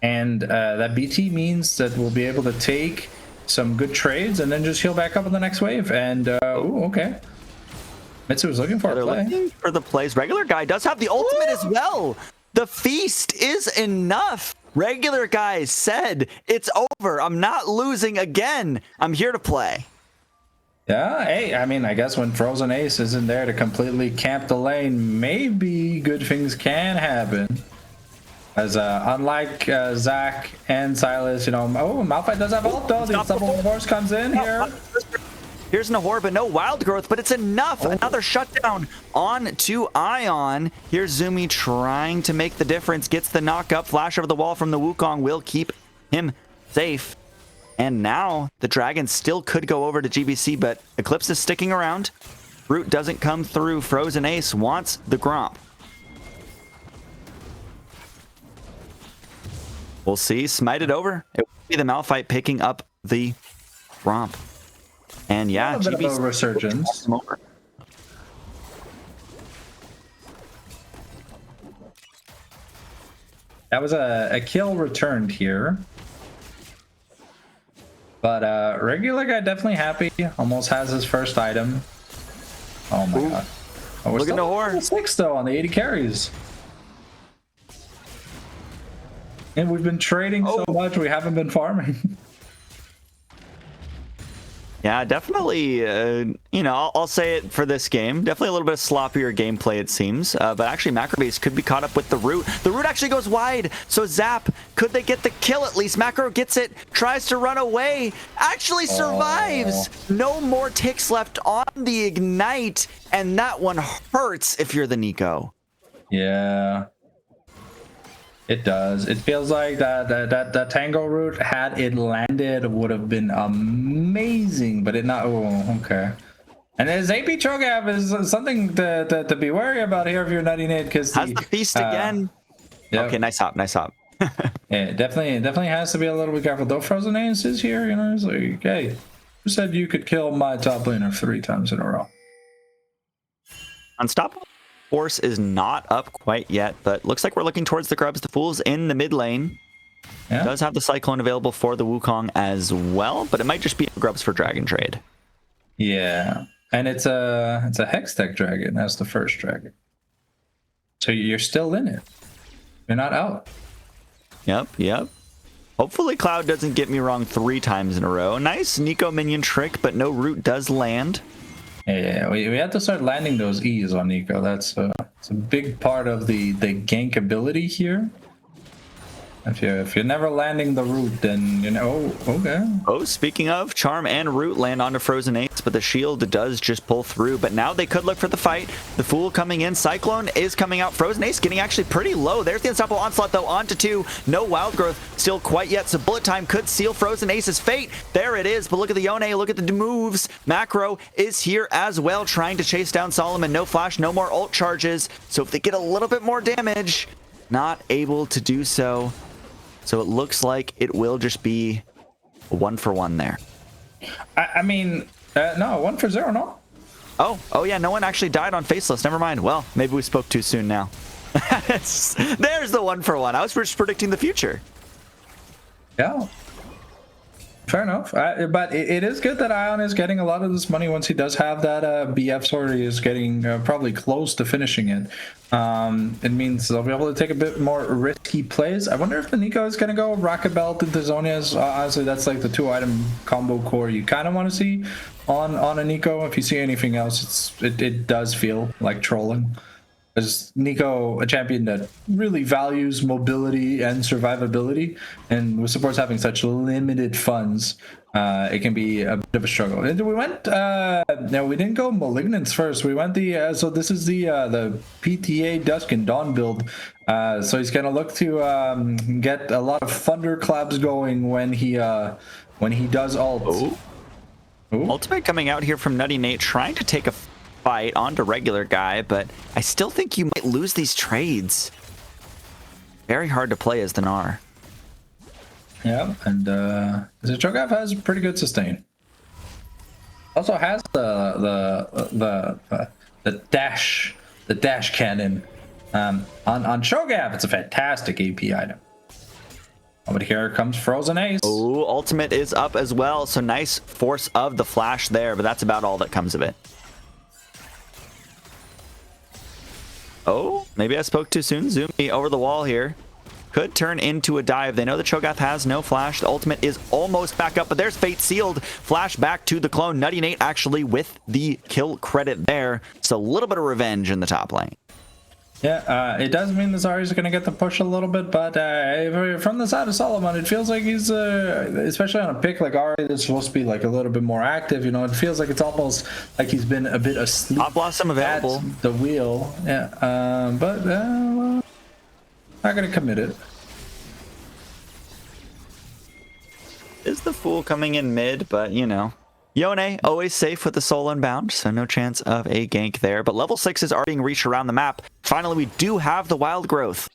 And that BT means that we'll be able to take some good trades and then just heal back up on the next wave. And, ooh, okay. Mitsu was looking for a play. Looking for the plays. Regular guy does have the ultimate as well. The feast is enough. Regular guy said, it's over. I'm not losing again. I'm here to play. Yeah, hey, I mean, I guess when Frozen Ace isn't there to completely camp the lane, maybe good things can happen. As unlike Zach and Silas, you know, oh, Malphite does have ult though. The Unstoppable Horse comes in here. Here's Nahor, but no Wild Growth, but it's enough. Oh. Another shutdown on to Ion. Here's Zumi trying to make the difference. Gets the knock up. Flash over the wall from the Wukong will keep him safe. And now the Dragon still could go over to GBC, but Eclipse is sticking around. Root doesn't come through. Frozen Ace wants the Gromp. We'll see. Smite it over. It will be the Malphite picking up the Gromp. And yeah, a bit of a resurgence. That was a kill returned here. But regular guy definitely happy. Almost has his first item. Oh my god. Oh, we're look at the level 6 though on the 80 carries. And we've been trading so much, we haven't been farming. Yeah, definitely, you know, I'll say it for this game. Definitely a little bit of sloppier gameplay, it seems. But actually, Macrobase could be caught up with the Root. The Root actually goes wide, so Zap, could they get the kill at least? Macro gets it, tries to run away, actually survives. No more ticks left on the Ignite, and that one hurts if you're the Nico. Yeah. It does. It feels like that Tango Root, had it landed, would have been amazing, but it not. Oh, okay. And his AP Cho'Gath is something to be wary about here if you're Nutty Nate, because has the feast again. Yep. Okay, nice hop, nice hop. Yeah, definitely has to be a little bit careful. Though Frozen Ace is here, you know, it's like, hey, who said you could kill my top laner 3 times in a row? Unstoppable Force is not up quite yet, but looks like we're looking towards the Grubs. The Fool's in the mid lane. Yeah. Does have the Cyclone available for the Wukong as well, but it might just be Grubs for Dragon trade. Yeah, and it's a Hextech Dragon. That's the first dragon. So you're still in it. You're not out. Yep. Hopefully Cloud doesn't get me wrong 3 times in a row. Nice Nico minion trick, but no Root does land. Yeah, we have to start landing those E's on Nico. It's a big part of the gank ability here. If you're never landing the Root, then you know. Oh, okay. Oh, speaking of, Charm and Root land onto Frozen Ace, but the shield does just pull through. But now they could look for the fight. The Fool coming in. Cyclone is coming out. Frozen Ace getting actually pretty low. There's the Unstoppable Onslaught, though, onto 2. No Wild Growth still quite yet, so Bullet Time could seal Frozen Ace's fate. There it is, but look at the Yone, look at the moves. Macro is here as well, trying to chase down Solomon. No flash, no more ult charges. So if they get a little bit more damage, not able to do so. So it looks like it will just be a 1-for-1 there. I mean, no, 1-for-0, no? Oh yeah, no one actually died on Faceless. Never mind. Well, maybe we spoke too soon now. There's the 1-for-1. I was just predicting the future. Yeah. Fair enough. But it is good that Ion is getting a lot of this money once he does have that BF sword. He is getting probably close to finishing it. It means they'll be able to take a bit more risky plays. I wonder if the Nico is going to go Rocket Belt into Zonia's. Honestly, that's like the 2-item combo core you kind of want to see on a Nico. If you see anything else, it does feel like trolling. Is Nico a champion that really values mobility and survivability, and with supports having such limited funds, it can be a bit of a struggle. And we went no, we didn't go Malignance first. We went the so this is the PTA Dusk and Dawn build. So he's gonna look to get a lot of thunderclaps going when he does ult. Ooh. Ultimate coming out here from Nutty Nate, trying to take a fight onto regular guy, but I still think you might lose these trades. very hard to play as the Gnar. Yeah, and the Cho'Gath has pretty good sustain. Also has the dash cannon. On Cho'Gath, it's a fantastic AP item. Oh, but here comes Frozen Ace. Oh, ultimate is up as well. So nice force of the flash there, but that's about all that comes of it. Oh, maybe I spoke too soon. Zumi over the wall here. Could turn into a dive. They know the Cho'Gath has no flash. The ultimate is almost back up, but there's Fate sealed. Flash back to the clone. Nutty Nate actually with the kill credit there. So a little bit of revenge in the top lane. Yeah, it does mean the Zarya's going to get the push a little bit, but from the side of Solomon, it feels like he's, especially on a pick like Ari that's supposed to be like a little bit more active, you know, it feels like it's almost like he's been a bit asleep Top Blossom available. at the wheel. Yeah, but well, not going to commit it. Is the Fool coming in mid, but you know. Yone always safe with the Soul Unbound, so no chance of a gank there. But level 6s are being reached around the map. Finally, we do have the Wild Growth,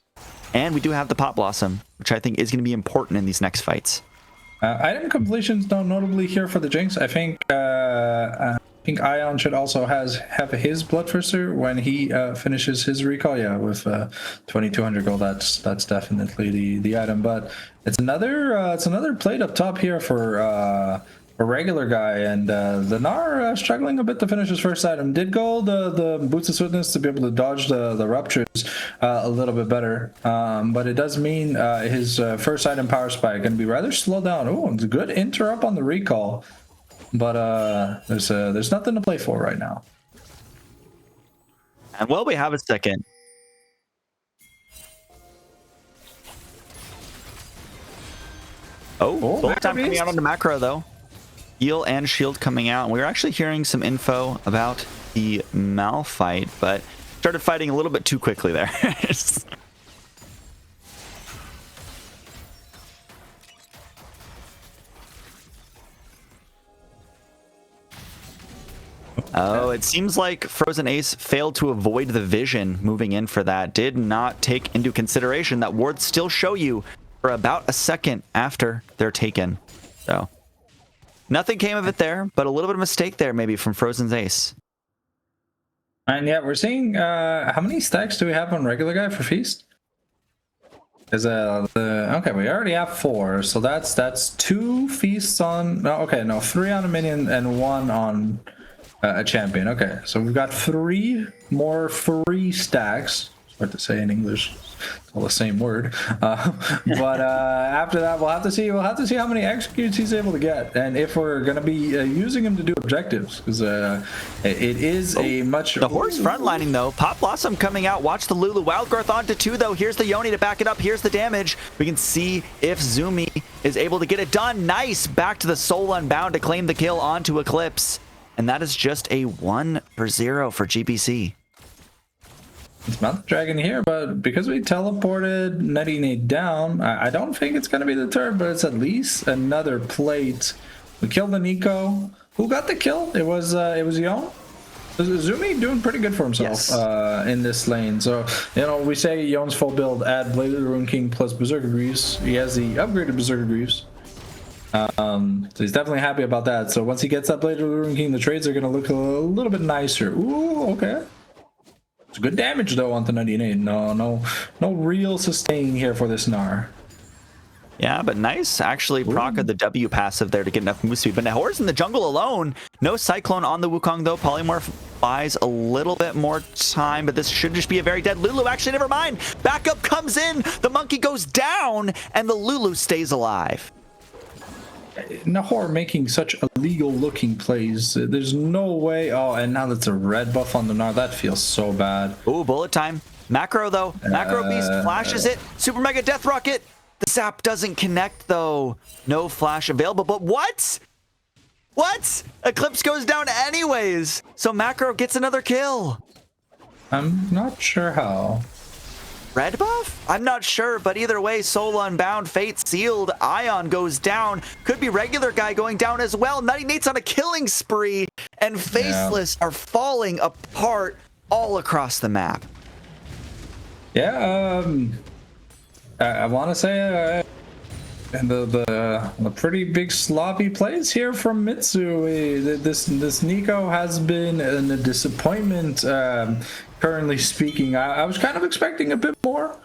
and we do have the Pot Blossom, which I think is going to be important in these next fights. Item completions don't notably here for the Jinx. I think Ion should also have his Bloodthirster when he finishes his recall. Yeah, with 2200 gold, that's definitely the item. But it's another plate up top here for a regular guy, and the Gnar struggling a bit to finish his first item. Did go the Boots of Swiftness to be able to dodge the ruptures a little bit better, but it does mean his first item Power Spike going to be rather slow down. Oh, it's a good interrupt on the recall, but there's nothing to play for right now. And well, we have a second. Oh, bullet time coming out on the macro though. Heal and shield coming out. And we were actually hearing some info about the Mal fight, but started fighting a little bit too quickly there. Oh, it seems like Frozen Ace failed to avoid the vision moving in for that. Did not take into consideration that wards still show you for about a second after they're taken. So nothing came of it there, but a little bit of mistake there maybe from Frozen's Ace. And yeah, we're seeing how many stacks do we have on regular guy for Feast? Is okay, we already have 4, so that's 2 feasts on. No, okay, no, 3 on a minion and 1 on a champion. Okay, so we've got 3 more free stacks. It's hard to say in English. It's all the same word. But after that, we'll have to see how many executes he's able to get, and if we're going to be using him to do objectives, because it is a much. The horse frontlining though. Pop Blossom coming out. Watch the Lulu. Wild Growth onto 2 though. Here's the Yoni to back it up. Here's the damage. We can see if Zumi is able to get it done. Nice. Back to the Soul Unbound to claim the kill onto Eclipse, and that is just a 1-0 for GBC. It's not the dragon here, but because we teleported Nutty Nate down, I don't think it's going to be the turn, but it's at least another plate. We killed the Nico. Who got the kill? It was Yon. Zumi doing pretty good for himself in this lane. So, you know, we say Yon's full build, add Blade of the Rune King plus Berserker Greaves. He has the upgraded Berserker Greaves. So he's definitely happy about that. So once he gets that Blade of the Rune King, the trades are going to look a little bit nicer. Ooh, okay. It's good damage though on the 98. No real sustain here for this Gnar. Yeah, but nice actually proc of the W passive there to get enough move speed. But Nahor's in the jungle alone. No Cyclone on the Wukong though. Polymorph buys a little bit more time, but this should just be a very dead Lulu. Actually, never mind. Backup comes in. The monkey goes down, and the Lulu stays alive. Nahor making such illegal looking plays. There's no way. Oh, and now that's a red buff on the Gnar. That feels so bad. Ooh, bullet time. Macro though. Macro Beast flashes it. Super Mega Death Rocket. The zap doesn't connect though. No flash available. But what? What? Eclipse goes down anyways. So Macro gets another kill. I'm not sure how. Red buff? I'm not sure, but either way, Soul Unbound, Fate sealed, Ion goes down. Could be regular guy going down as well. Nutty Nate's on a killing spree, and Faceless are falling apart all across the map. Yeah, I want to say the pretty big sloppy plays here from Mitsu. This Nico has been a disappointment. Currently speaking, I was kind of expecting a bit more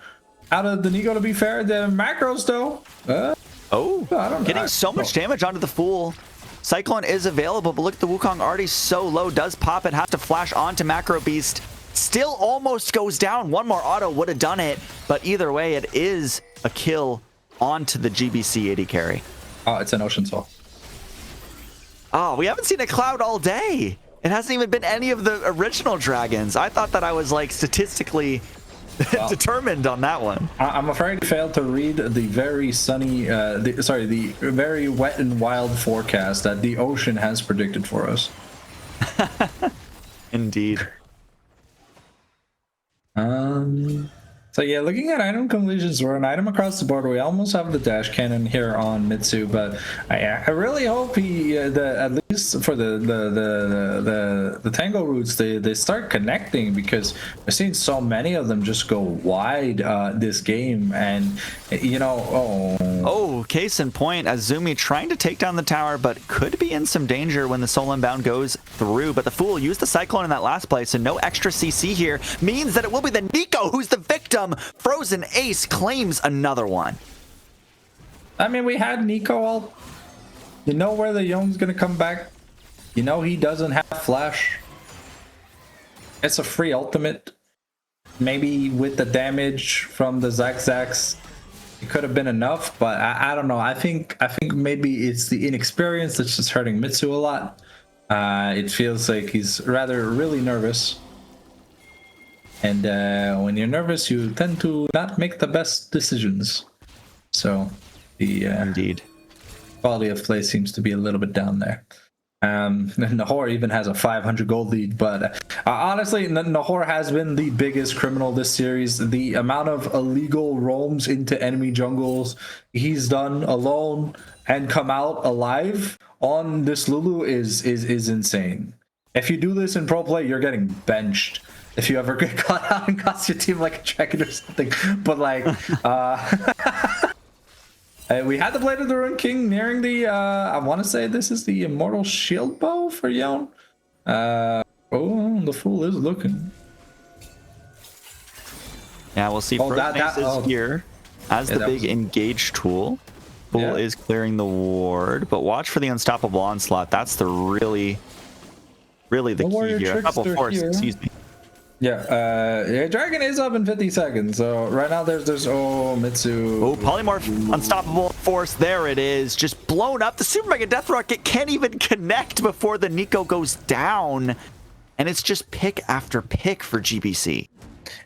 out of the Nico, to be fair. The macros though. Getting so much damage onto the Fool. Cyclone is available, but look at the Wukong already so low. Does pop it, has to flash onto Macro Beast. Still almost goes down. One more auto would have done it, but either way, it is a kill onto the GBC AD carry. Oh, it's an Ocean Soul. Oh, we haven't seen a Cloud all day. It hasn't even been any of the original dragons. I thought that I was like statistically determined on that one. I'm afraid I failed to read the very sunny, the very wet and wild forecast that the ocean has predicted for us. Indeed. So yeah, looking at item completions, we're an item across the board. We almost have the dash cannon here on Mitsu, but I really hope he, at least for the tango roots, they start connecting, because I've seen so many of them just go wide this game, and you know, case in point, Azumi trying to take down the tower, but could be in some danger when the Soul Unbound goes through. But the Fool used the Cyclone in that last play, so no extra CC here means that it will be the Nico who's the victim. Frozen Ace claims another one. I mean, we had Nico all. You know where the Young's gonna come back. You know he doesn't have flash. It's a free ultimate. Maybe with the damage from the Zax, it could have been enough, but I don't know. I think maybe it's the inexperience that's just hurting Mitsu a lot. It feels like he's really nervous. And when you're nervous, you tend to not make the best decisions. So the indeed quality of play seems to be a little bit down there. Nahor even has a 500 gold lead, but honestly, Nahor has been the biggest criminal this series. The amount of illegal roams into enemy jungles he's done alone and come out alive on this Lulu is insane. If you do this in pro play, you're getting benched. If you ever get caught out and cost your team like a dragon or something. But like, we had the Blade of the Ruined King nearing the, I want to say this is the Immortal Shield Bow for Yon. The Fool is looking. Yeah, we'll see. Frozen is here as the big engage tool. Fool is clearing the ward, but watch for the Unstoppable Onslaught. That's the really the key here. A couple force, excuse me. Yeah, Dragon is up in 50 seconds, so right now there's Mitsu. Oh, Polymorph, Unstoppable Force, there it is, just blown up. The Super Mega Death Rocket can't even connect before the Nico goes down, and it's just pick after pick for GBC.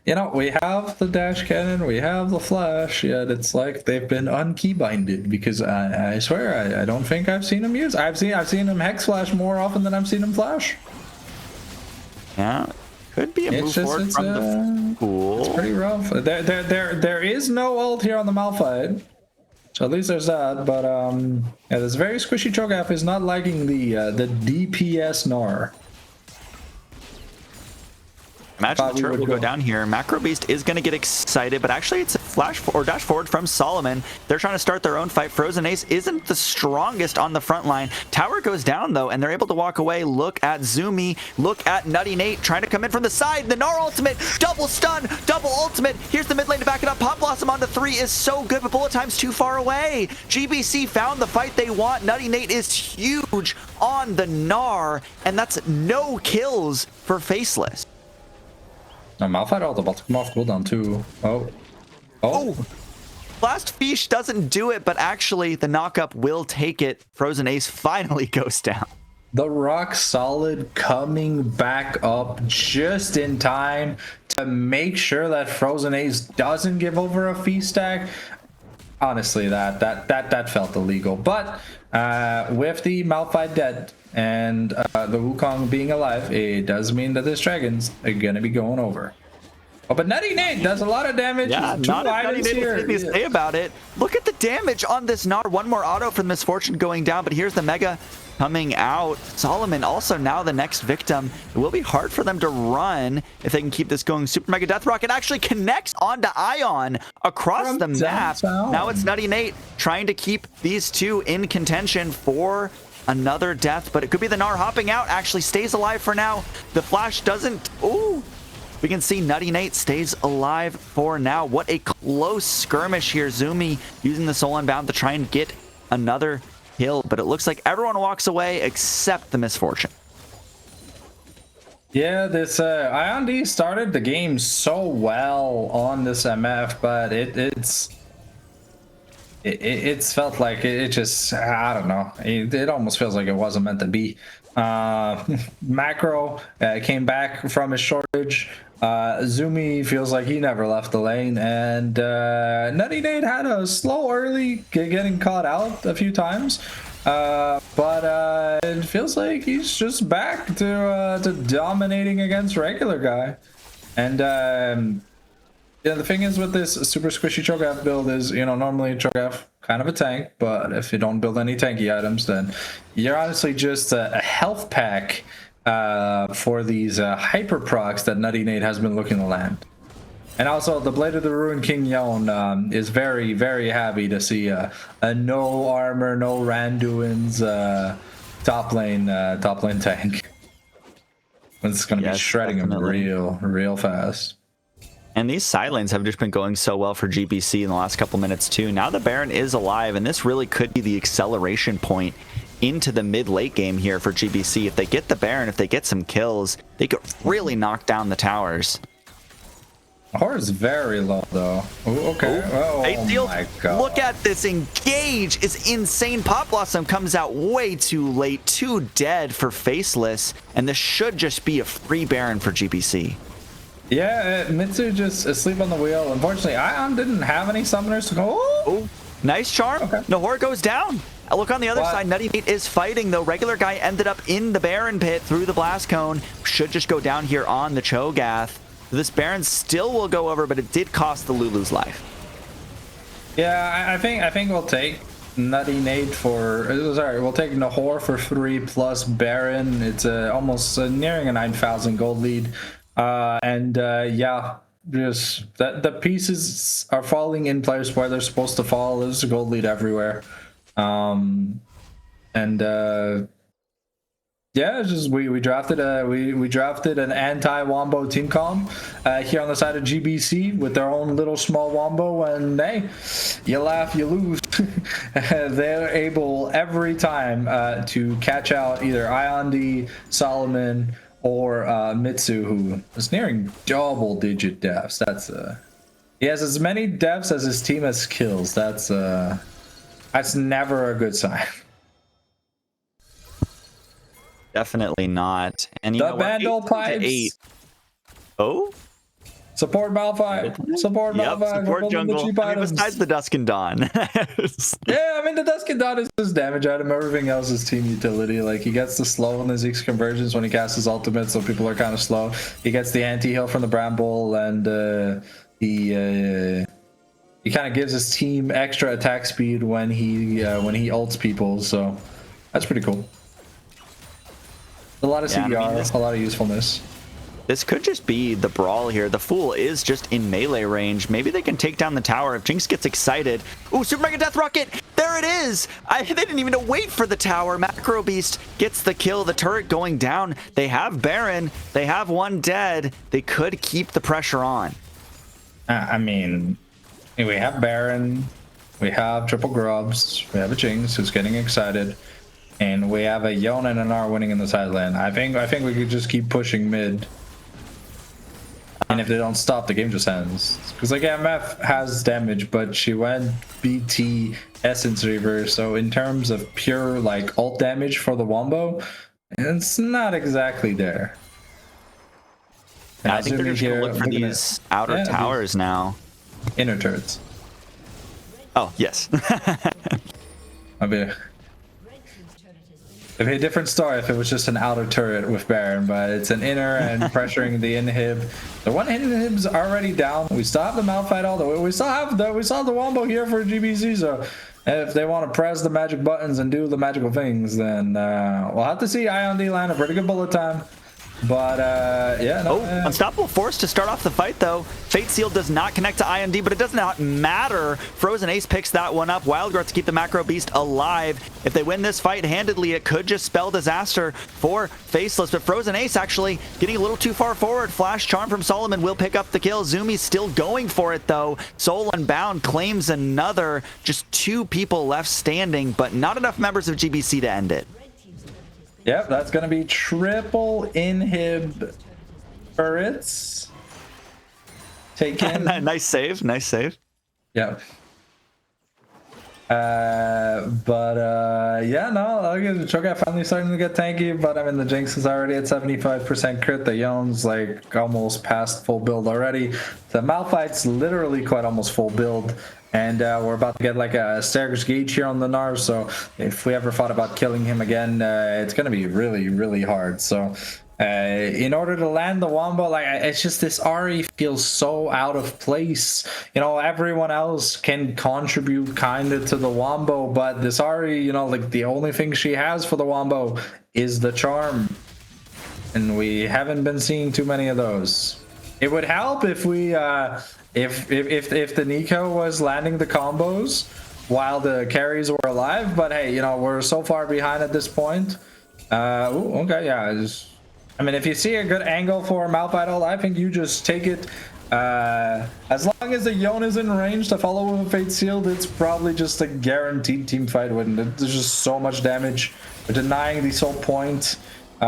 You know, we have the dash cannon, we have the flash, yet it's like they've been unkeybinded, because I swear I don't think I've seen him use. I've seen him hex flash more often than I've seen him flash. Yeah. Could be a move forward from the Fool. It's pretty rough. There is no ult here on the Malphite, so at least there's that. But yeah, this very squishy Cho'Gath is not liking the DPS Gnar. Imagine the turret will go down here. Macro Beast is going to get excited, but actually it's a flash or dash forward from Solomon. They're trying to start their own fight. Frozen Ace isn't the strongest on the front line. Tower goes down though, and they're able to walk away. Look at Zumi. Look at Nutty Nate trying to come in from the side. The Gnar ultimate, double stun, double ultimate. Here's the mid lane to back it up. Pop Blossom onto 3 is so good, but bullet time's too far away. GBC found the fight they want. Nutty Nate is huge on the Gnar, and that's no kills for Faceless. Malphite ult about to come off cooldown too. Oh. Last Fish doesn't do it, but actually the knockup will take it. Frozen Ace finally goes down. The rock solid coming back up just in time to make sure that Frozen Ace doesn't give over a fee stack. Honestly, that felt illegal. But with the Malphite dead and the Wukong being alive, it does mean that this dragon's gonna be going over. Oh, but Nutty Nate does a lot of damage. Yeah, not Nutty Nate has anything to say about it. Look at the damage on this Gnar. One more auto from Misfortune going down, but here's the Mega coming out. Solomon also now the next victim. It will be hard for them to run if they can keep this going. Super Mega Death Rocket actually connects onto Ion across From the map. downtown. Now it's Nutty Nate trying to keep these two in contention for another death, but it could be the Gnar hopping out. Actually stays alive for now. The flash doesn't. Ooh. We can see Nutty Nate stays alive for now. What a close skirmish here. Zumi using the Soul Unbound to try and get another kill, but it looks like everyone walks away except the Misfortune. Yeah, this Ion D started the game so well on this MF, but it's felt like it just, I don't know, it almost feels like it wasn't meant to be. Macro came back from his shortage. Zumi feels like he never left the lane, and Nutty Nate had a slow early getting caught out a few times, but it feels like he's just back to dominating against regular guy. And yeah, the thing is with this super squishy Cho'Gath build is, you know, normally Cho'Gath kind of a tank, but if you don't build any tanky items, then you're honestly just a health pack for these hyper procs that Nutty Nate has been looking to land. And also, the Blade of the Ruined King Yon is very, very happy to see a no armor, no Randuin's top lane tank. It's going to be shredding definitely. him real fast. And these side lanes have just been going so well for GBC in the last couple minutes too. Now the Baron is alive, and this really could be the acceleration point into the mid-late game here for GBC. If they get the Baron, if they get some kills, they could really knock down the towers. Horror is very low though. Ooh, okay. Oh my god. Look at this engage is insane. Pop Blossom comes out way too late, too dead for Faceless, and this should just be a free Baron for GBC. Yeah, Mitsu just asleep on the wheel. Unfortunately, Ion didn't have any summoners to go. Oh, nice charm. Okay. Nahor goes down. Look on the other side. Nutty Nate is fighting, though. Regular guy ended up in the Baron pit through the blast cone. Should just go down here on the Cho'Gath. This Baron still will go over, but it did cost the Lulu's life. Yeah, I think we'll take Nutty Nate for. Sorry, we'll take Nahor for 3 plus Baron. It's almost nearing a 9,000 gold lead. Yeah, just that the pieces are falling in place where they're supposed to fall. There's a gold lead everywhere. Yeah, it's just we drafted an anti-Wombo team comp here on the side of GBC with their own little small Wombo, and hey, you laugh, you lose. They're able every time to catch out either Ion D, Solomon, or Mitsu, who is nearing double-digit deaths. That's he has as many deaths as his team has kills. That's never a good sign. Definitely not. And you The know Vandal what? Pipes. Oh, Support Bo5. Support yep. Bo5. Support jungle. I mean, besides the Dusk and Dawn. Yeah, I mean, the Dusk and Dawn is his damage item. Everything else is team utility. Like, he gets the slow in the Zeke's conversions when he casts his ultimate, so people are kind of slow. He gets the anti-heal from the Bramble, and he kind of gives his team extra attack speed when he ults people, so that's pretty cool. A lot of CDR, a lot of usefulness. This could just be the brawl here. The Fool is just in melee range. Maybe they can take down the tower if Jinx gets excited. Ooh, Super Mega Death Rocket! There it is! They didn't even wait for the tower. Macro Beast gets the kill. The turret going down. They have Baron. They have one dead. They could keep the pressure on. I mean, we have Baron. We have Triple Grubs. We have a Jinx who's getting excited. And we have a Yon and an R winning in the side lane. I think we could just keep pushing mid. And if they don't stop, the game just ends. Because like MF has damage, but she went BT Essence Reaver, so in terms of pure like ult damage for the Wombo, it's not exactly there. I think they're just going to look for these outer towers now. Inner turrets. Oh, yes. It'd be a different story if it was just an outer turret with Baron, but it's an inner and pressuring the inhib. The one inhib's already down. We still have the Malphite, although we still have the Wombo here for GBC, so if they want to press the magic buttons and do the magical things, then we'll have to see Ion D land a pretty good bullet time. But yeah, no, Unstoppable Force to start off the fight though. Fate Seal does not connect to IMD, but it does not matter. Frozen Ace picks that one up. Wild Growth to keep the Macro Beast alive. If they win this fight handedly, it could just spell disaster for Faceless. But Frozen Ace actually getting a little too far forward. Flash Charm from Solomon will pick up the kill. Zumi's still going for it though. Soul Unbound claims another. Just 2 people left standing, but not enough members of GBC to end it. Yep, that's going to be triple inhib turrets. Taken. Nice save. Nice save. Yep. Yeah, no, the Cho'Gath finally starting to get tanky, but I mean, the Jinx is already at 75% crit. The Yon's like almost past full build already. The Malphite's literally quite almost full build. And we're about to get like a Stagger's Gauge here on the Nar, so if we ever thought about killing him again, it's going to be really, really hard. So in order to land the Wombo, like it's just this Ahri feels so out of place. You know, everyone else can contribute kind of to the Wombo, but this Ahri, you know, like the only thing she has for the Wombo is the Charm. And we haven't been seeing too many of those. It would help if we... If the Nico was landing the combos while the carries were alive, but hey, you know, we're so far behind at this point. Okay, yeah. I mean, if you see a good angle for Malphite ult, I think you just take it. As long as the Yon is in range to follow with a Fate Sealed, it's probably just a guaranteed team fight win. There's just so much damage. We're denying the soul point, we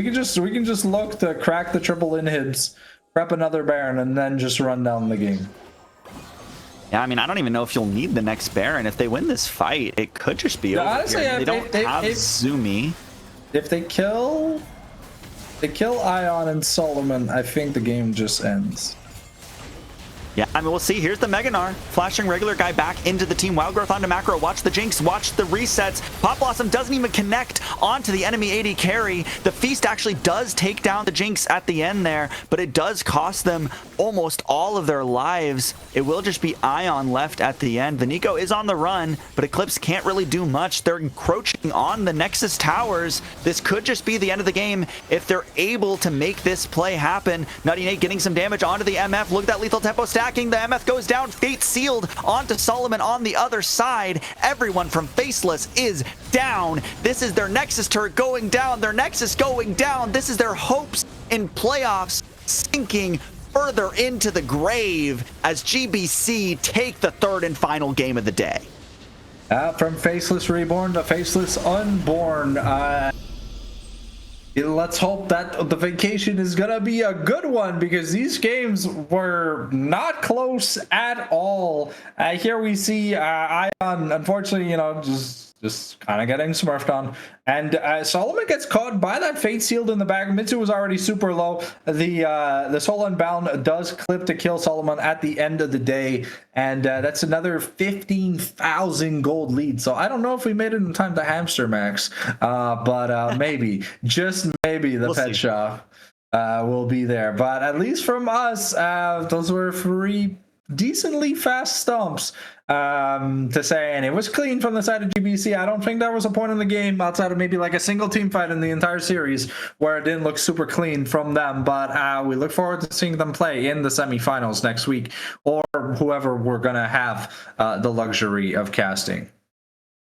can just look to crack the triple inhibs. Prep another Baron and then just run down the game. Yeah, I mean, I don't even know if you'll need the next Baron. If they win this fight, it could just be over. Honestly, they don't have Zumi. If they kill Ion and Solomon, I think the game just ends. Yeah, I mean, we'll see. Here's the Meganar. Flashing regular guy back into the team. Wild Growth onto Macro. Watch the Jinx. Watch the resets. Pop Blossom doesn't even connect onto the enemy AD carry. The Feast actually does take down the Jinx at the end there, but it does cost them almost all of their lives. It will just be Ion left at the end. The Nico is on the run, but Eclipse can't really do much. They're encroaching on the Nexus towers. This could just be the end of the game if they're able to make this play happen. Nutty Nate getting some damage onto the MF. Look at that lethal tempo stacking. The MF goes down. Fate Sealed onto Solomon on the other side. Everyone from Faceless is down. This is their Nexus turret going down. Their Nexus going down. This is their hopes in playoffs sinking further into the grave as GBC take the third and final game of the day. From Faceless Reborn to Faceless Unborn. Let's hope that the vacation is gonna be a good one, because these games were not close at all. Here we see Ion, unfortunately, you know, just kind of getting smurfed on, and Solomon gets caught by that Fate Sealed in the back. Mitsu was already super low. The Soul Unbound does clip to kill Solomon at the end of the day, and that's another 15,000 gold lead. So I don't know if we made it in time to hamster max, but maybe, just maybe, the pet shop will be there. But at least from us, those were 3 decently fast stomps to say, and it was clean from the side of GBC. I don't think there was a point in the game outside of maybe like a single team fight in the entire series where it didn't look super clean from them, but we look forward to seeing them play in the semifinals next week, or whoever we're gonna have the luxury of casting.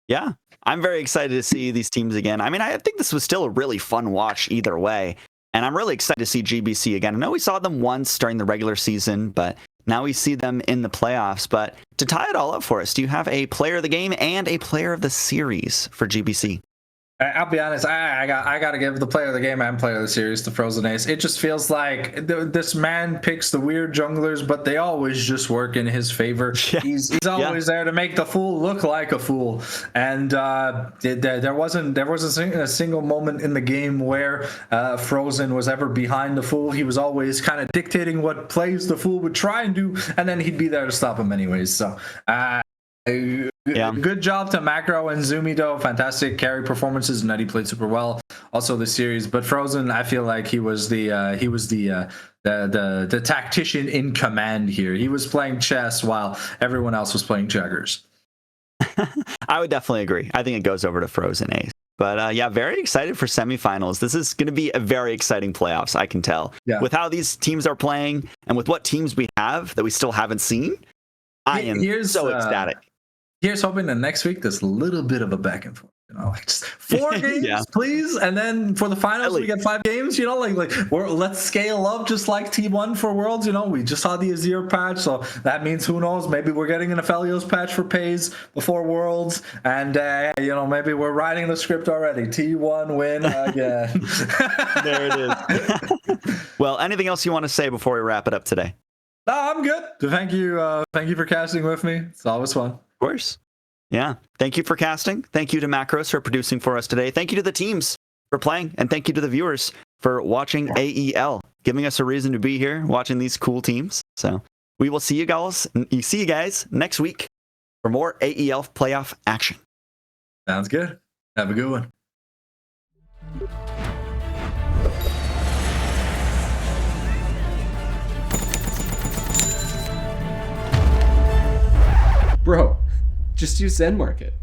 Yeah, I'm very excited to see these teams again. I mean, I think this was still a really fun watch either way, and I'm really excited to see GBC again. I know we saw them once during the regular season, but now we see them in the playoffs. But to tie it all up for us, do you have a player of the game and a player of the series for GBC? I'll be honest, I got to give the player of the game and player of the series to Frozen Ace. It just feels like this man picks the weird junglers, but they always just work in his favor. Yeah. He's always there to make the fool look like a fool. And there wasn't a single moment in the game where Frozen was ever behind the fool. He was always kind of dictating what plays the fool would try and do, and then he'd be there to stop him anyways. So good job to Macro and Zumi though. Fantastic carry performances. Nutty played super well. also the series. But Frozen, I feel like he was the tactician in command here. He was playing chess while everyone else was playing checkers. I would definitely agree. I think it goes over to Frozen Ace. But yeah, very excited for semifinals. This is going to be a very exciting playoffs, I can tell. Yeah. With how these teams are playing and with what teams we have that we still haven't seen, I am so ecstatic. Here's hoping that next week there's a little bit of a back and forth. Like just 4 games, please, and then for the finals we get 5 games. Let's scale up just like T1 for Worlds. We just saw the Azir patch, so that means who knows? Maybe we're getting an Aphelios patch for Pays before Worlds, and maybe we're writing the script already. T1 win again. There it is. Well, anything else you want to say before we wrap it up today? No, I'm good. Thank you for casting with me. It's always fun. Of course. Yeah. Thank you for casting. Thank you to Macros for producing for us today. Thank you to the teams for playing. And thank you to the viewers for watching AEL, giving us a reason to be here watching these cool teams. So we will see you guys next week for more AEL playoff action. Sounds good. Have a good one. Bro, just use Zen Market.